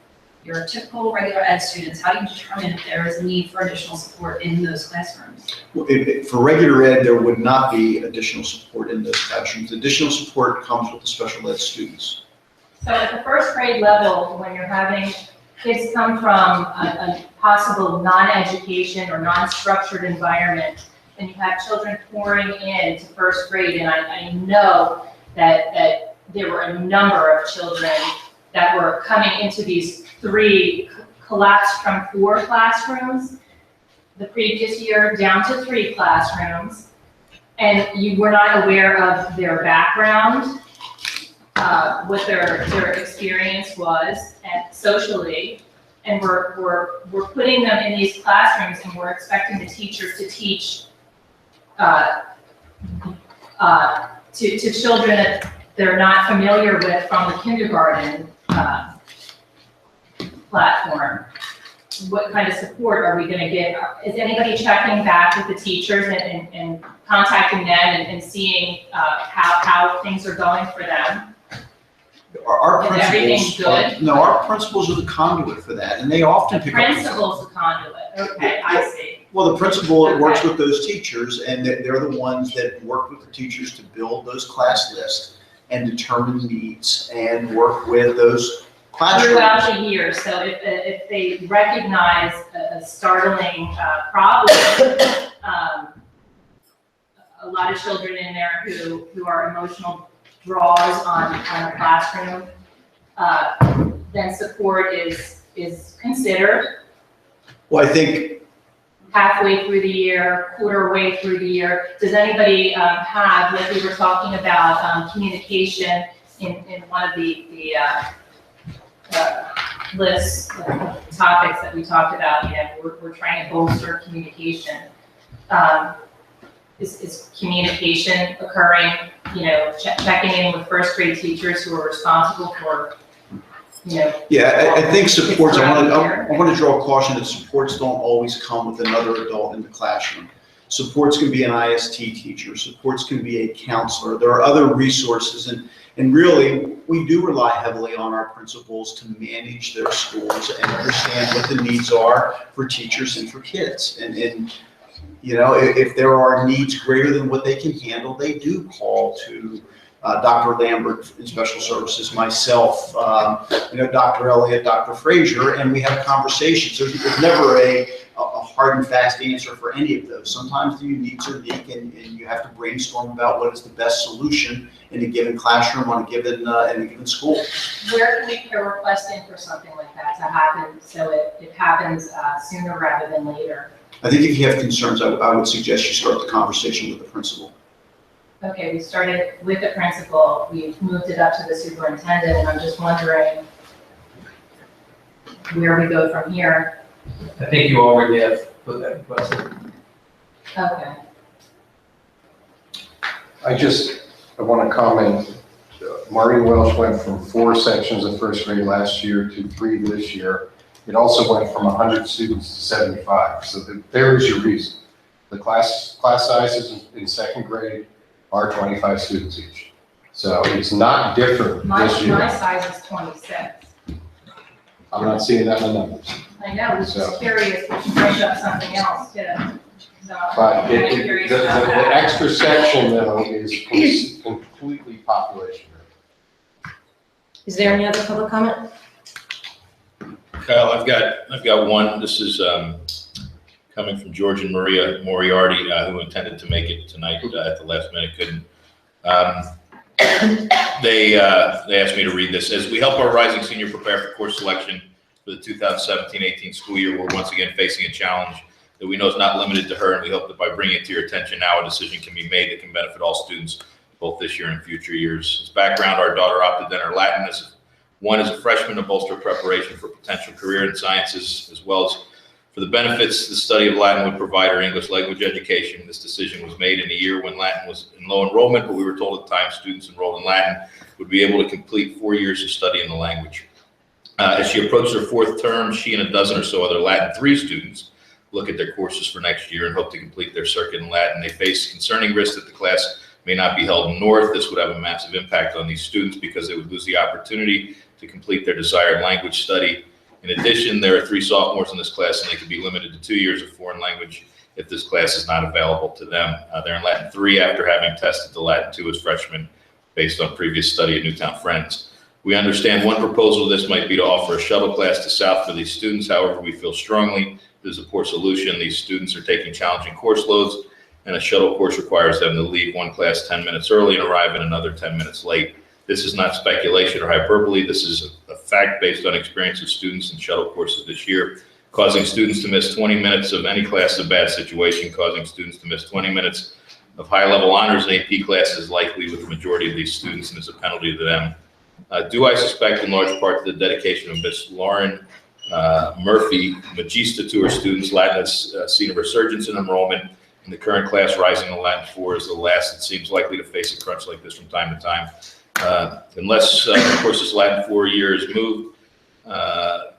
Speaker 17: your typical regular ed students. How do you determine if there is a need for additional support in those classrooms?
Speaker 3: Well, for regular ed, there would not be additional support in those classrooms. Additional support comes with the special ed students.
Speaker 16: So at the first grade level, when you're having kids come from a possible non-education or non-structured environment, and you have children pouring into first grade, and I know that there were a number of children that were coming into these 3 collapsed from 4 classrooms the previous year down to 3 classrooms, and you were not aware of their background, what their experience was and socially, and we're putting them in these classrooms, and we're expecting the teachers to teach to children that they're not familiar with from the kindergarten platform. What kind of support are we going to get? Is anybody checking back with the teachers and contacting them and seeing how things are going for them?
Speaker 3: Our
Speaker 16: Is everything good?
Speaker 3: No, our principals are the conduit for that, and they often pick up.
Speaker 16: Principal's the conduit. Okay, I see.
Speaker 3: Well, the principal works with those teachers, and they're the ones that work with the teachers to build those class lists and determine needs and work with those classrooms.
Speaker 16: Throughout the year, so if they recognize a startling problem, a lot of children in there who are emotional draws on a classroom, then support is considered.
Speaker 3: Well, I think
Speaker 16: Halfway through the year, quarter way through the year, does anybody have, like we were talking about, communication in one of the lists, topics that we talked about, we're trying to bolster communication. Is communication occurring, checking in with first grade teachers who are responsible for,
Speaker 3: Yeah, I think supports, I want to draw a caution that supports don't always come with another adult in the classroom. Supports can be an IST teacher, supports can be a counselor. There are other resources, and And really, we do rely heavily on our principals to manage their schools and understand what the needs are for teachers and for kids. And you know, if there are needs greater than what they can handle, they do call to Dr. Lambert in special services, myself, you know, Dr. Elliott, Dr. Frazier, and we have conversations. So there's never a hard and fast answer for any of those. Sometimes the uniques are unique, and you have to brainstorm about what is the best solution in a given classroom on a given in a given school.
Speaker 16: Where can we put a request in for something like that to happen, so it happens sooner rather than later?
Speaker 3: I think if you have concerns, I would suggest you start the conversation with the principal.
Speaker 16: Okay, we started with the principal, we've moved it up to the superintendent, and I'm just wondering where we go from here.
Speaker 13: I think you already have put that request in.
Speaker 16: Okay.
Speaker 18: I want to comment, Maureen Welsh went from 4 sections of first grade last year to 3 this year. It also went from 100 students to 75, so there is your reason. The class sizes in second grade are 25 students each. So it's not different this year.
Speaker 16: My size is 26.
Speaker 18: I'm not seeing that in the numbers.
Speaker 16: I know, I was
Speaker 18: So-
Speaker 16: just curious, we should bring up something else too. So,
Speaker 18: But
Speaker 16: I'm
Speaker 18: the
Speaker 16: curious about
Speaker 18: the
Speaker 16: that.
Speaker 18: extra section though is completely population.
Speaker 1: Is there any other public comment?
Speaker 2: Kyle, I've got one. This is coming from George and Maria Moriarty, who intended to make it tonight at the last minute, couldn't. They asked me to read this. As we help our rising senior prepare for course selection for the 2017-18 school year, we're once again facing a challenge that we know is not limited to her, and we hope that by bringing it to your attention now, a decision can be made that can benefit all students, both this year and future years. As background, our daughter opted to enter Latin as a freshman to bolster preparation for potential career in sciences, as well as for the benefits the study of Latin would provide her English language education. This decision was made in a year when Latin was in low enrollment, but we were told at the time students enrolled in Latin would be able to complete 4 years of study in the language. As she approached her 4th term, she and a dozen or so other Latin 3 students look at their courses for next year and hope to complete their circuit in Latin. They face concerning risks that the class may not be held in North. This would have a massive impact on these students because they would lose the opportunity to complete their desired language study. In addition, there are 3 sophomores in this class, and they could be limited to 2 years of foreign language if this class is not available to them. They're in Latin 3 after having tested the Latin 2 as freshmen based on previous study at Newtown Friends. We understand one proposal of this might be to offer a shuttle class to South for these students. However, we feel strongly this is a poor solution. These students are taking challenging course loads, and a shuttle course requires them to leave one class 10 minutes early and arrive in another 10 minutes late. This is not speculation or hyperbole. This is a fact based on experience of students in shuttle courses this year. Causing students to miss 20 minutes of any class is a bad situation. Causing students to miss 20 minutes of high-level honors and AP classes is likely with the majority of these students and is a penalty to them. Do I suspect in large part to the dedication of Miss Lauren Murphy Magista to her students. Latin has seen a resurgence in enrollment, and the current class rising to Latin 4 is the last that seems likely to face a crunch like this from time to time. Unless, of course, this Latin 4 year is moved,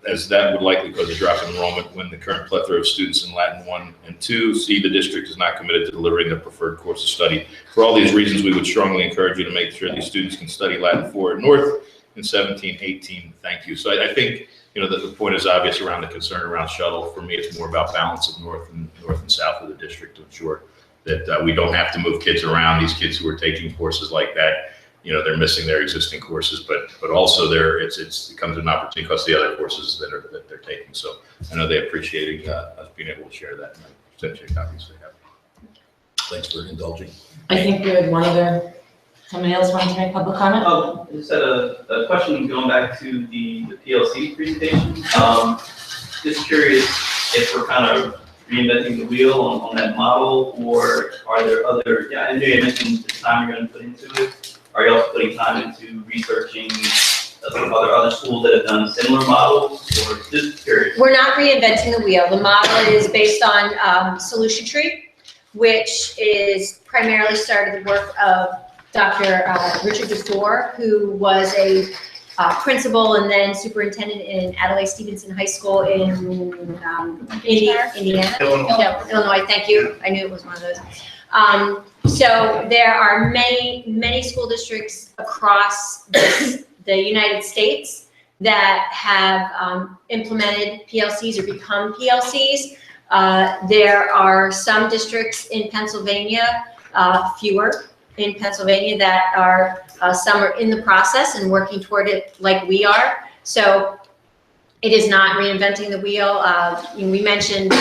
Speaker 2: as that would likely cause a drop in enrollment when the current plethora of students in Latin 1 and 2 see the district is not committed to delivering their preferred course of study. For all these reasons, we would strongly encourage you to make sure these students can study Latin 4 at North in 17-18. Thank you. So I think, you know, the point is obvious around the concern around shuttle. For me, it's more about balance of north and south of the district to ensure that we don't have to move kids around. These kids who are taking courses like that, you know, they're missing their existing courses, but also it becomes an opportunity because the other courses that they're taking. So I know they appreciate us being able to share that, and I sent you copies they have. Thanks for indulging.
Speaker 1: I think we had one other, somebody else wanted to make public comment?
Speaker 14: Oh, I just had a question going back to the PLC presentation. Just curious if we're kind of reinventing the wheel on that model, or are there other, I know you mentioned the time you're going to put into it. Are you also putting time into researching other schools that have done similar models, or just curious?
Speaker 5: We're not reinventing the wheel. The model is based on Solution Tree, which is primarily started the work of Dr. Richard DeFore, who was a principal and then superintendent in Adelaide Stevenson High School in Indiana.
Speaker 6: Illinois.
Speaker 5: Yeah, Illinois, thank you. I knew it was one of those. So there are many school districts across the United States that have implemented PLCs or become PLCs. There are some districts in Pennsylvania, fewer in Pennsylvania, that are, some are in the process and working toward it like we are. So it is not reinventing the wheel. We mentioned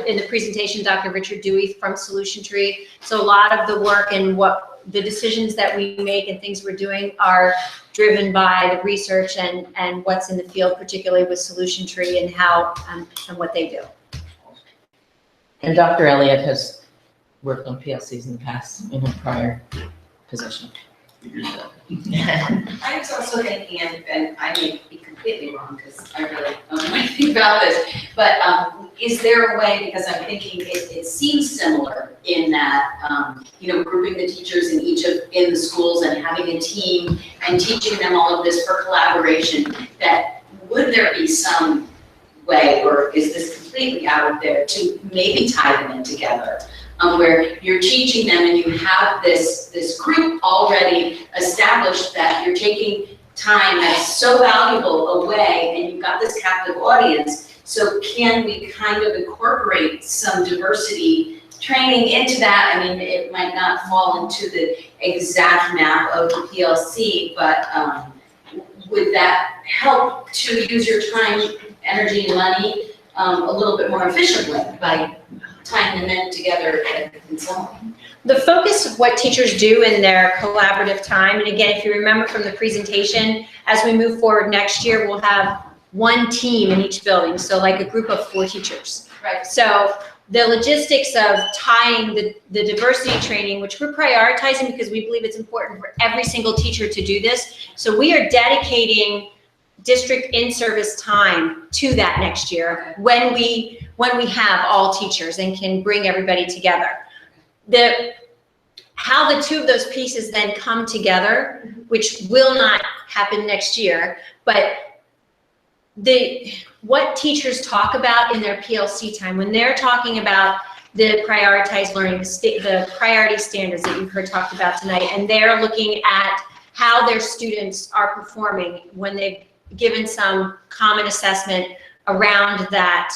Speaker 5: in the presentation, Dr. Richard Dewey from Solution Tree. So a lot of the work and what the decisions that we make and things we're doing are driven by the research and what's in the field, particularly with Solution Tree and how and what they do.
Speaker 7: And Dr. Elliott has worked on PLCs in the past in her prior position.
Speaker 19: I was also thinking, and I may be completely wrong because I really don't know anything about this, but is there a way, because I'm thinking it seems similar in that, grouping the teachers in the schools and having a team and teaching them all of this for collaboration, that would there be some way, or is this completely out of there, to maybe tie them in together? Where you're teaching them and you have this group already established that you're taking time that's so valuable away and you've got this captive audience. So can we kind of incorporate some diversity training into that? I mean, it might not fall into the exact map of the PLC, but would that help to use your time, energy, and money a little bit more efficiently by tying them in together in some way?
Speaker 5: The focus of what teachers do in their collaborative time, and again, if you remember from the presentation, as we move forward next year, we'll have one team in each building, so like a group of 4 teachers.
Speaker 19: Right.
Speaker 5: So the logistics of tying the diversity training, which we're prioritizing because we believe it's important for every single teacher to do this. So we are dedicating district in-service time to that next year when we have all teachers and can bring everybody together. How the two of those pieces then come together, which will not happen next year, but what teachers talk about in their PLC time, when they're talking about the prioritized learning, the priority standards that you've heard talked about tonight, and they're looking at how their students are performing when they've given some common assessment around that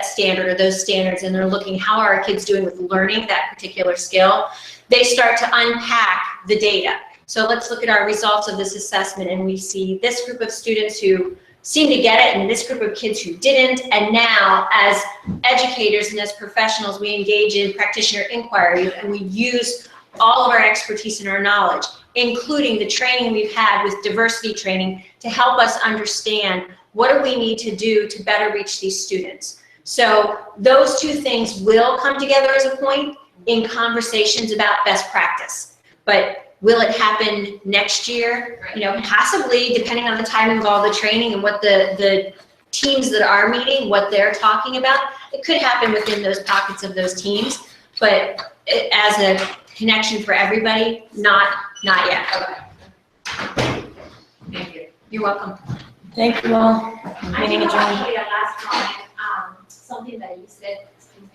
Speaker 5: standard or those standards, and they're looking how are our kids doing with learning that particular skill, they start to unpack the data. So let's look at our results of this assessment, and we see this group of students who seem to get it and this group of kids who didn't, and now as educators and as professionals we engage in practitioner inquiry and we use all of our expertise and our knowledge, including the training we've had with diversity training, to help us understand what do we need to do to better reach these students. So those two things will come together as a point in conversations about best practice. But will it happen next year? Possibly, depending on the timing of all the training and what the teams that are meeting, what they're talking about. It could happen within those pockets of those teams, but as a connection for everybody, not yet.
Speaker 19: Okay. Thank you.
Speaker 5: You're welcome.
Speaker 1: Thank you all.
Speaker 17: I
Speaker 1: Meeting
Speaker 17: think
Speaker 1: adjourned.
Speaker 17: actually a last comment, something that you said,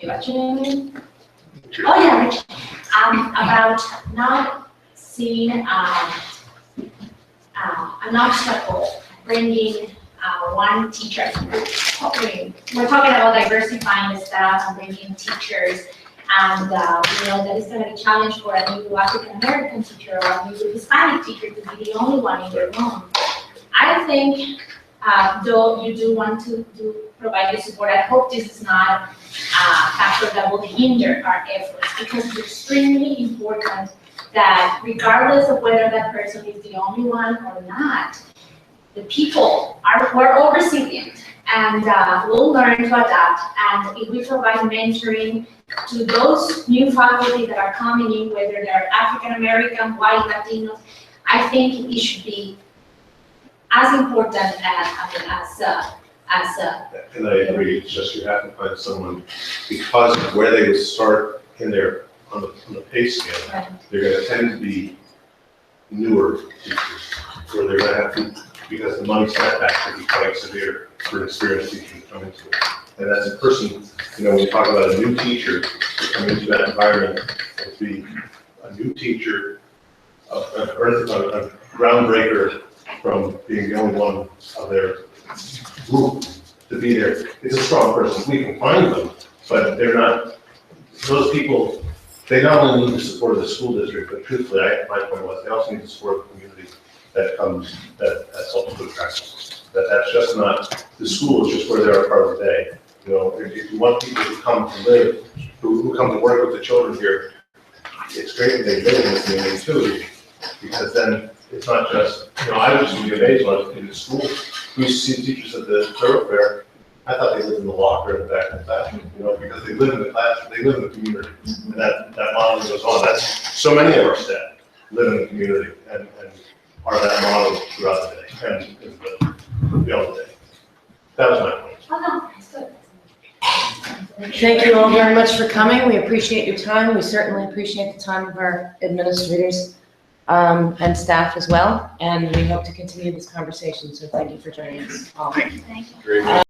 Speaker 17: what's your name? Oh, yeah, Rich. About not seeing an obstacle bringing one teacher. We're talking about diversifying the staff and bringing teachers, and that is going to be a challenge for a new African American teacher or a new Hispanic teacher to be the only one in their room. I think, though you do want to provide the support, I hope this is not a factor that will hinder our efforts, because it's extremely important that regardless of whether that person is the only one or not, the people we're all resilient, and we'll learn to adapt. And if we provide mentoring to those new faculty that are coming in, whether they're African American, white, Latinos, I think it should be as important as
Speaker 8: And I agree, it's just you have to find someone, because of where they would start in their, on the pay scale,
Speaker 17: Right.
Speaker 8: they're gonna tend to be newer teachers, where they're gonna have to, because the money setback can be quite severe for an experienced teacher to come into it. And as a person, when you talk about a new teacher to come into that environment
Speaker 6: and to be a new teacher, a groundbreaker from being the only one of their group to be there. It's a strong person. We can find them, but they're not, those people, they not only need the support of the school district, but truthfully, my point was, they also need the support of the community that comes, that helps to attract them. That's just not, the school is just where they're a part of the day. You know, if you want people to come to live, who come to work with the children here, it's great that they live in the community too, because then it's not just, you know, I was just amazed when I was in the school. We used to see teachers at the thoroughfare. I thought they lived in the locker in the back of the classroom, you know, because they live in the classroom, they live in the community. And that model goes on. That's, so many of our staff live in the community and are that model throughout the day and beyond the day. That was my point.
Speaker 19: Oh, no, it's good.
Speaker 1: Thank you all very much for coming. We appreciate your time. We certainly appreciate the time of our administrators and staff as well. And we hope to continue this conversation. So thank you for joining us all.
Speaker 5: Thank you.
Speaker 1: Um,